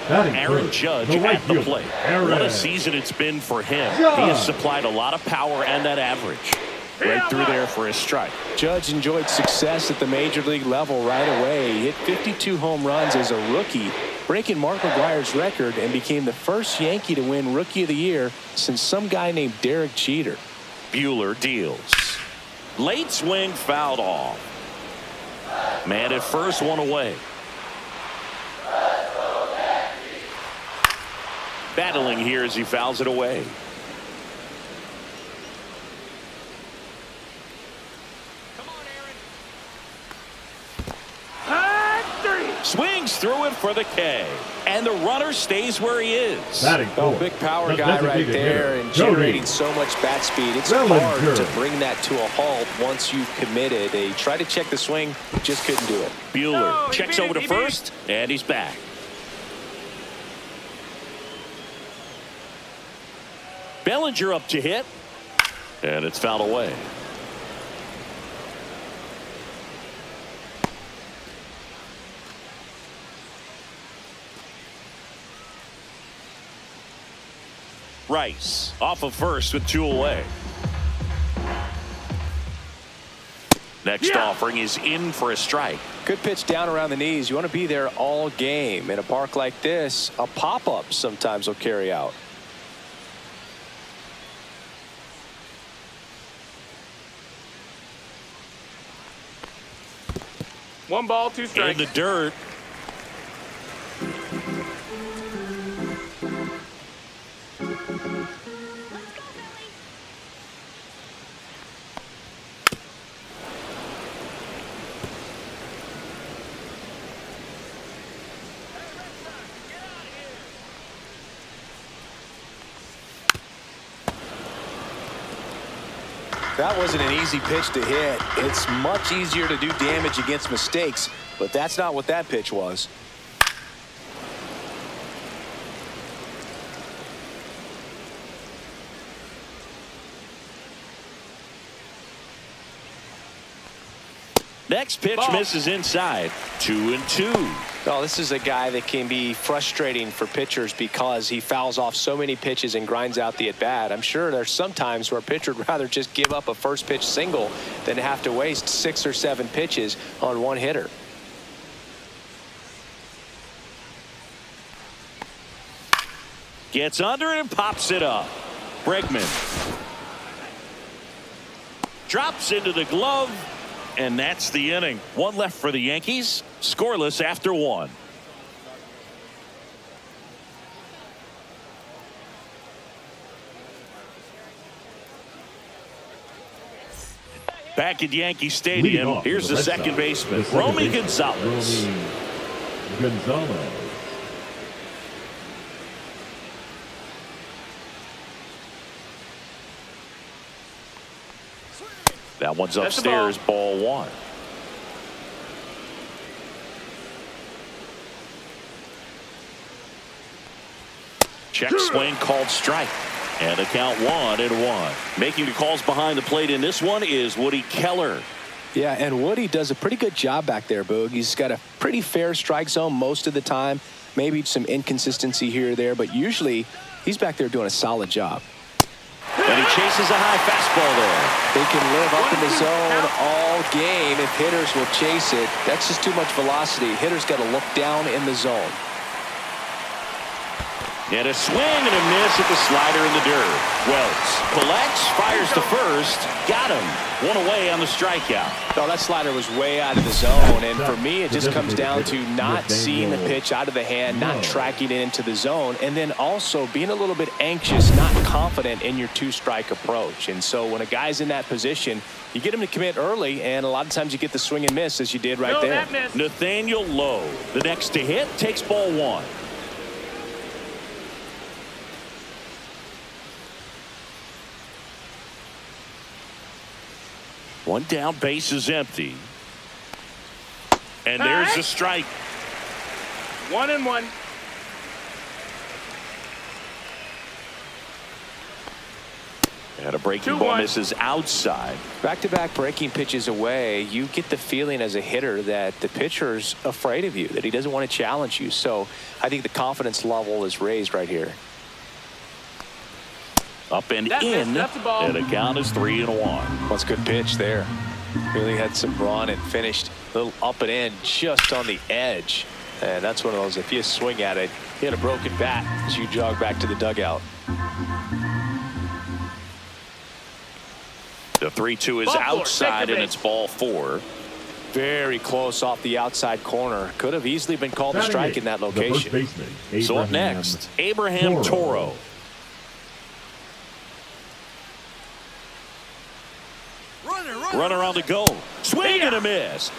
Aaron Judge at the plate. What a season it's been for him. He has supplied a lot of power and that average. right through there for a strike. Judge enjoyed success at the major league level right away. He hit 52 home runs as a rookie, breaking Mark McGwire's record, and became the first Yankee to win Rookie of the Year since some guy named Derek Jeter. Buehler deals. Late swing fouled off. Man at first, one away. Battling here as he fouls it away. Swings through it for the K. And the runner stays where he is. Oh, big power guy right there and generating so much bat speed. It's hard to bring that to a halt once you've committed. They tried to check the swing, just couldn't do it. Buehler checks over to first, and he's back. Bellinger up to hit, and it's fouled away. Rice off of first with 2 away. Next offering is in for a strike. Good pitch down around the knees. You want to be there all game. In a park like this, a pop-up sometimes will carry out. One ball, 2 strikes. In the dirt. That wasn't an easy pitch to hit. It's much easier to do damage against mistakes, but that's not what that pitch was. Next pitch misses inside. 2-2. Oh, this is a guy that can be frustrating for pitchers because he fouls off so many pitches and grinds out the at-bat. I'm sure there's some times where a pitcher would rather just give up a first pitch single than have to waste 6 or 7 pitches on one hitter. Gets under it and pops it up. Bregman drops into the glove, and that's the inning. 1 left for the Yankees. Scoreless after 1. Back at Yankee Stadium, here's the second baseman, Romy Gonzalez. That one's upstairs, ball 1. Check swing called strike. And the count 1-1. Making the calls behind the plate in this one is Woody Keller. Yeah, and Woody does a pretty good job back there, Boog. He's got a pretty fair strike zone most of the time. Maybe some inconsistency here or there, but usually he's back there doing a solid job. And he chases a high fastball there. They can live up in the zone all game if hitters will chase it. That's just too much velocity. Hitters got to look down in the zone. And a swing and a miss at the slider in the dirt. Wells collects, fires to first, got him. 1 away on the strikeout. Oh, that slider was way out of the zone, and for me, it just comes down to not seeing the pitch out of the hand, not tracking it into the zone, and then also being a little bit anxious, not confident in your 2-strike approach. And so when a guy's in that position, you get him to commit early, and a lot of times you get the swing and miss as you did right there. Nathaniel Lowe, the next to hit, takes ball 1. One down, base is empty. And there's a strike. 1-1. And a breaking ball misses outside. Back-to-back breaking pitches away, you get the feeling as a hitter that the pitcher's afraid of you, that he doesn't want to challenge you. So I think the confidence level is raised right here. Up and That's in, the ball. and the count is 3-1. That's a good pitch there. Really had some run and finished a little up and in just on the edge. And that's one of those, if you swing at it, you hit a broken bat as you jog back to the dugout. The 3-2 is Ball four, outside, second and base. it's ball 4. Very close off the outside corner. Could have easily been called a strike in that The first location. baseman, So up next, Abraham Toro. Runner on the go. Swing and a miss.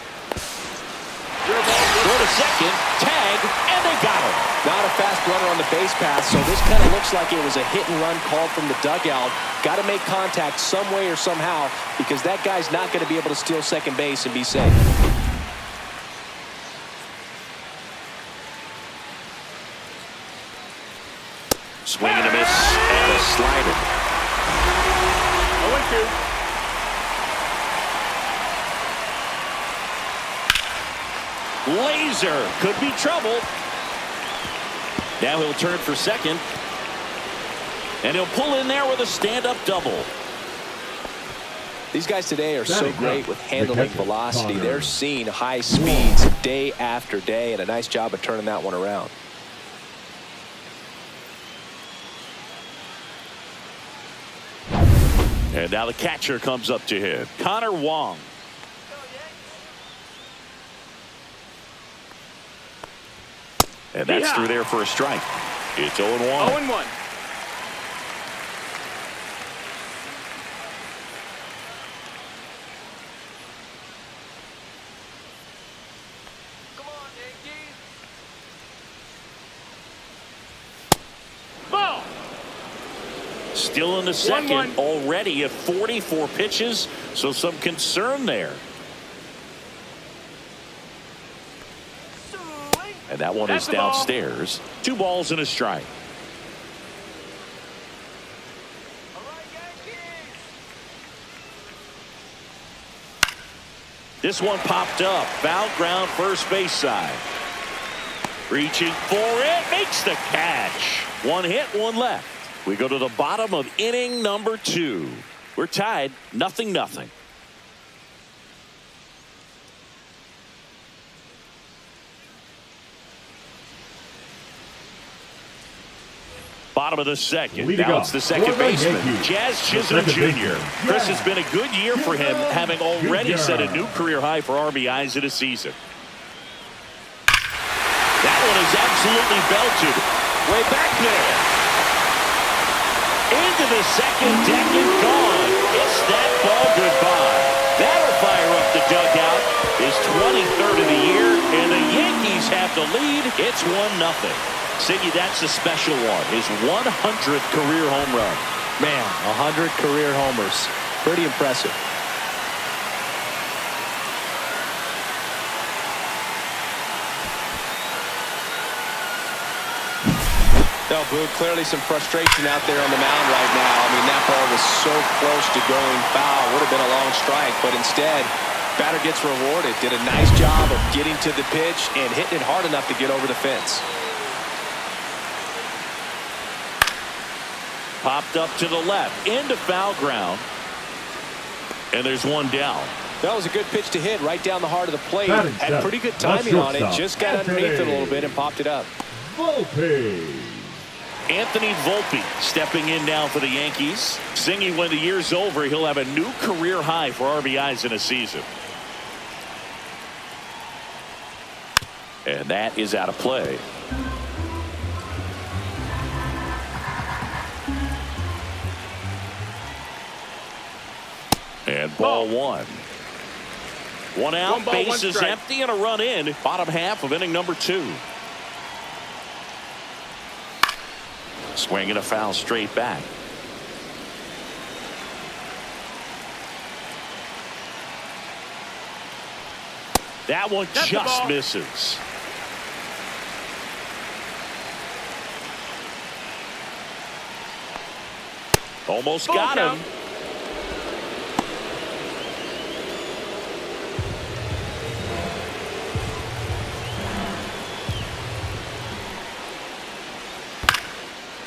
Go to second, tag, and they got him. Not a fast runner on the base path, so this kind of looks like it was a hit and run called from the dugout. Got to make contact some way or somehow, because that guy's not going to be able to steal second base and be safe. Swing and a miss, and a slider. 0-2. Laser could be trouble. Now he'll turn for second. And he'll pull in there with a stand-up double. These guys today are so Batting great up, with the handling catcher, velocity. Connor. They're seeing high speeds day after day, and a nice job of turning that one around. And now the catcher comes up to hit. Connor Wong. And that's through there for a strike. It's 0-1. 0-1. Ball. Still in the second, 1-1. already at 44 pitches, so some concern there. And that one That's is the ball. downstairs. 2 balls and a strike. This one popped up. Foul ground, first base side. Reaching for it, makes the catch. 1 hit, 1 left. We go to the bottom of inning number 2. We're tied, 0-0. Bottom of the second. Leading Now up it's the second for the baseman, Yankees, Jazz the Chisholm second Jr. baseman, Chris, Jazz has been a good year for him, having already set a new career high for RBIs in a season. That one is absolutely belted. Way back there. Into the second deck and gone. It's that ball goodbye. That'll fire up the dugout. His 23rd of the year, and the Yankees have the lead. It's 1-0. Siggy, that's a special one. His 100th career home run. Man, 100 career homers. Pretty impressive. No, Boog, clearly some frustration out there on the mound right now. I mean, that ball was so close to going foul. Would have been a long strike, but instead, batter gets rewarded. Did a nice job of getting to the pitch and hitting it hard enough to get over the fence. Popped up to the left, into foul ground. And there's one down. That was a good pitch to hit right down the heart of the plate. Batting Had seventh, pretty good the timing on it. shortstop, Just got underneath it a little bit and popped it up. Volpe. Anthony Volpe stepping in now for the Yankees. Singing when the year's over, he'll have a new career high for RBIs in a season. And that is out of play. And ball 1. 1 out, 1 ball, 1 base is strike. empty, and a run in. Bottom half of inning number 2. Swinging a foul straight back. That one That's the just ball. misses. Almost Full got count. him.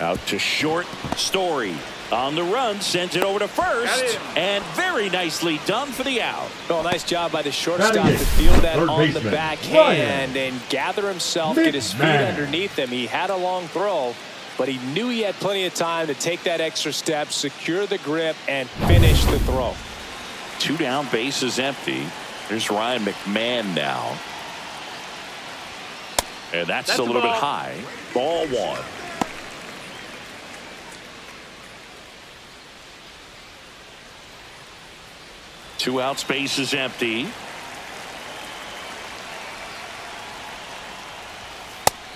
Out to short, Story. On the run, sends it over to first, and very nicely done for the out. Well, nice job by the shortstop to field that on the backhand and gather himself, get his feet underneath him. He had a long throw, but he knew he had plenty of time to take that extra step, secure the grip, and finish the throw. 2 down, bases empty. There's Ryan McMahon now. And that's a little bit high. Ball 1. Two outs, bases empty.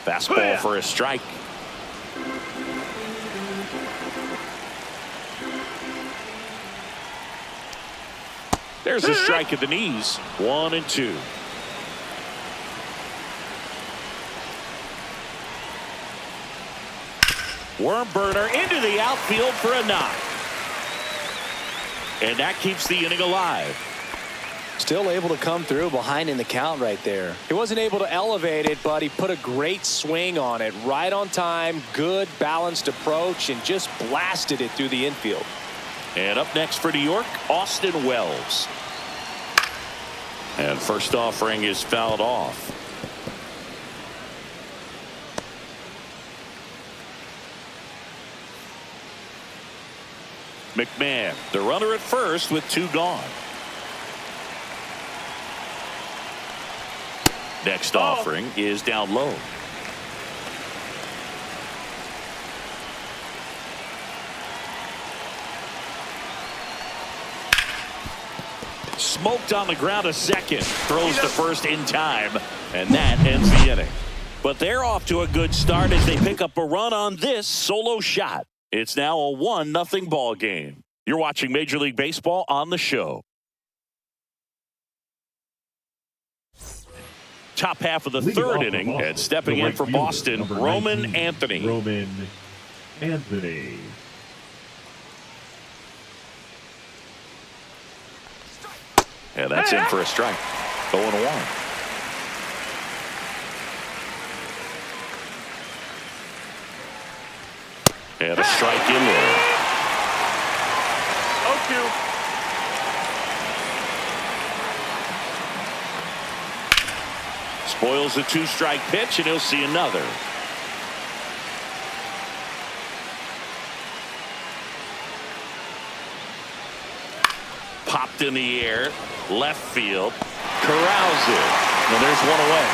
Fastball for a strike. There's a strike at the knees. 1-2. Worm burner into the outfield for a knock. And that keeps the inning alive. Still able to come through behind in the count right there. He wasn't able to elevate it, but he put a great swing on it. Right on time, good balanced approach, and just blasted it through the infield. And up next for New York, Austin Wells. And first offering is fouled off. McMahon, the runner at first with 2 gone. Next offering is down low. Smoked on the ground a second. Throws to first in time. And that ends the inning. But they're off to a good start as they pick up a run on this solo shot. It's now a 1-0 ball game. You're watching Major League Baseball on the show. Top half of the third inning, and stepping in for Boston, Roman Anthony. Roman Anthony. And that's in for a strike. 0-1. And a strike in there. 0-2. Spoils a 2-strike pitch, and he'll see another. Popped in the air, left field, corrals it, and there's one away.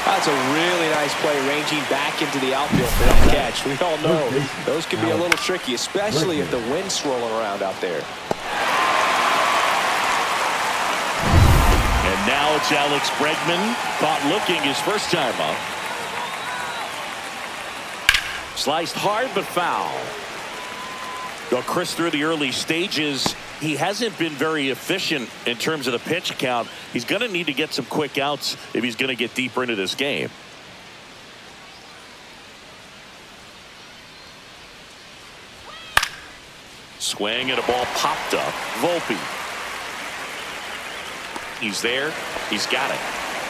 That's a really nice play, ranging back into the outfield for that catch. We all know those can be a little tricky, especially if the wind's swirling around out there. And now it's Alex Bregman, caught looking his first time up. Sliced hard but foul. Though Chris, through the early stages, he hasn't been very efficient in terms of the pitch count. He's going to need to get some quick outs if he's going to get deeper into this game. Swing and a ball popped up. Volpe. He's there. He's got it.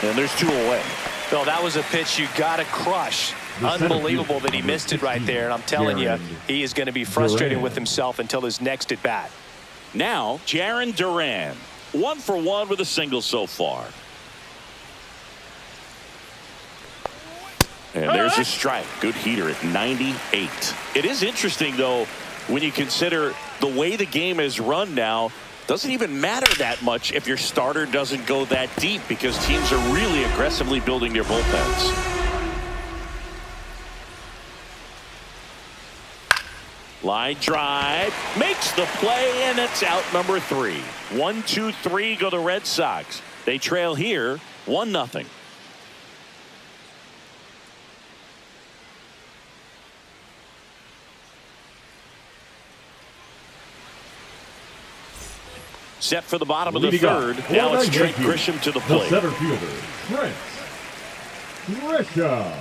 And there's 2 away. Phil, that was a pitch you got to crush. Unbelievable that he missed it right there. And I'm telling you, he is going to be frustrated with himself until his next at bat. Now, Jarren Duran, 1 for 1 with a single so far. And there's a strike. Good heater at 98. It is interesting, though, when you consider the way the game is run now. Doesn't even matter that much if your starter doesn't go that deep, because teams are really aggressively building their bullpens. Line drive, makes the play, and it's out number 3. 1-2-3 go the Red Sox. They trail here 1-0. Set for the bottom of the third. Now it's Trent Grisham to the plate. The center fielder, Trent Grisham.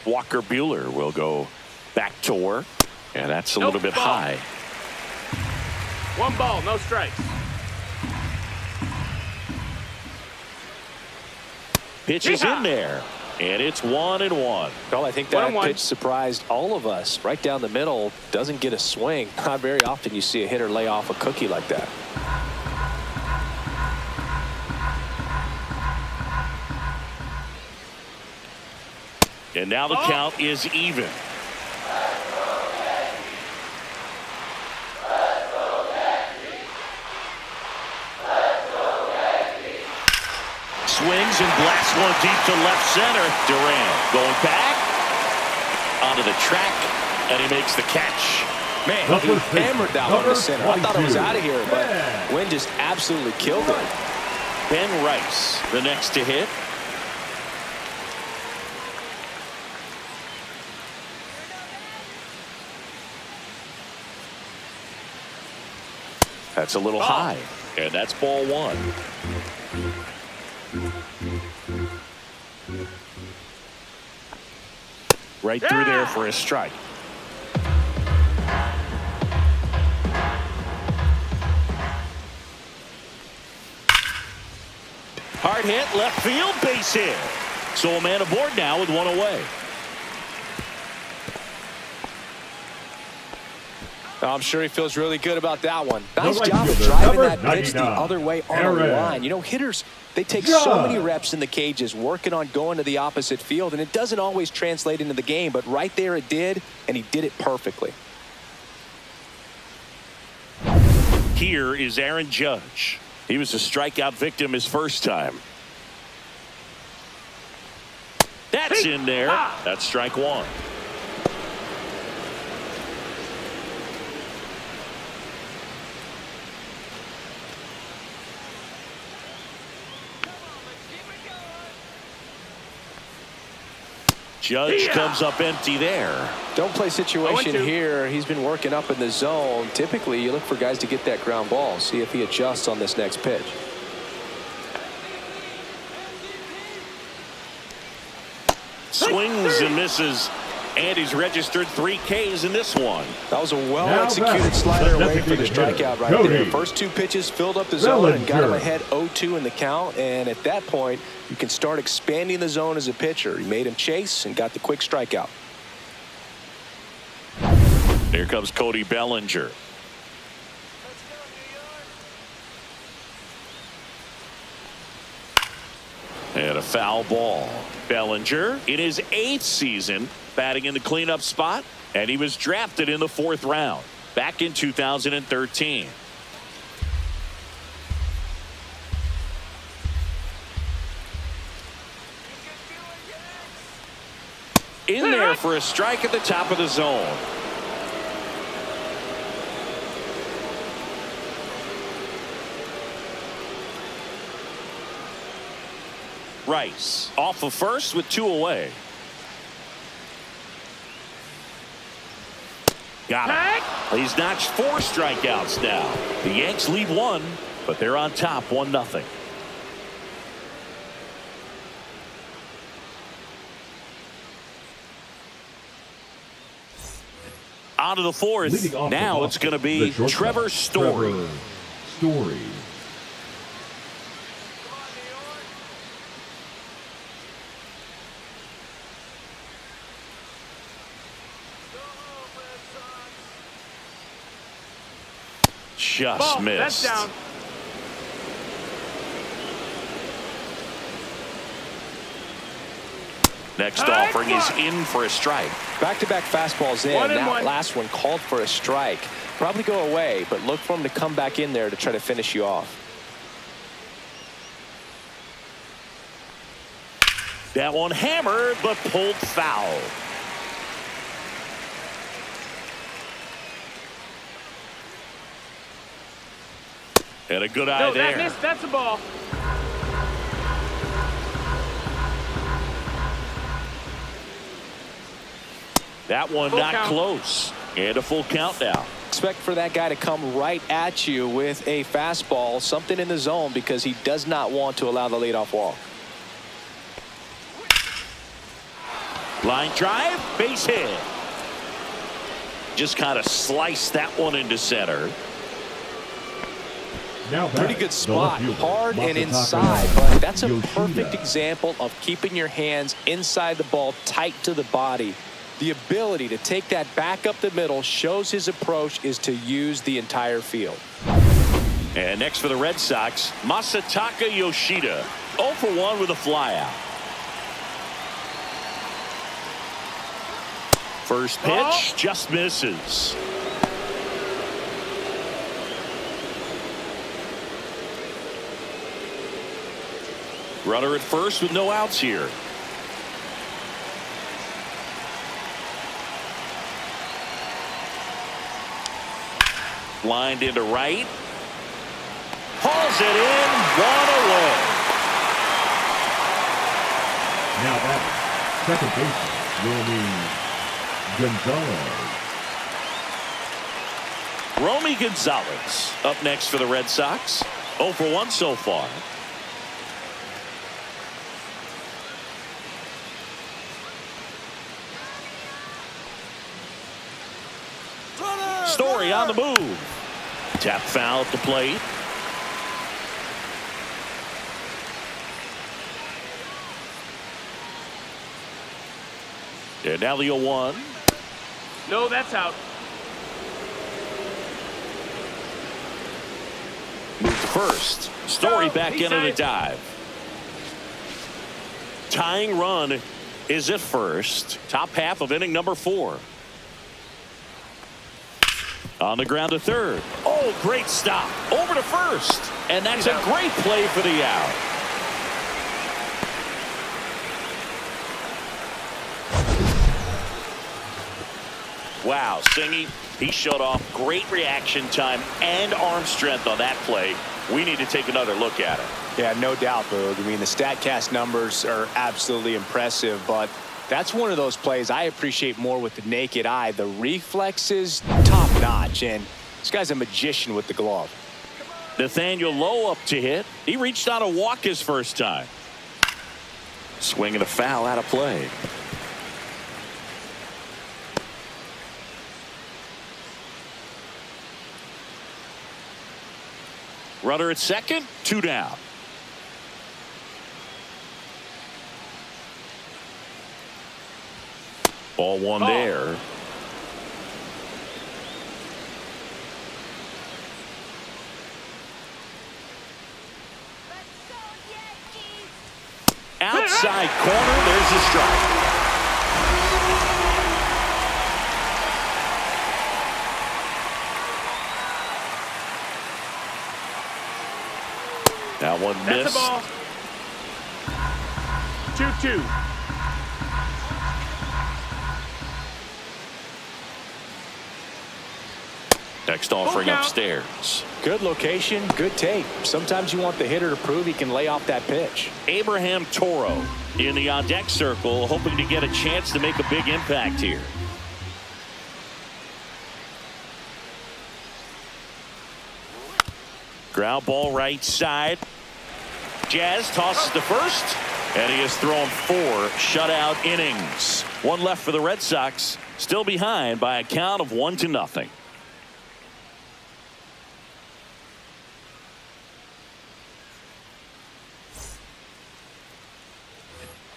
Walker Buehler will go back to work, and that's a little bit high. 1 ball, no strikes. Pitch is in there. And it's 1-1. Well, I think that 1-1. pitch surprised all of us. Right down the middle, doesn't get a swing. Not very often you see a hitter lay off a cookie like that. And now the count is even. Swings and blasts one deep to left center. Durant going back onto the track, and he makes the catch. Man, he hammered that one to center. I thought it was out of here, but wind just absolutely killed it. Ben Rice, the next to hit. That's a little high, and that's ball one. Right through there for a strike. Hard hit, left field, base hit. So a man aboard now with one away. I'm sure he feels really good about that one. Nice right job of fielder, driving that number pitch the 99, other way on Aaron. the line. You know, hitters, they take so many reps in the cages working on going to the opposite field, and it doesn't always translate into the game, but right there it did, and he did it perfectly. Here is Aaron Judge. He was a strikeout victim his first time. That's in there. That's strike one. Judge comes up empty there. Don't play situation 0-2. here. He's been working up in the zone. Typically, you look for guys to get that ground ball. See if he adjusts on this next pitch. Swings and misses. And he's registered 3 Ks in this one. That was a Now well-executed that's slider the away for the designated hitter, strikeout right Cody there. First 2 pitches filled up the zone and got him Bellinger. ahead 0-2 in the count. And at that point, you can start expanding the zone as a pitcher. He made him chase and got the quick strikeout. Here comes Cody Bellinger. And a foul ball. Bellinger in his 8th season batting in the cleanup spot, and he was drafted in the 4th round back in 2013. In there for a strike at the top of the zone. Rice off of first with 2 away. Got him. He's notched 4 strikeouts now. The Yanks lead 1, but they're on top 1-0. On to the 4th. Leading off Now the it's going to the be shortstop, Trevor Story. Trevor Story. Just Ball, missed. that's down. Next offering is in for a strike. Back-to-back fastballs in. 1-1. That last one called for a strike. Probably go away, but look for him to come back in there to try to finish you off. That one hammered, but pulled foul. And a good eye No, there. that missed. That's a ball. That one Full not count. close. And a full count now. Expect for that guy to come right at you with a fastball, something in the zone, because he does not want to allow the leadoff walk. Line drive, base hit. Just kind of sliced that one into center. Now Pretty batting, good the spot, left fielder, hard and Masataka inside, but that's a Yoshida. perfect example of keeping your hands inside the ball, tight to the body. The ability to take that back up the middle shows his approach is to use the entire field. And next for the Red Sox, Masataka Yoshida, 0 for 1 with a flyout. First pitch just misses. Runner at first with no outs here. Lined into right. Hauls it in, 1 away. Now batting, second baseman, Romy Romy Gonzalez. Gonzalez up next for the Red Sox. 0 for 1 so far. Story on the move. Tap foul at the plate. And now the 0-1. No, that's out. Move to first. Story No, back he's into the safe. dive. Tying run is at first. Top half of inning number 4. On the ground to third. Oh, great stop. Over to first. And that's a great play for the out. Wow, Singy, he showed off great reaction time and arm strength on that play. We need to take another look at it. Yeah, no doubt, Boog. I mean, the StatCast numbers are absolutely impressive, but that's one of those plays I appreciate more with the naked eye. The reflexes, top notch, and this guy's a magician with the glove. Nathaniel Lowe up to hit. He reached on a walk his first time. Swinging a foul out of play. Runner at second, 2 down. Ball 1 there. Outside corner, there's a strike. That one That's missed. a ball. 2-2. Next offering Full count. upstairs. Good location, good take. Sometimes you want the hitter to prove he can lay off that pitch. Abraham Toro in the on-deck circle, hoping to get a chance to make a big impact here. Ground ball right side. Jazz tosses to first, and he has thrown 4 shutout innings. 1 left for the Red Sox, still behind by a count of 1-0.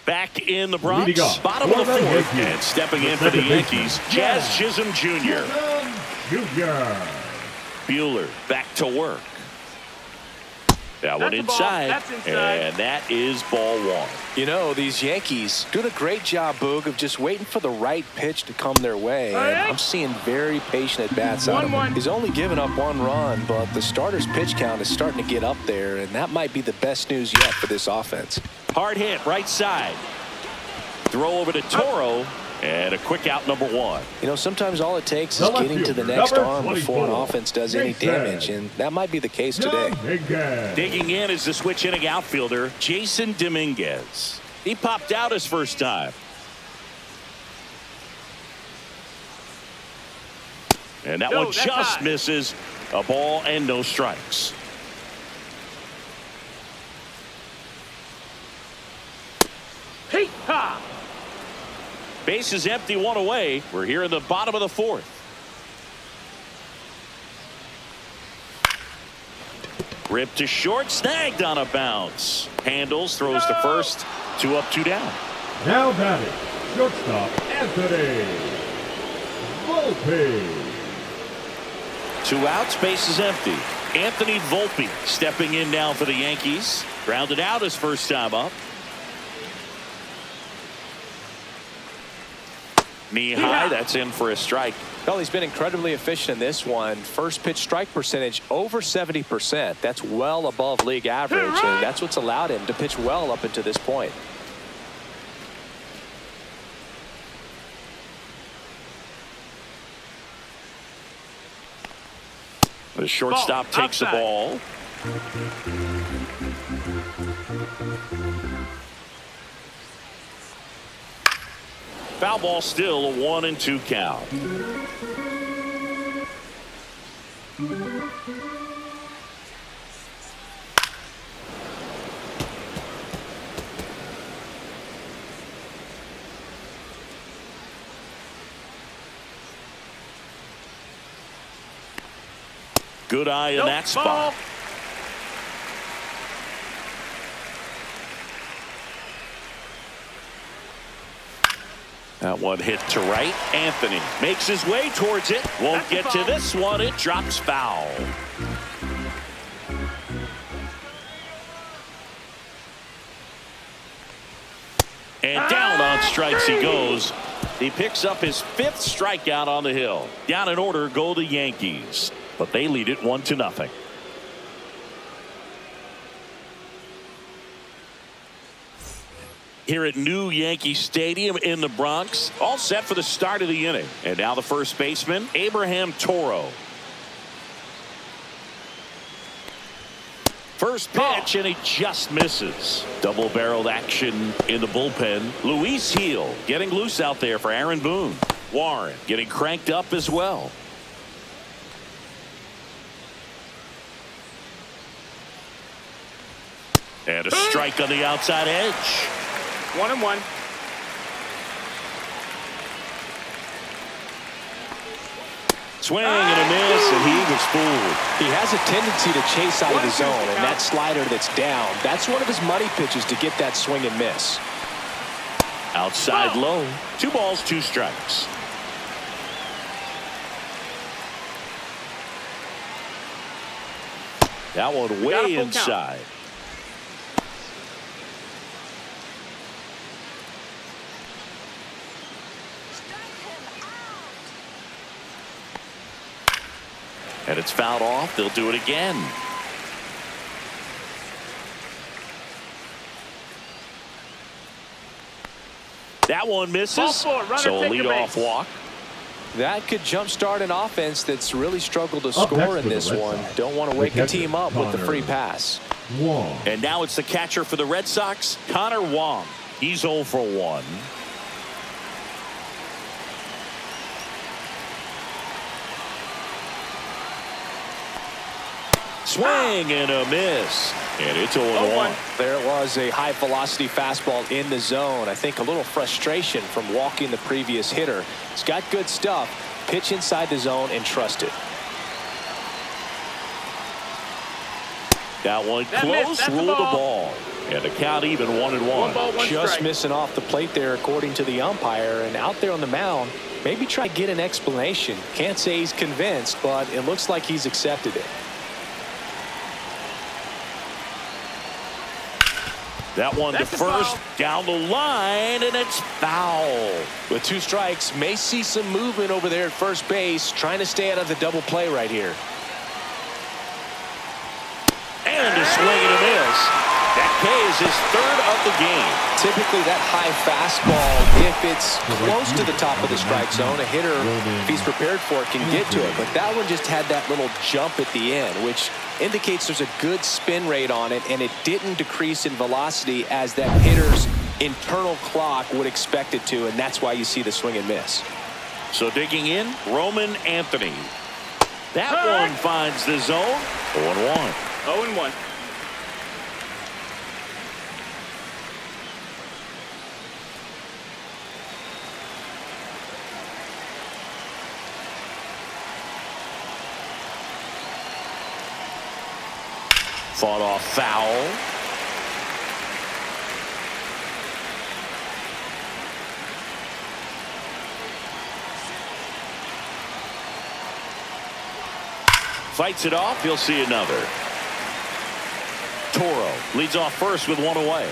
Back in the Bronx, bottom of the 4th, and stepping in for the Yankees, Jazz Chisholm Jr. Bueller back to work. That one That's a ball. inside, That's inside. and that is ball 1. You know, these Yankees doing a great job, Boog, of just waiting for the right pitch to come their way. And I'm seeing very patient at-bats out of him. He's only given up 1 run, but the starter's pitch count is starting to get up there, and that might be the best news yet for this offense. Hard hit, right side. Throw over to Toro, and a quick out, number 1. You know, sometimes all it takes is getting to the next arm before an offense does any damage, and that might be the case today. Digging in is the switch inning outfielder, Jason Dominguez. He popped out his first time. And that one just high. misses. A ball and no strikes. Hey, ha! Base is empty, 1 away. We're here in the bottom of the 4th. Rip to short, snagged on a bounce. Handles, throws to first. 2 up, 2 down. Now batting, shortstop Anthony Volpe. 2 outs, base is empty. Anthony Volpe stepping in now for the Yankees. Grounded out his first time up. Knee high, that's in for a strike. Well, he's been incredibly efficient in this one. First pitch strike percentage over 70%. That's well above league average, and that's what's allowed him to pitch well up until this point. The shortstop takes the ball. Foul ball, still a 1-2 count. Good eye in that spot. That one hit to right. Anthony makes his way towards it. Won't get to this one. It drops foul. And down on strikes he goes. He picks up his 5th strikeout on the hill. Down in order go the Yankees, but they lead it 1-0. Here at New Yankee Stadium in the Bronx, all set for the start of the inning. And now the first baseman, Abraham Toro. First pitch, and he just misses. Double-barreled action in the bullpen. Luis Heel getting loose out there for Aaron Boone. Warren getting cranked up as well. And a strike on the outside edge. 1-1. Swing and a miss, and he was fooled. He has a tendency to chase out of the zone, and that slider that's down, that's one of his money pitches to get that swing and miss. Outside low. 2 balls, 2 strikes. That one way inside. And it's fouled off. They'll do it again. That one misses. So a leadoff walk. That could jumpstart an offense that's really struggled to score in this one. Don't want to wake a team up with the free pass. And now it's the catcher for the Red Sox, Connor Wong. He's 0 for 1. Swing and a miss. And it's 0-1. There was a high velocity fastball in the zone. I think a little frustration from walking the previous hitter. He's got good stuff. Pitch inside the zone and trust it. That one close, ruled the ball. And the count even 1-1. Just missing off the plate there according to the umpire, and out there on the mound, maybe try to get an explanation. Can't say he's convinced, but it looks like he's accepted it. That one to first, down the line, and it's foul. With 2 strikes, may see some movement over there at first base, trying to stay out of the double play right here. And a swing and a miss. That pays his 3rd of the game. Typically that high fastball, if it's close to the top of the strike zone, a hitter, if he's prepared for it, can get to it. But that one just had that little jump at the end, which indicates there's a good spin rate on it, and it didn't decrease in velocity as that hitter's internal clock would expect it to, and that's why you see the swing and miss. So digging in, Roman Anthony. That one finds the zone. 0-1. 0-1. Fought off foul. Fights it off. He'll see another. Toro leads off first with one away.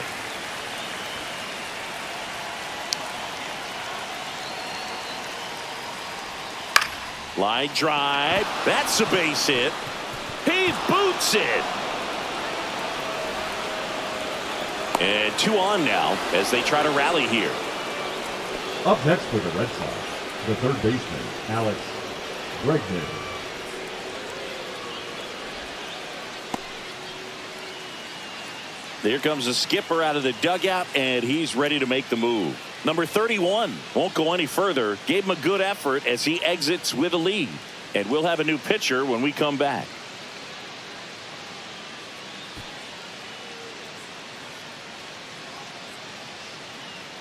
Line drive. That's a base hit. He boots it. And 2 on now as they try to rally here. Up next for the Red Sox, the third baseman, Alex Bregman. There comes the skipper out of the dugout, and he's ready to make the move. Number 31 won't go any further. Gave him a good effort as he exits with a lead. And we'll have a new pitcher when we come back.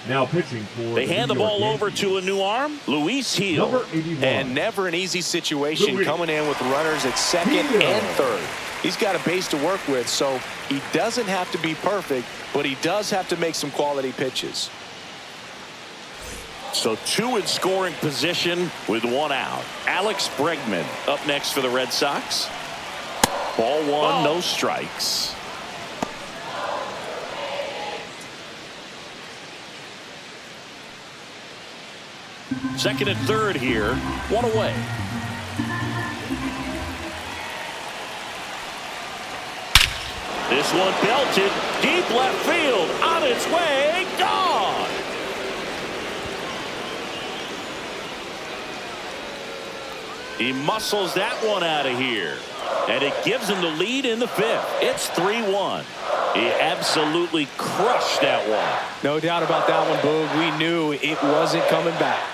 Now pitching for They hand the ball over to a new arm, Luis Gil. Number 81. And never an easy situation Luis coming in with runners at second Gil. and third. He's got a base to work with, so he doesn't have to be perfect, but he does have to make some quality pitches. So 2 in scoring position with 1 out. Alex Bregman up next for the Red Sox. Ball 1, no strikes. Second and third here, 1 away. This one belted deep left field, on its way, gone. He muscles that one out of here, and it gives him the lead in the 5th. It's 3-1. He absolutely crushed that one. No doubt about that one, Boog. We knew it wasn't coming back.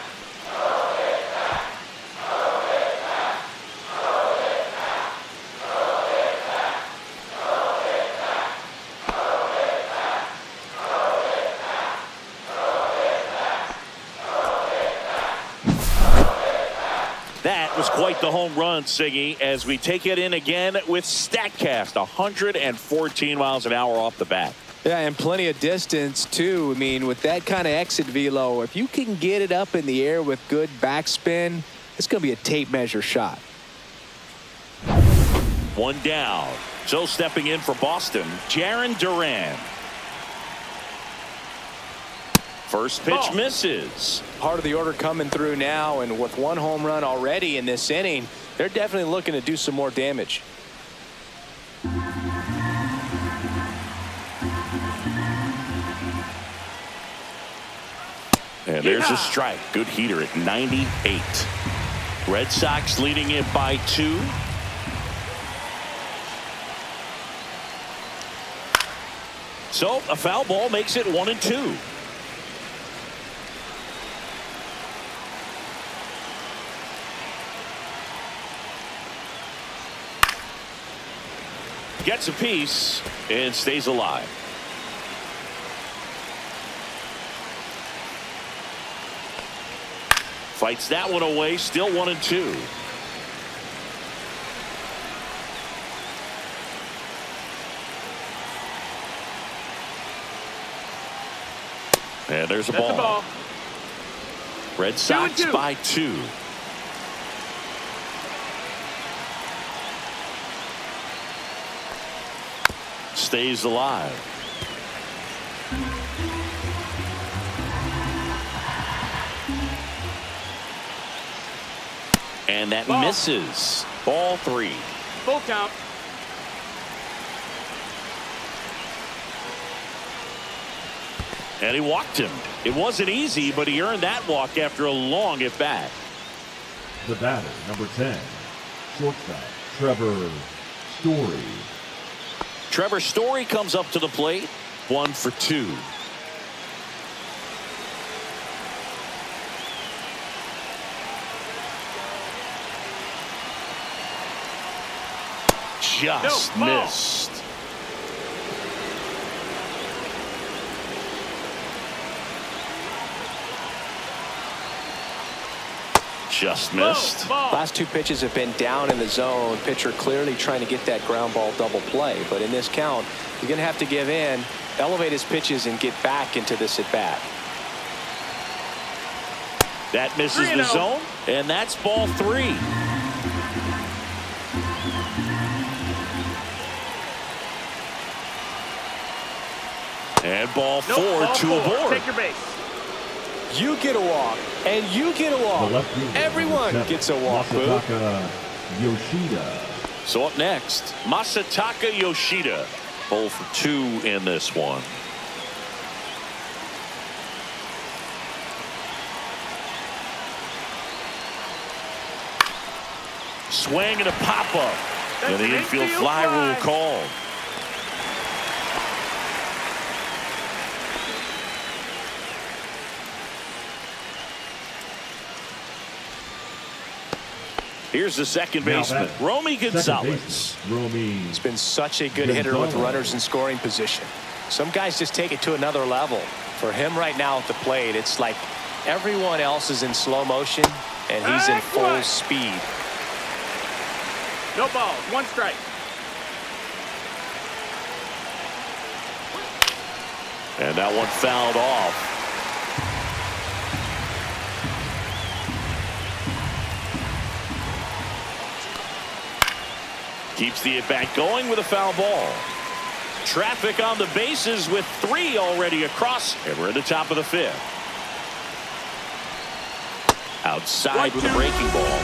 That was quite the home run, Siggy, as we take it in again with StatCast. 114 miles an hour off the bat. Yeah, and plenty of distance, too. I mean, with that kind of exit velo, if you can get it up in the air with good backspin, it's going to be a tape measure shot. 1 down. So stepping in for Boston, Jarren Duran. First pitch misses. Part of the order coming through now, and with 1 home run already in this inning, they're definitely looking to do some more damage. And there's a strike. Good heater at 98. Red Sox leading it by 2. So a foul ball makes it 1-2. Gets a piece and stays alive. Fights that one away, still 1-2. And there's a That's ball. the ball. Red Sox 2-2. by 2. Stays alive. And that Ball. misses. Ball 3. Full count. And he walked him. It wasn't easy, but he earned that walk after a long at bat. The batter, number 10, shortstop, Trevor Story. Trevor Story comes up to the plate. 1 for 2. Just No, ball. missed. just missed. Last two pitches have been down in the zone. Pitcher clearly trying to get that ground ball double play. But in this count, you're going to have to give in, elevate his pitches, and get back into this at bat. That misses the zone, and that's ball 3. And ball 4, 2 aboard. Take your base. You get a walk, and you get a walk. Everyone gets a walk, Boo. Yoshida. So up next, Masataka Yoshida. 0 for 2 in this one. Swing and a pop-up. And the infield fly rule called. Here's the second baseman, Romy Gonzalez. He's been such a good hitter with runners in scoring position. Some guys just take it to another level. For him right now at the plate, it's like everyone else is in slow motion, and he's in full speed. No balls, 1 strike. And that one fouled off. Keeps the at-bat going with a foul ball. Traffic on the bases with 3 already across, and we're in the top of the 5th. Outside with a breaking ball.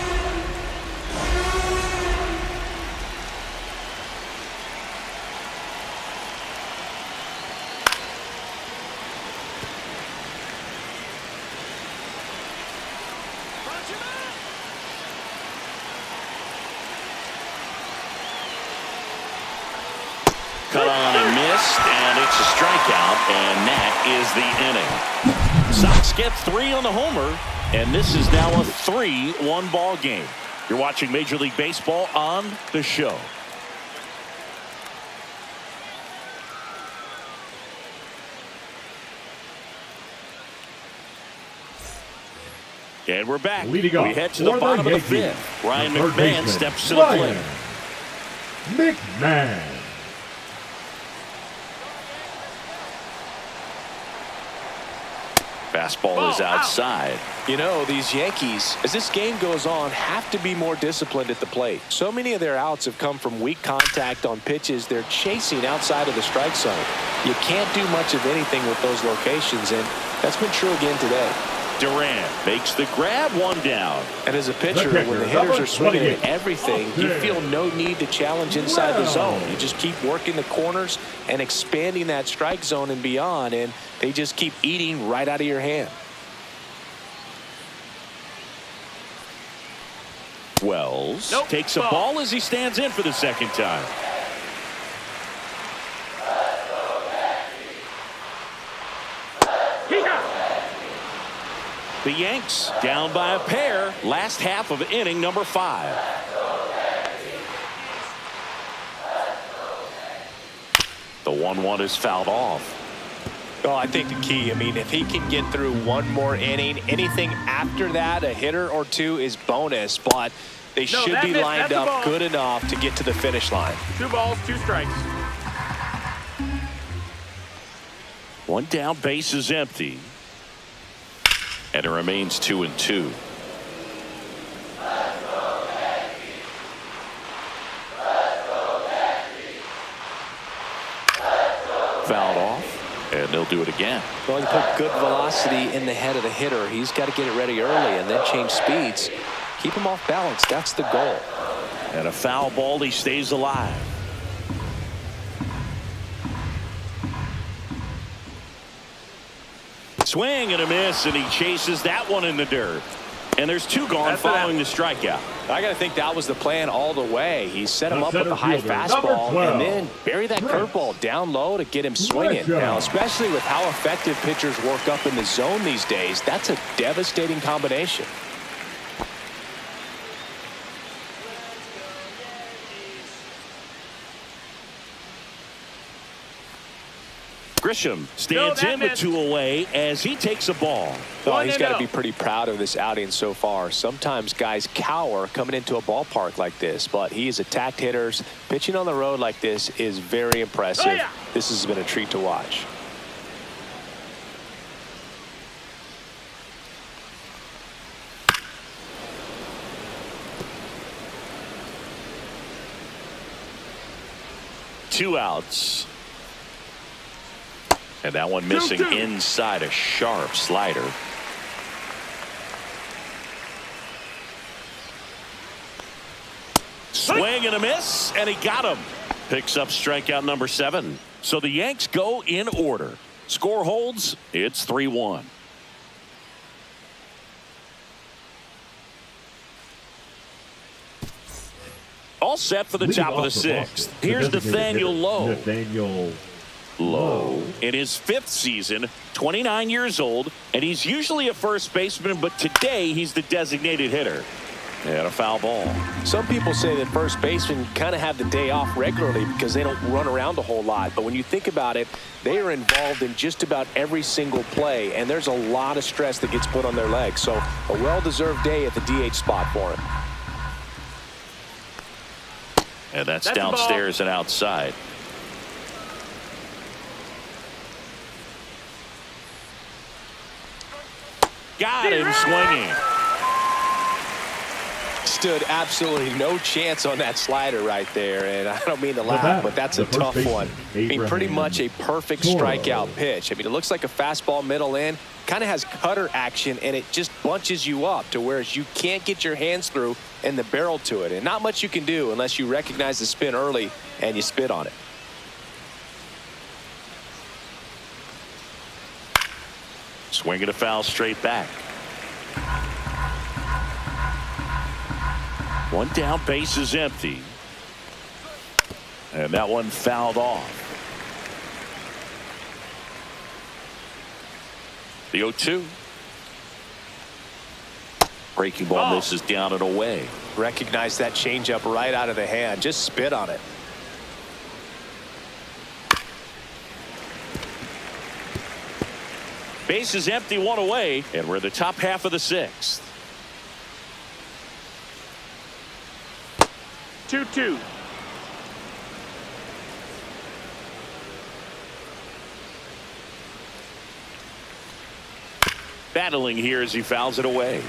Cut on and missed, and it's a strikeout, and that is the inning. Sox get 3 on the homer, and this is now a 3-1 ball game. You're watching Major League Baseball on The Show. And we're back. We head to the bottom of the 5th. Ryan McMahon steps to the plate. McMahon. Fastball is outside. You know, these Yankees, as this game goes on, have to be more disciplined at the plate. So many of their outs have come from weak contact on pitches they're chasing outside of the strike zone. You can't do much of anything with those locations, and that's been true again today. Durant makes the grab, 1 down. And as a pitcher, when the hitters are swinging at everything, you feel no need to challenge inside the zone. You just keep working the corners and expanding that strike zone and beyond, and they just keep eating right out of your hand. Wells takes a ball as he stands in for the second time. The Yanks down by a pair. Last half of inning number 5. The 1-1 is fouled off. Oh, I think the key, I mean, if he can get through 1 more inning, anything after that, a hitter or 2 is bonus, but they should be lined up good enough to get to the finish line. 2 balls, 2 strikes. 1 down, base is empty. And it remains 2-2. Fouled off, and they'll do it again. Well, you put good velocity in the head of the hitter. He's got to get it ready early and then change speeds. Keep him off balance. That's the goal. And a foul ball, he stays alive. Swing and a miss, and he chases that one in the dirt. And there's 2 gone following the strikeout. I got to think that was the plan all the way. He set him up with a high fastball and then bury that curveball down low to get him swinging. Now, especially with how effective pitchers work up in the zone these days, that's a devastating combination. Grisham stands in with 2 away as he takes a ball. Oh, he's got to be pretty proud of this outing so far. Sometimes guys cower coming into a ballpark like this, but he has attacked hitters. Pitching on the road like this is very impressive. Oh, yeah. This has been a treat to watch. Two outs. And that one missing inside a sharp slider. Swing and a miss, and he got him. Picks up strikeout number 7. So the Yanks go in order. Score holds. It's 3-1. All set for the top of the 6th. Here's Nathaniel Lowe. Lowe in his 5th season, 29 years old, and he's usually a first baseman, but today he's the designated hitter. And a foul ball. Some people say that first basemen kind of have the day off regularly because they don't run around a whole lot. But when you think about it, they are involved in just about every single play, and there's a lot of stress that gets put on their legs. So a well-deserved day at the DH spot for him. And that's downstairs and outside. Got him swinging. Stood absolutely no chance on that slider right there, and I don't mean to laugh, but that's a tough one. I mean, pretty much a perfect strikeout pitch. I mean, it looks like a fastball middle in, kind of has cutter action, and it just bunches you up to where you can't get your hands through and the barrel to it, and not much you can do unless you recognize the spin early and you spit on it. Swinging a foul straight back. One down, base is empty. And that one fouled off. The 0-2. Breaking ball misses down and away. Recognize that changeup right out of the hand. Just spit on it. Base is empty, 1 away, and we're the top half of the 6th. 2-2. Battling here as he fouls it away.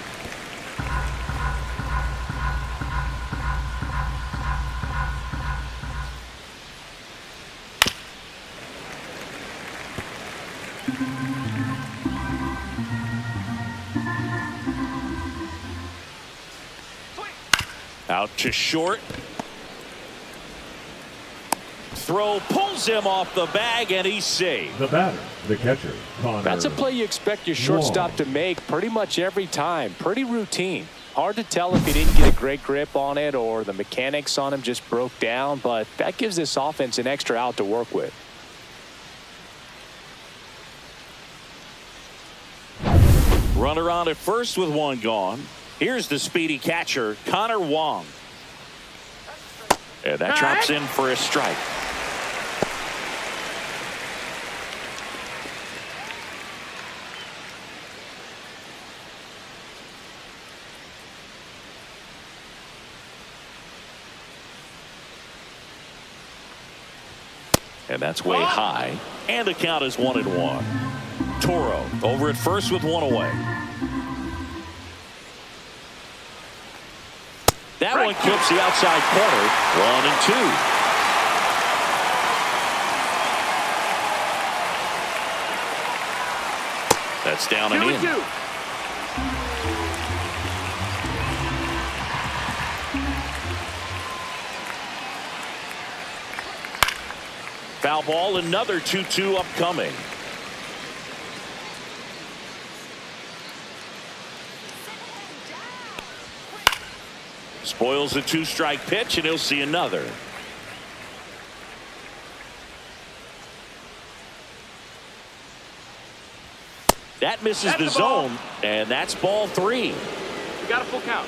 Out to short. Throw pulls him off the bag, and he's saved. The batter, the catcher, Connor. That's a play you expect your shortstop to make pretty much every time. Pretty routine. Hard to tell if he didn't get a great grip on it or the mechanics on him just broke down, but that gives this offense an extra out to work with. Runner on at first with 1 gone. Here's the speedy catcher, Connor Wong. And that drops in for a strike. And that's way high. And the count is 1-1. Toro over at first with 1 away. That one clips the outside corner. 1-2. That's down and in. Foul ball, another 2-2 upcoming. Spoils the 2-strike pitch, and he'll see another. That misses the zone, and that's ball 3. We got a full count.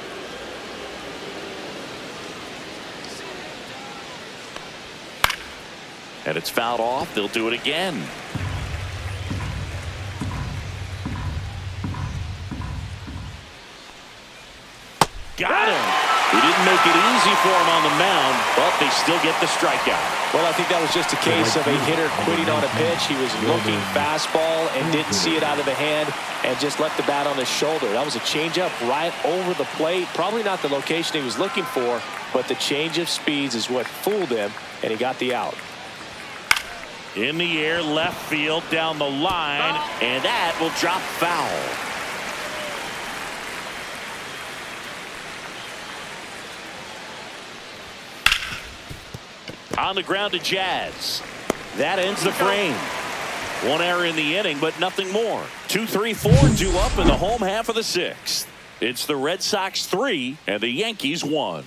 And it's fouled off. They'll do it again. got him. He didn't make it easy for him on the mound, but they still get the strikeout. Well, I think that was just a case of a hitter quitting on a pitch. He was looking fastball and didn't see it out of the hand and just left the bat on his shoulder. That was a changeup right over the plate. Probably not the location he was looking for, but the change of speeds is what fooled him, and he got the out. In the air, left field, down the line, and that will drop foul. On the ground to Jazz. That ends the frame. One error in the inning, but nothing more. 2-3-4 due up in the home half of the sixth. It's the Red Sox 3 and the Yankees 1.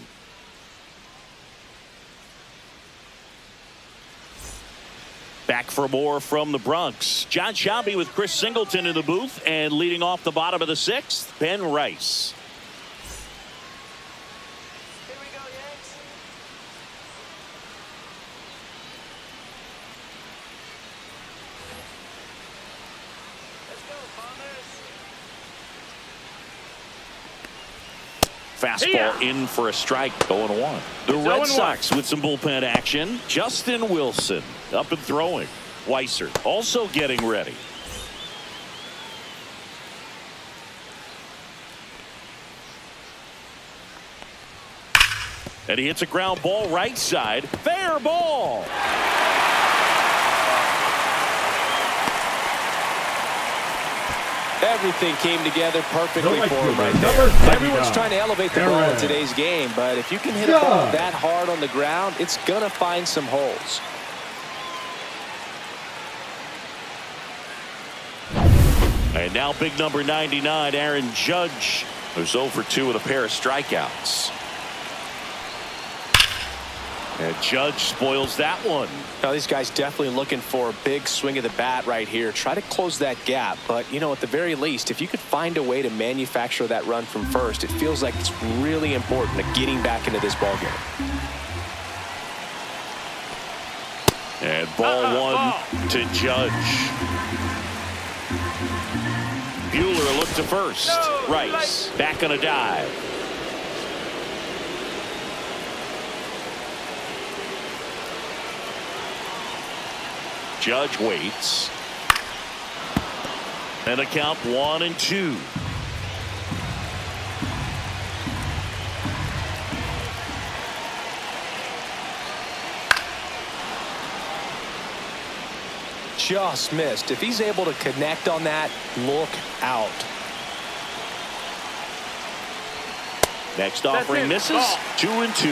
Back for more from the Bronx. John Shelby with Chris Singleton in the booth, and leading off the bottom of the sixth, Ben Rice. Fastball in for a strike, 0-1. The Red Sox with some bullpen action. Justin Wilson up and throwing. Weiser also getting ready. And he hits a ground ball right side. Fair ball. Everything came together perfectly for him right there. Everyone's trying to elevate the ball in today's game, but if you can hit a ball that hard on the ground, it's going to find some holes. And now big number 99, Aaron Judge, who's 0 for 2 with a pair of strikeouts. And Judge spoils that one. Now these guys definitely looking for a big swing of the bat right here. Try to close that gap. But, you know, at the very least, if you could find a way to manufacture that run from first, it feels like it's really important to getting back into this ball game. And ball one to Judge. Buehler looked to first. Rice back on a dive. Judge waits. And a count 1-2. Just missed. If he's able to connect on that, look out. Next offering misses. 2-2.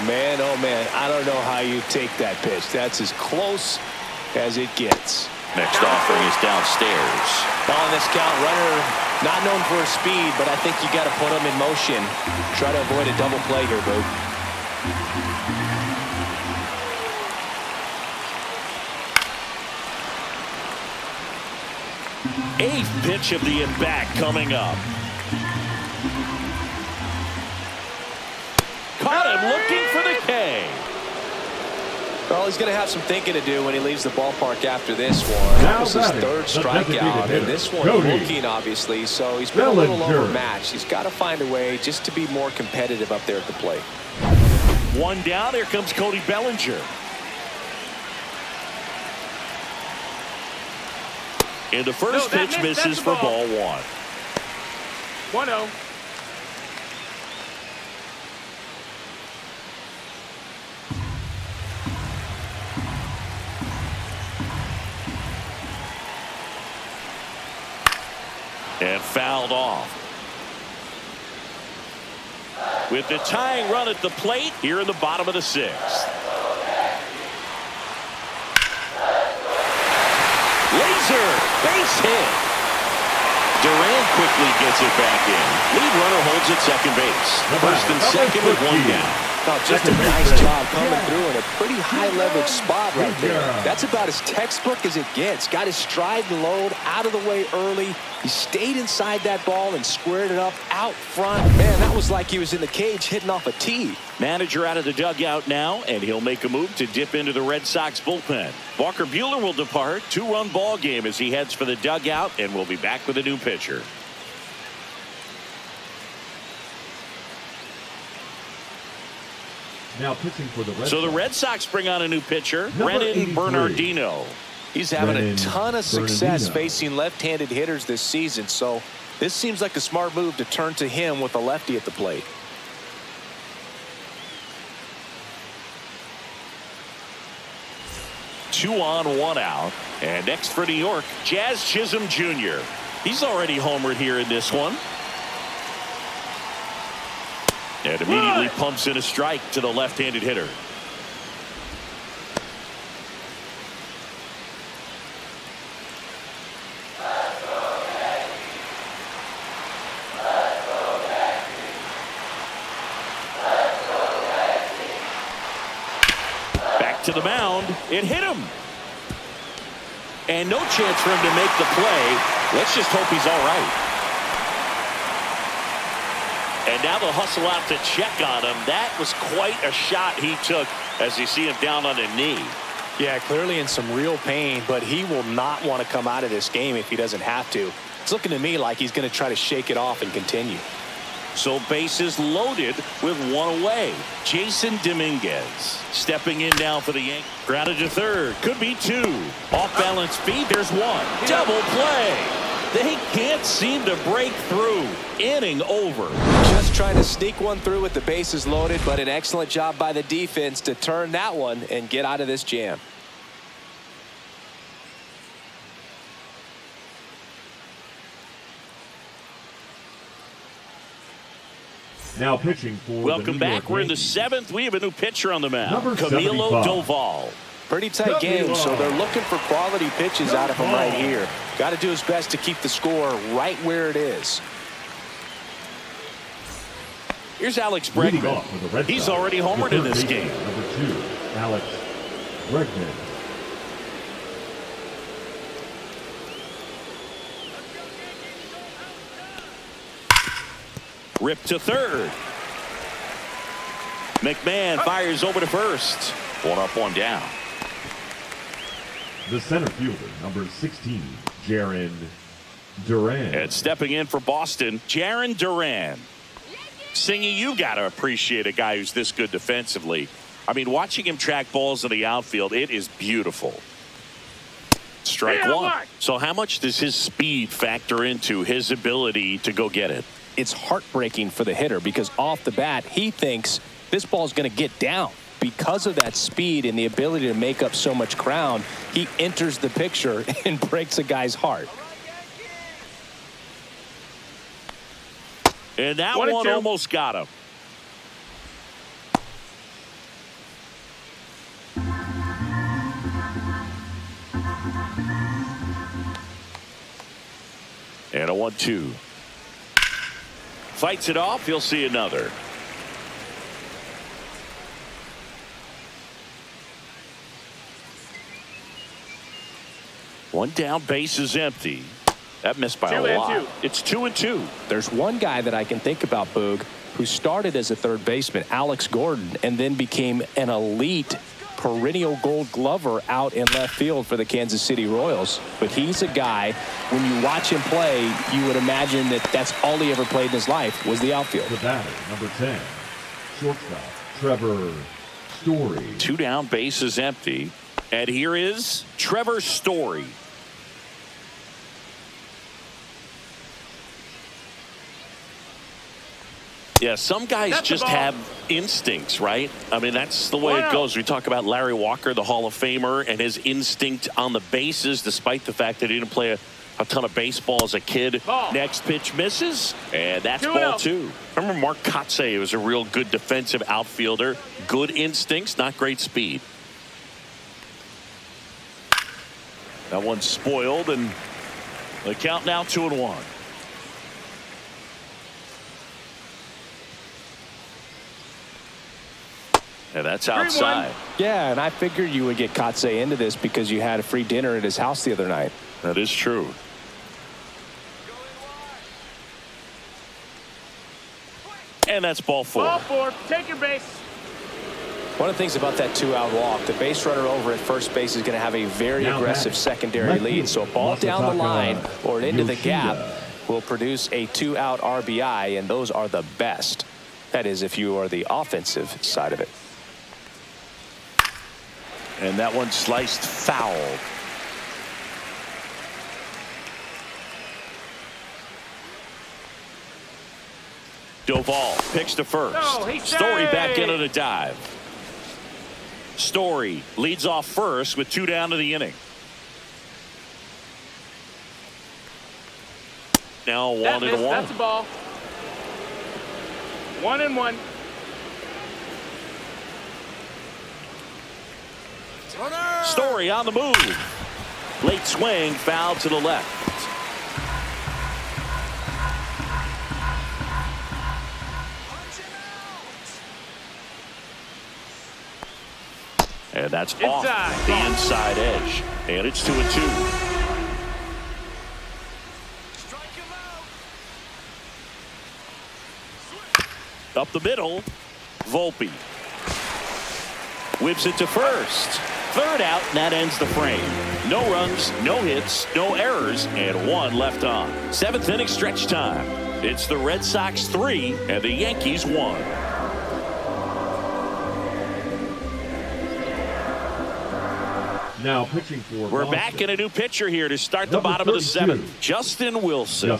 Man, oh man, I don't know how you take that pitch. That's as close as it gets. Next offering is downstairs. On this count, runner not known for his speed, but I think you got to put him in motion. Try to avoid a double play here, Boo. Eighth pitch of the at-bat coming up. Caught him looking for the K. Well, he's going to have some thinking to do when he leaves the ballpark after this one. That was his third strikeout, and this one looking, obviously, so he's been a little overmatched. He's got to find a way just to be more competitive up there at the plate. One down. Here comes Cody Bellinger. And the first pitch misses for ball one. 1-0. And fouled off. With the tying run at the plate here in the bottom of the sixth. Laser base hit. Durant quickly gets it back in. Lead runner holds at second base. First and second with one down. Oh, just a nice job coming through in a pretty high leverage spot right there. That's about as textbook as it gets. Got his stride and load out of the way early. He stayed inside that ball and squared it up out front. Man, that was like he was in the cage hitting off a tee. Manager out of the dugout now, and he'll make a move to dip into the Red Sox bullpen. Walker Buehler will depart. 2-run ball game as he heads for the dugout, and we'll be back with a new pitcher. Now pitching for the Red So Sox. the Red Sox bring on a new pitcher, Number Brennan 83. Bernardino. He's having a Brennan ton of success Bernardino. facing left-handed hitters this season, so this seems like a smart move to turn to him with a lefty at the plate. Two on, one out. And next for New York, Jazz Chisholm Jr. He's already homered here in this one. And immediately pumps in a strike to the left-handed hitter. Back to the mound. It hit him. And no chance for him to make the play. Let's just hope he's all right. And now they'll hustle out to check on him. That was quite a shot he took as you see him down on a knee. Yeah, clearly in some real pain, but he will not want to come out of this game if he doesn't have to. It's looking to me like he's going to try to shake it off and continue. So bases loaded with one away. Jason Dominguez stepping in now for the Yankees. Grounded to third. Could be two. Off balance speed. There's one. Double play. They can't seem to break through. Inning over. Just trying to sneak one through with the bases loaded, but an excellent job by the defense to turn that one and get out of this jam. Now pitching for Welcome the New York back. We're in the Yankees. seventh. We have a new pitcher on the mound. Number Camilo 75. Doval. Pretty tight game, so they're looking for quality pitches out of him right here. Got to do his best to keep the score right where it is. Here's Alex Leading Bregman. off for the Red He's Sox, already the homered in third this baseman, game. Number 2, Alex Bregman. Ripped to third. McMahon fires over to first. One up, one down. The center fielder, number 16, Jaron Duran. And stepping in for Boston, Jaron Duran. Singy, you got to appreciate a guy who's this good defensively. I mean, watching him track balls in the outfield, it is beautiful. Strike one. So how much does his speed factor into his ability to go get it? It's heartbreaking for the hitter because off the bat, he thinks this ball is going to get down. Because of that speed and the ability to make up so much ground, he enters the picture and breaks a guy's heart. And that one almost got him. And a 1-2. Fights it off. He'll see another. One down, base is empty. That missed by a lot. It's 2-2. There's one guy that I can think about, Boog, who started as a third baseman, Alex Gordon, and then became an elite perennial gold glover out in left field for the Kansas City Royals. But he's a guy, when you watch him play, you would imagine that that's all he ever played in his life was the outfield. The batter, number 10, shortstop, Trevor Story. Two down, base is empty. And here is Trevor Story. Yeah, some guys just have instincts, right? I mean, that's the way it goes. We talk about Larry Walker, the Hall of Famer, and his instinct on the bases, despite the fact that he didn't play a ton of baseball as a kid. Next pitch misses, and that's ball two. Remember Mark Kotsay was a real good defensive outfielder. Good instincts, not great speed. That one's spoiled, and the count now 2-1. And that's outside. Yeah, and I figured you would get Kotsay into this because you had a free dinner at his house the other night. That is true. And that's ball four. Ball four. Take your base. One of the things about that two-out walk, the base runner over at first base is going to have a very aggressive secondary lead. So a ball down the line or into the gap will produce a two-out RBI, and those are the best. That is, if you are the offensive side of it. And that one sliced foul. Doval picks to first. No, he's Story back safe. into the dive. Story leads off first with 2 down to the inning. Now 1-1. That's a ball. 1-1. Story on the move. Late swing, foul to the left. And that's off the inside edge. And it's 2-2. Up the middle, Volpe whips it to first. Third out, and that ends the frame. No runs, no hits, no errors, and 1 left on. 7th inning stretch time. It's the Red Sox 3 and the Yankees 1. Now pitching for We're Boston. back in a new pitcher here to start the Number bottom of the 32. 7th. Justin Wilson.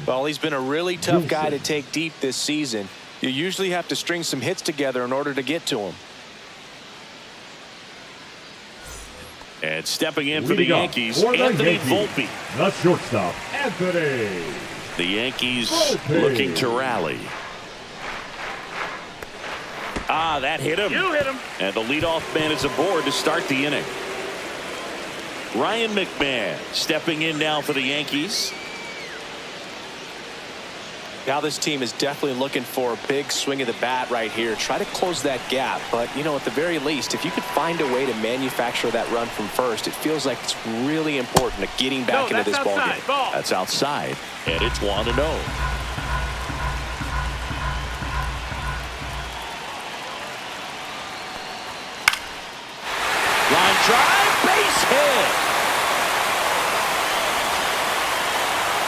Well, he's been a really tough guy to Wilson. take deep this season. You usually have to string some hits together in order to get to him. And stepping in for the Leading up Yankees, for the Anthony Yankees, Volpe. The shortstop, Anthony. The Yankees Volpe. looking to rally. Ah, that hit him. You hit him. And the leadoff man is aboard to start the inning. Ryan McMahon stepping in now for the Yankees. Now this team is definitely looking for a big swing of the bat right here. Try to close that gap. But, you know, at the very least, if you could find a way to manufacture that run from first, it feels like it's really important to getting back into this ball game. That's outside. And it's 1-0. Line drive, base hit.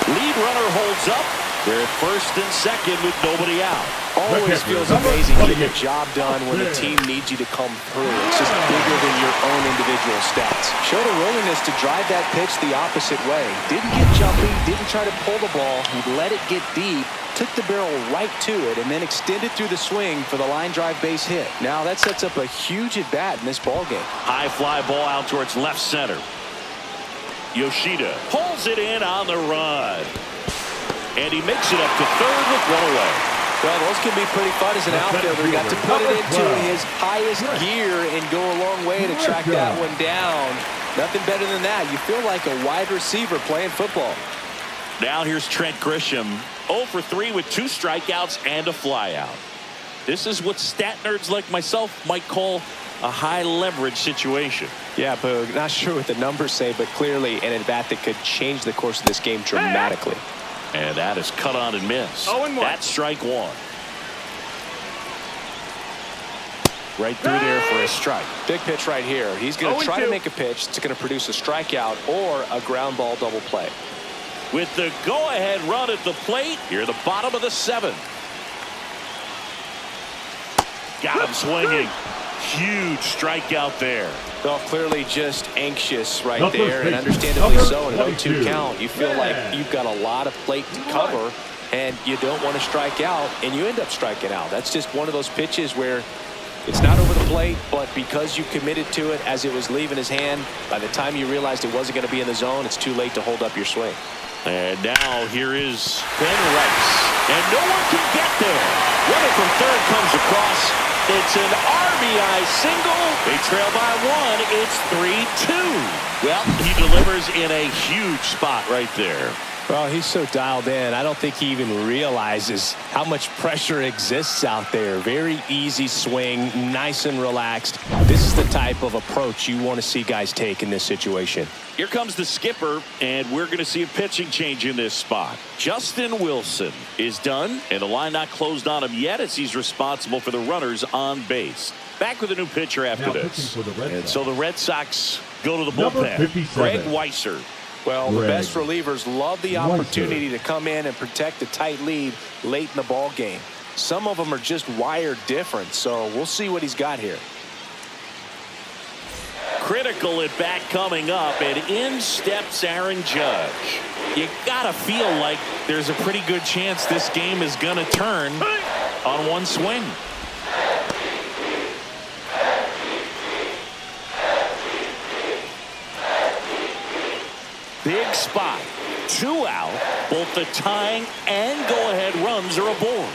Lead runner holds up. They're at first and second with nobody out. Always feels amazing getting a job done when the team needs you to come through. It's just bigger than your own individual stats. Showed a willingness to drive that pitch the opposite way. Didn't get jumpy, didn't try to pull the ball. He let it get deep, took the barrel right to it, and then extended through the swing for the line drive base hit. Now that sets up a huge at-bat in this ball game. High fly ball out towards left center. Yoshida pulls it in on the run. And he makes it up to third with 1 away. Well, those can be pretty fun as an outfielder. You got to put it into his highest gear and go a long way to track that one down. Nothing better than that. You feel like a wide receiver playing football. Now here's Trent Grisham, 0 for 3 with 2 strikeouts and a flyout. This is what stat nerds like myself might call a high leverage situation. Yeah, Boog, not sure what the numbers say, but clearly an at-bat that could change the course of this game dramatically. And that is cut on and miss. 0-1. That's strike 1. Right through there for a strike. Big pitch right here. He's going to try to make a pitch that's going to produce a strikeout or a ground ball double play. With the go-ahead run at the plate, here the bottom of the 7th. Got him swinging. Huge strikeout there. Well, clearly just anxious right Number there, and 50. understandably Number so. In an 0-2 22. count, you feel like you've got a lot of plate to cover, and you don't want to strike out, and you end up striking out. That's just one of those pitches where it's not over the plate, but because you committed to it as it was leaving his hand, by the time you realized it wasn't going to be in the zone, it's too late to hold up your swing. And now here is Ben Rice. And no one can get there. Runner from third comes across. It's an RBI single. They trail by 1. It's 3-2. Well, he delivers in a huge spot right there. Well, he's so dialed in, I don't think he even realizes how much pressure exists out there. Very easy swing, nice and relaxed. This is the type of approach you want to see guys take in this situation. Here comes the skipper, and we're going to see a pitching change in this spot. Justin Wilson is done, and the line not closed on him yet as he's responsible for the runners on base. Back with a new pitcher after Now this. pitching for the Red And Sox. so the Red Sox go to the Number bullpen. 57. Greg Weisser. Well, the Greg best relievers love the opportunity to come in and protect a tight lead late in the ball game. Some of them are just wired different, so we'll see what he's got here. critical at bat coming up, and in steps Aaron Judge. You gotta feel like there's a pretty good chance this game is gonna turn on one swing. Big spot. 2 out. Both the tying and go-ahead runs are aboard.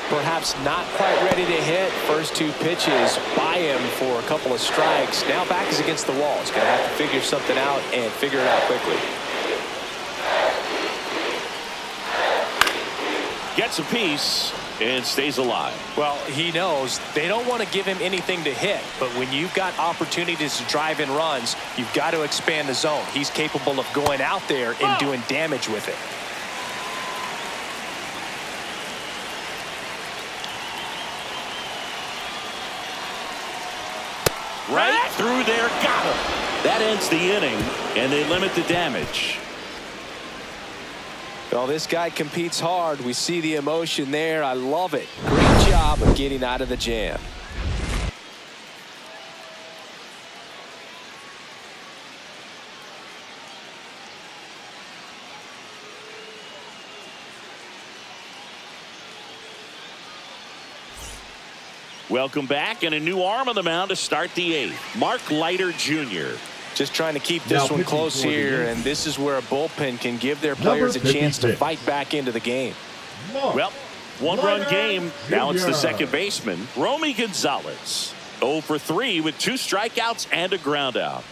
Perhaps not quite ready to hit. First 2 pitches by him for a couple of strikes. Now back is against the wall. He's going to have to figure something out and figure it out quickly. Gets a piece and stays alive. Well, he knows they don't want to give him anything to hit, but when you've got opportunities to drive in runs, you've got to expand the zone. He's capable of going out there and doing damage with it. Right through there, got him. That ends the inning, and they limit the damage. Well, this guy competes hard. We see the emotion there. I love it. Great job of getting out of the jam. Welcome back, and a new arm on the mound to start the 8th. Mark Leiter Jr. Just trying to keep this one close here, and this is where a bullpen can give their players a chance to fight back into the game. Well, one-run game. Now it's the second baseman, Romy Gonzalez. 0 for 3 with 2 strikeouts and a ground out.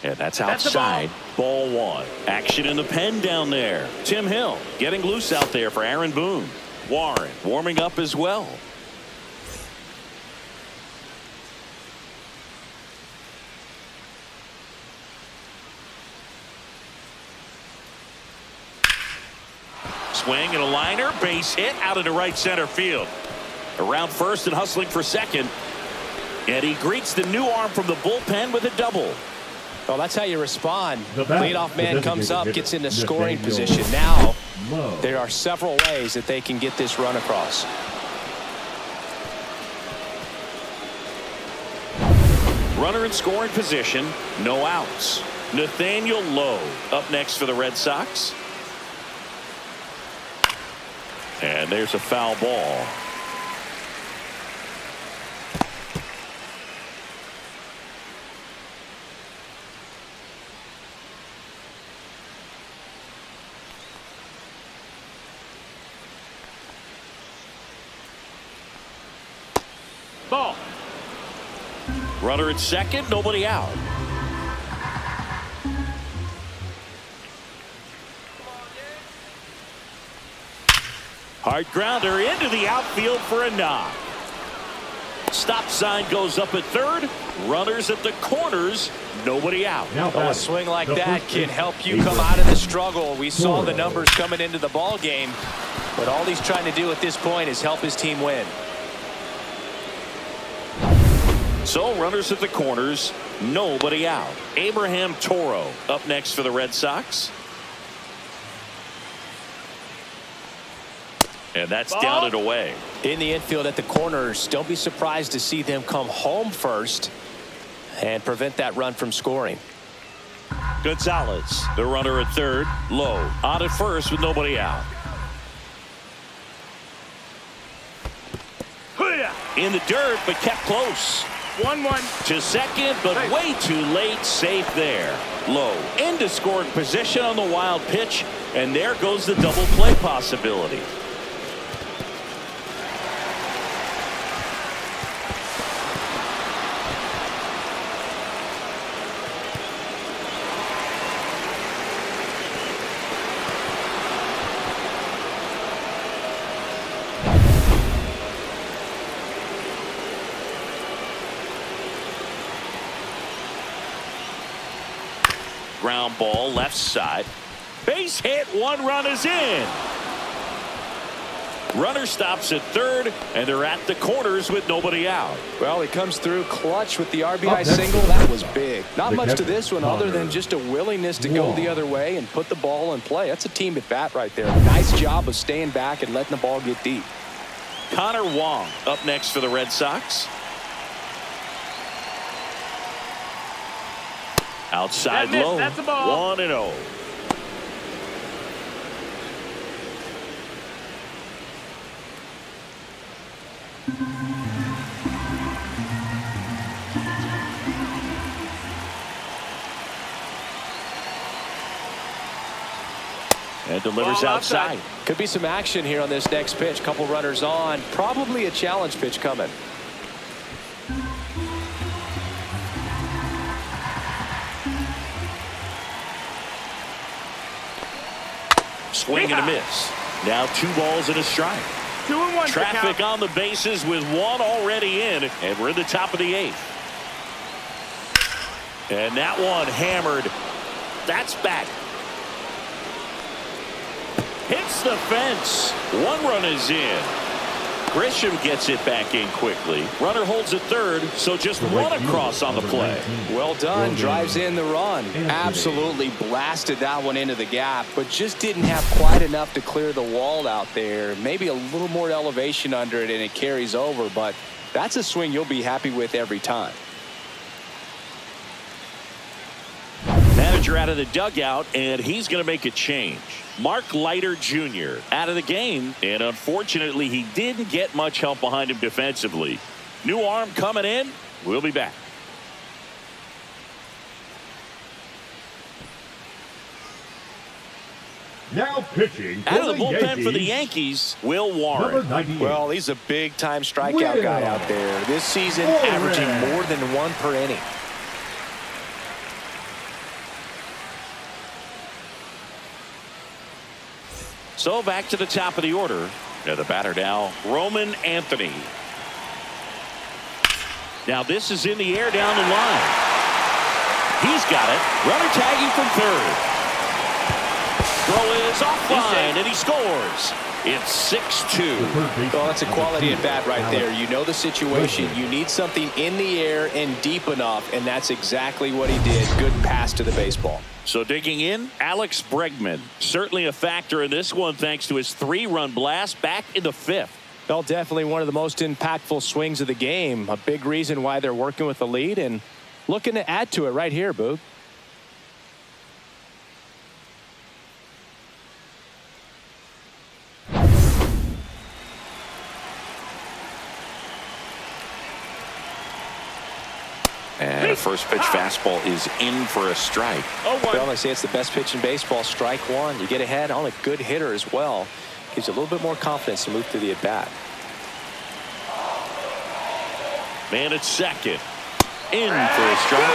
And that's outside. Ball 1. Action in the pen down there. Tim Hill getting loose out there for Aaron Boone. Warren warming up as well. Swing and a liner, base hit out into right center field. Around first and hustling for second. And he greets the new arm from the bullpen with a double. Well, that's how you respond. Leadoff man comes up, gets into scoring position. Now, there are several ways that they can get this run across. Runner in scoring position, no outs. Nathaniel Lowe up next for the Red Sox. And there's a foul ball. Ball. Runner at second, nobody out. Hard grounder into the outfield for a knock. Stop sign goes up at third. Runners at the corners. Nobody out. A swing like that can help you come out of the struggle. We saw the numbers coming into the ball game, but all he's trying to do at this point is help his team win. So runners at the corners. Nobody out. Abraham Toro up next for the Red Sox. And that's down and away. In the infield at the corners, don't be surprised to see them come home first and prevent that run from scoring. Gonzalez, the runner at third. Low on at first with nobody out. In the dirt, but kept close. 1-1 to second, but way too late. Safe there. Low into scoring position on the wild pitch, and there goes the double play possibility. Ground ball left side. Base hit. 1 run is in. Runner stops at third, and they're at the corners with nobody out. Well, he comes through clutch with the RBI single. That was big. Not much to this one other than just a willingness to go the other way and put the ball in play. That's a team at bat right there. Nice job of staying back and letting the ball get deep. Connor Wong up next for the Red Sox. Outside low. That's a ball. 1-0. And delivers outside. Could be some action here on this next pitch. Couple runners on. Probably a challenge pitch coming. Swing and a miss. Now 2 balls and a strike. 2-1. Traffic on the bases with 1 already in, and we're in the top of the 8th. And that one hammered. That's back. Hits the fence. 1 run is in. Grisham gets it back in quickly. Runner holds at third, so just 1 across on the play. Well done. Drives in the run. Absolutely blasted that one into the gap, but just didn't have quite enough to clear the wall out there. Maybe a little more elevation under it and it carries over, but that's a swing you'll be happy with every time. Manager out of the dugout, and he's going to make a change. Mark Leiter Jr. out of the game, and unfortunately he didn't get much help behind him defensively. New arm coming in. We'll be back. Now pitching Out of the bullpen Yankees, for the Yankees, Will Warren. number 98. Well, he's a big-time strikeout guy out there. This season, averaging more than 1 per inning. So back to the top of the order. And the batter now, Roman Anthony. Now this is in the air down the line. He's got it. Runner tagging from third. Throw is offline, and he scores. It's 6-2. Well, that's a quality at bat right there. You know the situation. You need something in the air and deep enough, and that's exactly what he did. Good pass to the baseball. So digging in, Alex Bregman. Certainly a factor in this one thanks to his 3-run blast back in the 5th. Well, definitely one of the most impactful swings of the game. A big reason why they're working with the lead and looking to add to it right here, Boog. And a first pitch fastball is in for a strike. Well, I say it's the best pitch in baseball. Strike 1. You get ahead on a good hitter as well. Gives you a little bit more confidence to move through the at-bat. Man at second. In for a strike.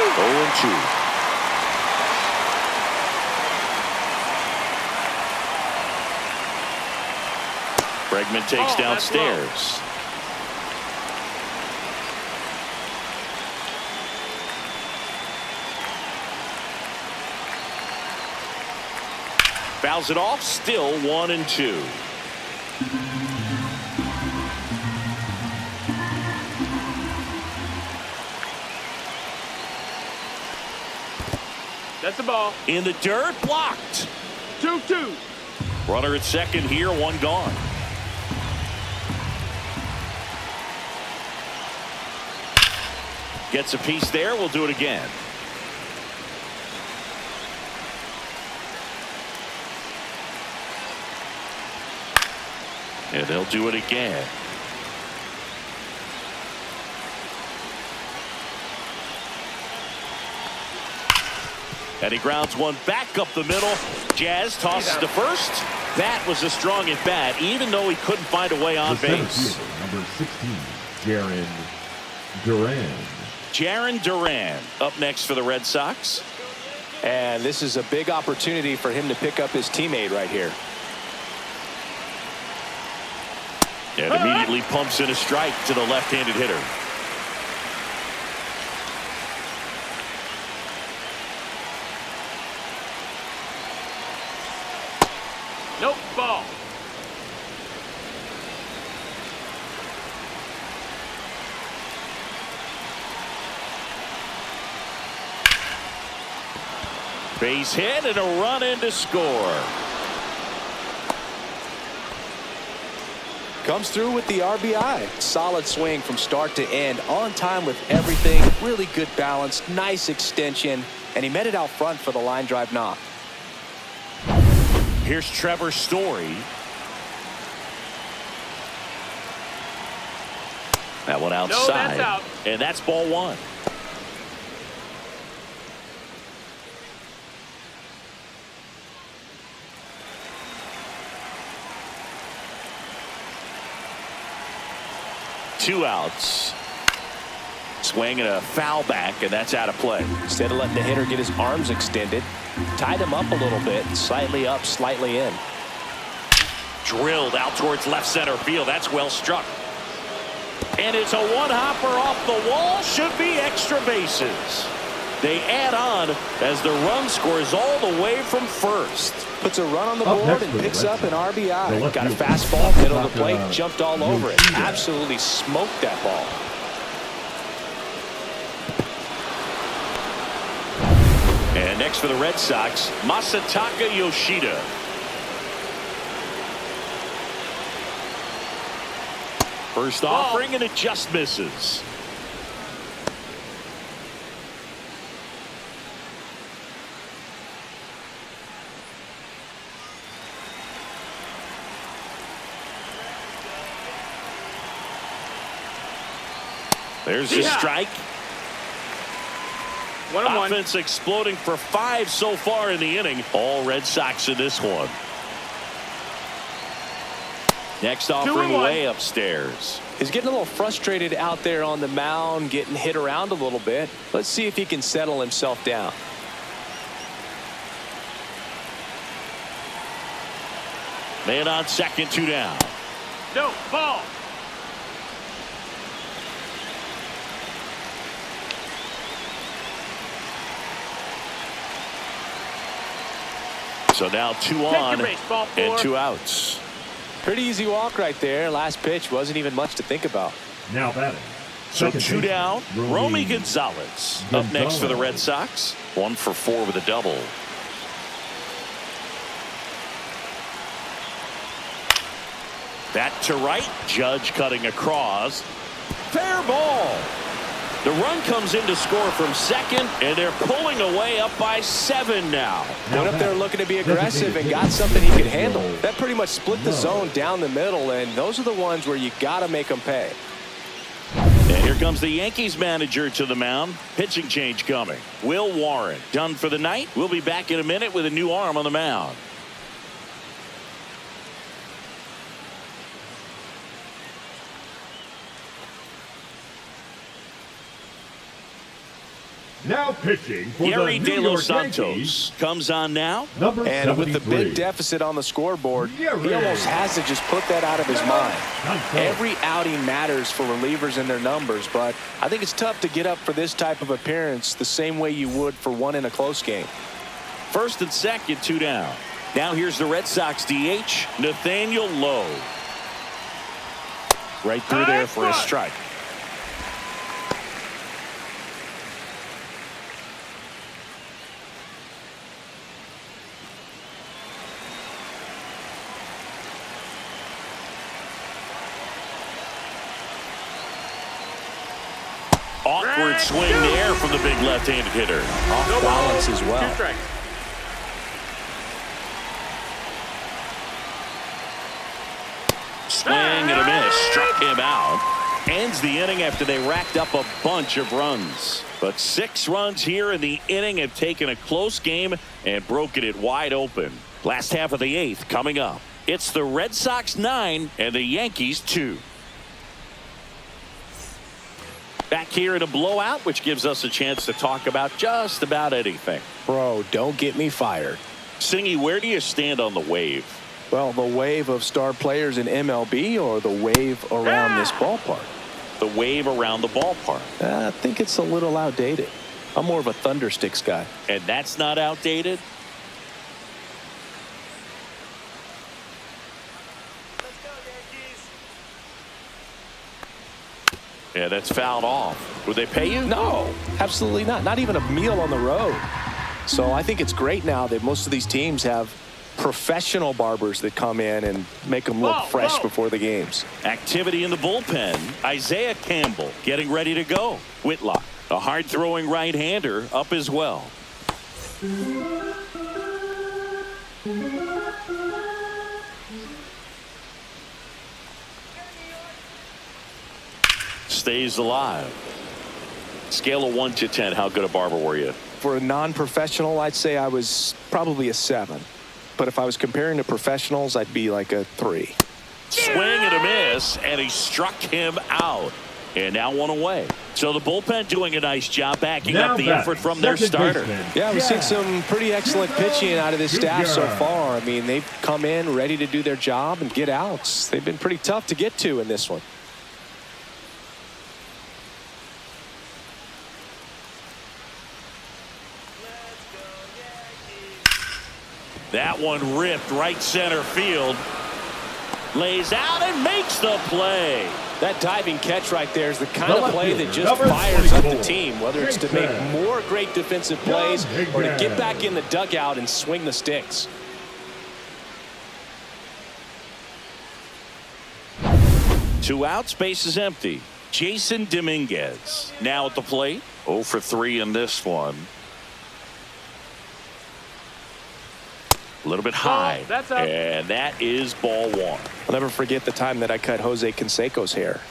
0-2. Bregman takes downstairs. Fouls it off. Still 1-2. That's the ball. In the dirt. Blocked. 2-2. Runner at second here. 1 gone. Gets a piece there. We'll do it again. And they'll do it again. And he grounds one back up the middle. Jazz tosses to first. That was a strong at bat, even though he couldn't find a way on base. Number 16, Jarren Duran. Jarren Duran up next for the Red Sox. And this is a big opportunity for him to pick up his teammate right here. And immediately pumps in a strike to the left-handed hitter. Nope, ball. Base hit and a run in to score. Comes through with the RBI. Solid swing from start to end. On time with everything. Really good balance. Nice extension. And he met it out front for the line drive knock. Here's Trevor Story. That one outside. No, that's out. And that's ball one. Two outs. Swing and a foul back, and that's out of play. Instead of letting the hitter get his arms extended, tied him up a little bit, slightly up, slightly in. Drilled out towards left center field. That's well struck. And it's a one-hopper off the wall. Should be extra bases. They add on as the run scores all the way from first. Puts a run on the Up board next and for the picks Red up an Sox, the RBI. left Got a fielder, fastball, middle of the plate, Nota jumped all over it. Importante. Absolutely smoked that ball. And next for the Red Sox, Masataka Yoshida. First offering, and it just misses. There's a strike. 1-1. Offense exploding for 5 so far in the inning. All Red Sox in this one. Next offering 2-1. way upstairs. He's getting a little frustrated out there on the mound, getting hit around a little bit. Let's see if he can settle himself down. Man on second, 2 down. No, ball. So now 2 your on base, ball and 4. 2 outs. Pretty easy walk right there. Last pitch wasn't even much to think about. Now batting. So Second 2 baseman, down. Romy Gonzalez up next for the Red Sox. 1 for 4 with a double. That to right. Judge cutting across. Fair ball. The run comes in to score from second, and they're pulling away up by 7 now. Went up there looking to be aggressive and got something he could handle. That pretty much split the zone down the middle, and those are the ones where you got to make them pay. And here comes the Yankees manager to the mound. Pitching change coming. Will Warren done for the night. We'll be back in a minute with a new arm on the mound. Now pitching for Yeri the De New Los York Santos Yankees, comes on now. number And with the 73. big deficit on the scoreboard, he Yeri. almost has to just put that out of his mind. Santos. Every outing matters for relievers and their numbers, but I think it's tough to get up for this type of appearance the same way you would for one in a close game. First and second, 2 down. Now here's the Red Sox DH, Nathaniel Lowe. Right through there for a strike. Awkward swing there from the big left-handed hitter. Off No balance balls, as well. 2 strikes. Swing and a miss. Struck him out. Ends the inning after they racked up a bunch of runs. But 6 runs here in the inning have taken a close game and broken it wide open. Last half of the 8th coming up. It's the Red Sox 9 and the Yankees 2. Back here in a blowout, which gives us a chance to talk about just about anything. Bro, don't get me fired. Singy, where do you stand on the wave? Well, the wave of star players in MLB or the wave around this ballpark? The wave around the ballpark. I think it's a little outdated. I'm more of a Thundersticks guy. And that's not outdated? Yeah, that's fouled off. Would they pay you? No, absolutely not. Not even a meal on the road. So I think it's great now that most of these teams have professional barbers that come in and make them look fresh before the games. Activity in the bullpen. Isaiah Campbell getting ready to go. Whitlock, a hard-throwing right-hander, up as well. Stays alive. Scale of 1 to 10, how good a barber were you? For a non-professional, I'd say I was probably a 7. But if I was comparing to professionals, I'd be like a 3. Swing and a miss, and he struck him out. And now 1 away. So the bullpen doing a nice job backing up the effort from their starter. Yeah, we've seen some pretty excellent pitching out of this staff so far. I mean, they've come in ready to do their job and get outs. They've been pretty tough to get to in this one. That one ripped right center field. Lays out and makes the play. That diving catch right there is the kind of play that just fires up the team, whether it's to make more great defensive plays or to get back in the dugout and swing the sticks. Two outs, base is empty. Jason Dominguez now at the plate. 0 for 3 in this one. A little bit high, and that is ball 1. I'll never forget the time that I cut Jose Canseco's hair.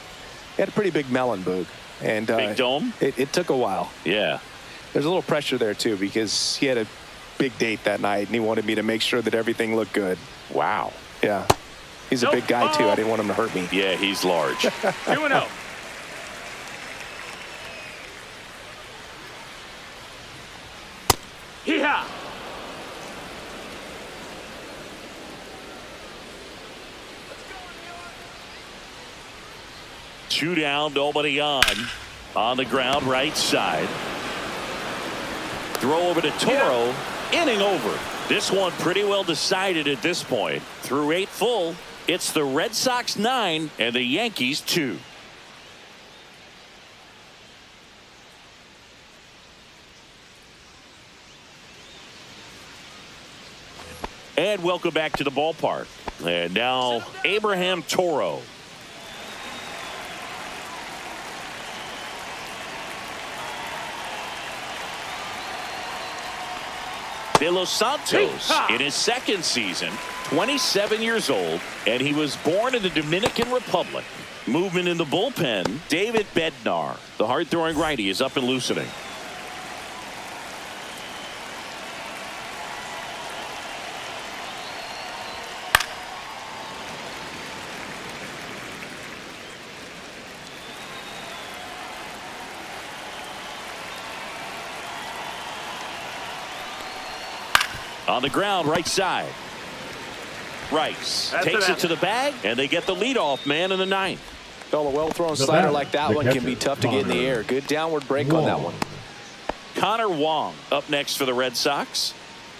He had a pretty big melon, Boog. And big dome? It took a while. Yeah. There's a little pressure there, too, because he had a big date that night, and he wanted me to make sure that everything looked good. Wow. Yeah. He's a big guy, too. I didn't want him to hurt me. Yeah, he's large. 2-0. Hee-haw! Two down, nobody on the ground, right side. Throw over to Toro, inning over. This one pretty well decided at this point. Through 8 full, it's the Red Sox 9 and the Yankees 2. And welcome back to the ballpark. And now Abraham Toro. De Los Santos in his second season, 27 years old, and he was born in the Dominican Republic. Movement in the bullpen, David Bednar, the hard-throwing righty, is up and loosening. On the ground, right side. Rice takes it to the bag, and they get the leadoff man in the 9th. Well, a well-thrown slider like that one can be tough to get in the air. Good downward break on that one. Connor Wong up next for the Red Sox.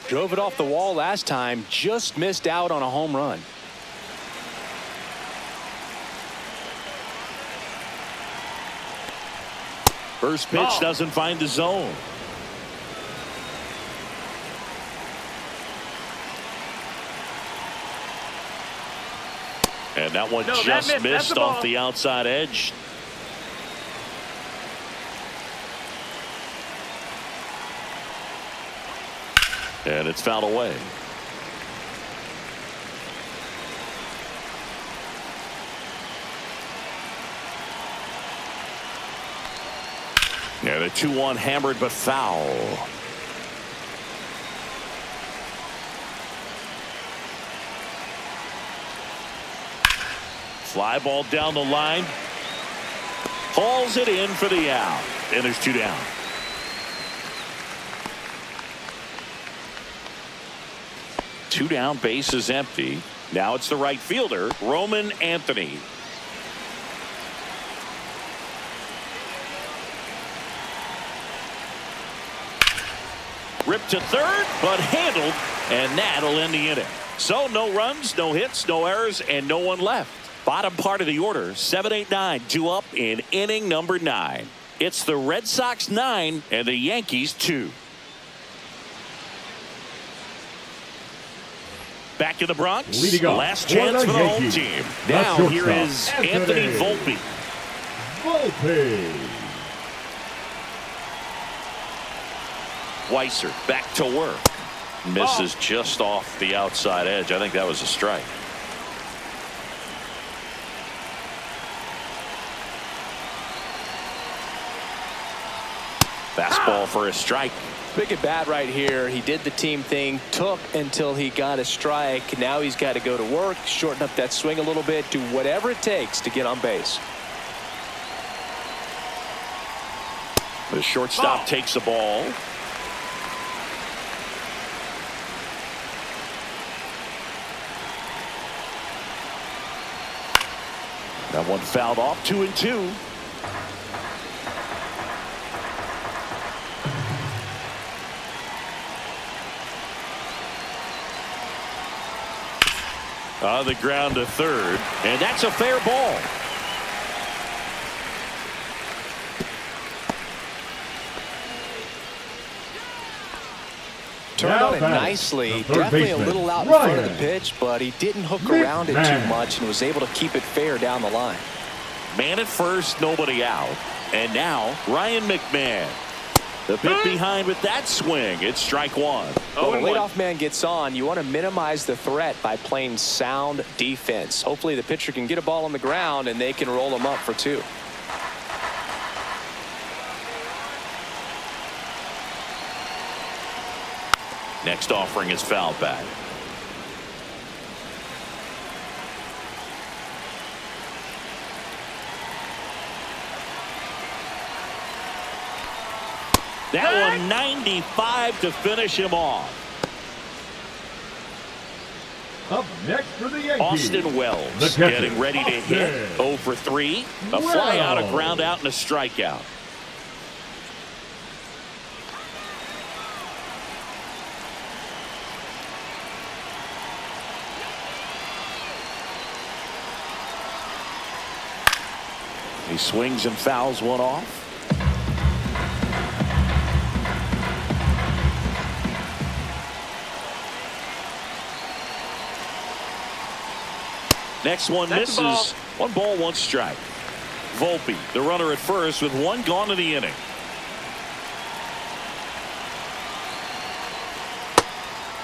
Drove it off the wall last time, just missed out on a home run. First pitch doesn't find the zone. And that one just missed off the outside edge. And it's fouled away. And a 2-1 hammered but foul. Fly ball down the line. Hauls it in for the out. And there's 2 down. Two down, base is empty. Now it's the right fielder, Roman Anthony. Ripped to third, but handled, and that'll end the inning. So no runs, no hits, no errors, and no one left. Bottom part of the order, 7-8-9, 2 up in inning number 9. It's the Red Sox 9 and the Yankees 2. back in the Bronx. Leading off Last for chance the for the home Yankees, team. the Now here shortstop, is Anthony Volpe. Volpe. Weiser back to work. Misses just off the outside edge. I think that was a strike. Fastball for a strike. Big at bat right here. He did the team thing, took until he got a strike. Now he's got to go to work, shorten up that swing a little bit, do whatever it takes to get on base. The shortstop takes the ball. That one fouled off. 2-2. On the ground to third, and that's a fair ball. Turned on it nicely. Definitely a little out in front of the pitch, but he didn't hook around it too much and was able to keep it fair down the line. Man at first, nobody out. And now Ryan McMahon. The bit behind with that swing. It's strike one. Well, the leadoff man gets on. You want to minimize the threat by playing sound defense. Hopefully the pitcher can get a ball on the ground and they can roll him up for two. Next offering is fouled back. That one 95 to finish him off. Up next for the Yankees, Austin Wells getting ready to hit. 0 for 3. A fly out, a ground out, and a strikeout. He swings and fouls one off. Next one misses. 1 ball, 1 strike. Volpe, the runner at first, with 1 gone in the inning.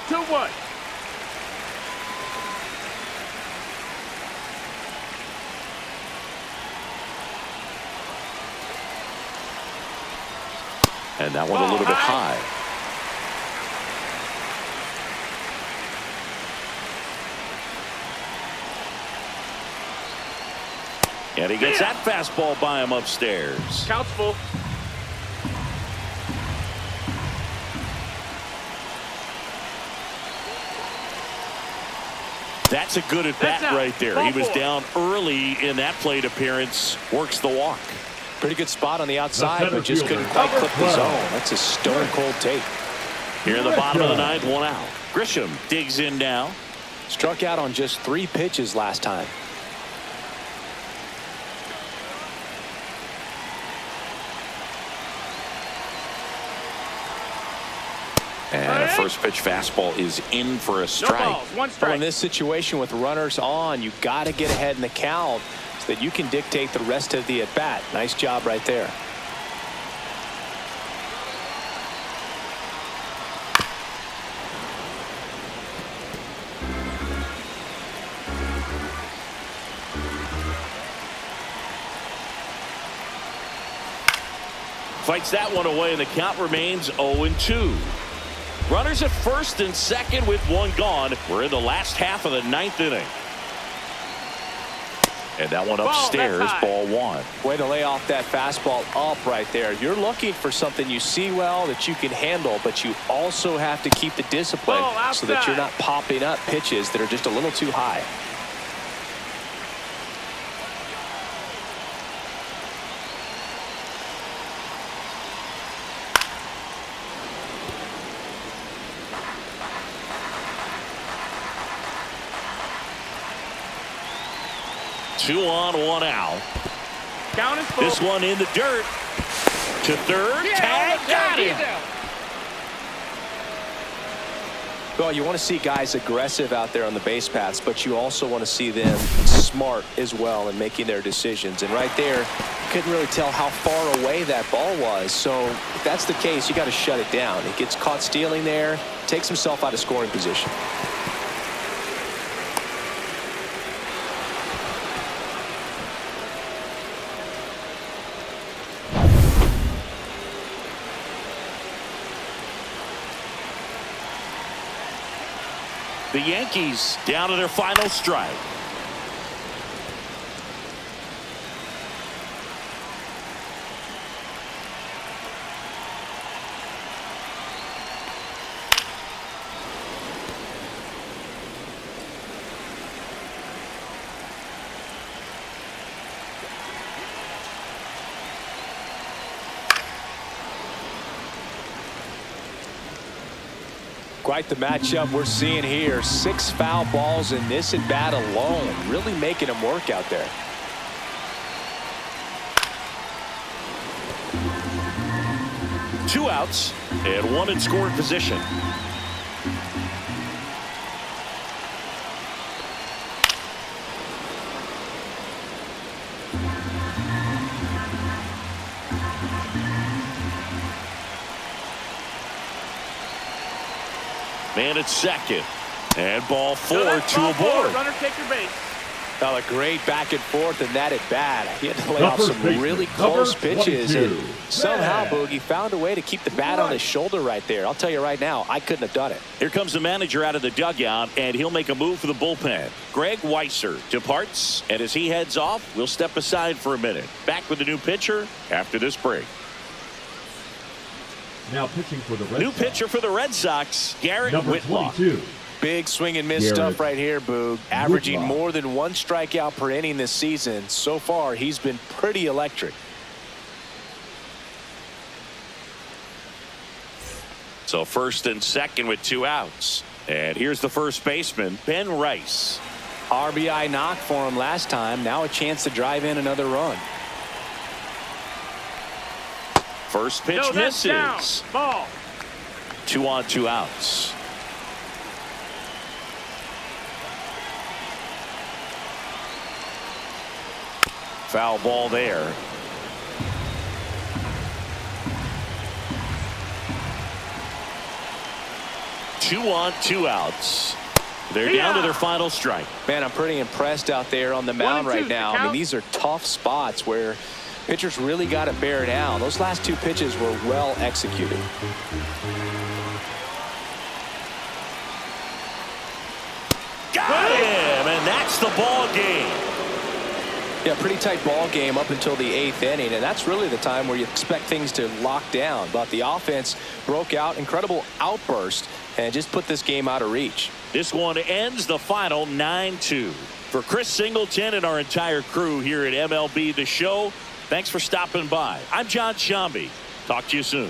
Two one. And that one a little bit high. And he gets that fastball by him upstairs. Count's full. That's a good at bat right there. He was down early in that plate appearance. Works the walk. Pretty good spot on the outside, but just couldn't quite clip the zone. That's a stone cold take. Here in the bottom of the 9th, 1 out. Grisham digs in now. Struck out on just 3 pitches last time. And a first pitch fastball is in for a strike. No balls, 1 strike. Well, in this situation with runners on, you got to get ahead in the count so that you can dictate the rest of the at bat. Nice job right there. Fights that one away, and the count remains 0-2. Runners at first and second with 1 gone. We're in the last half of the 9th inning. And that one upstairs, ball 1. Way to lay off that fastball up right there. You're looking for something you see well that you can handle, but you also have to keep the discipline so that you're not popping up pitches that are just a little too high. Two on, 1 out. Count is full. This one in the dirt. To third. Tag. Got him. Well, you want to see guys aggressive out there on the base paths, but you also want to see them smart as well in making their decisions. And right there, couldn't really tell how far away that ball was. So if that's the case, you got to shut it down. He gets caught stealing there, takes himself out of scoring position. The Yankees down to their final strike. Quite the matchup we're seeing here. 6 foul balls in this at bat alone, really making him work out there. Two outs and one in scoring position. Man at second. And ball 4 to a board. Runner, take your base. Well, a great back and forth in that at bat. He had to lay off some really close pitches. And somehow, Boogie found a way to keep the bat on his shoulder right there. I'll tell you right now, I couldn't have done it. Here comes the manager out of the dugout, and he'll make a move for the bullpen. Greg Weisser departs, and as he heads off, we'll step aside for a minute. Back with the new pitcher after this break. Now pitching for the Red New Sox. pitcher for the Red Sox, Garrett Number Whitlock. 22. Big swing and miss stuff right here, Boog. Averaging more than 1 strikeout per inning this season. So far, he's been pretty electric. So first and second with 2 outs. And here's the first baseman, Ben Rice. RBI knock for him last time. Now a chance to drive in another run. First pitch No, that's down. misses. Ball. 2 on, 2 outs. Foul ball there. Two on, 2 outs. They're down to their final strike. Man, I'm pretty impressed out there on the mound right now. I mean, these are tough spots where pitchers really got to bear down. Those last 2 pitches were well executed. Got him, and that's the ball game. Yeah, pretty tight ball game up until the 8th inning, and that's really the time where you expect things to lock down. But the offense broke out, incredible outburst, and just put this game out of reach. This one ends the final 9-2. For Chris Singleton and our entire crew here at MLB The Show, thanks for stopping by. I'm John Shambi. Talk to you soon.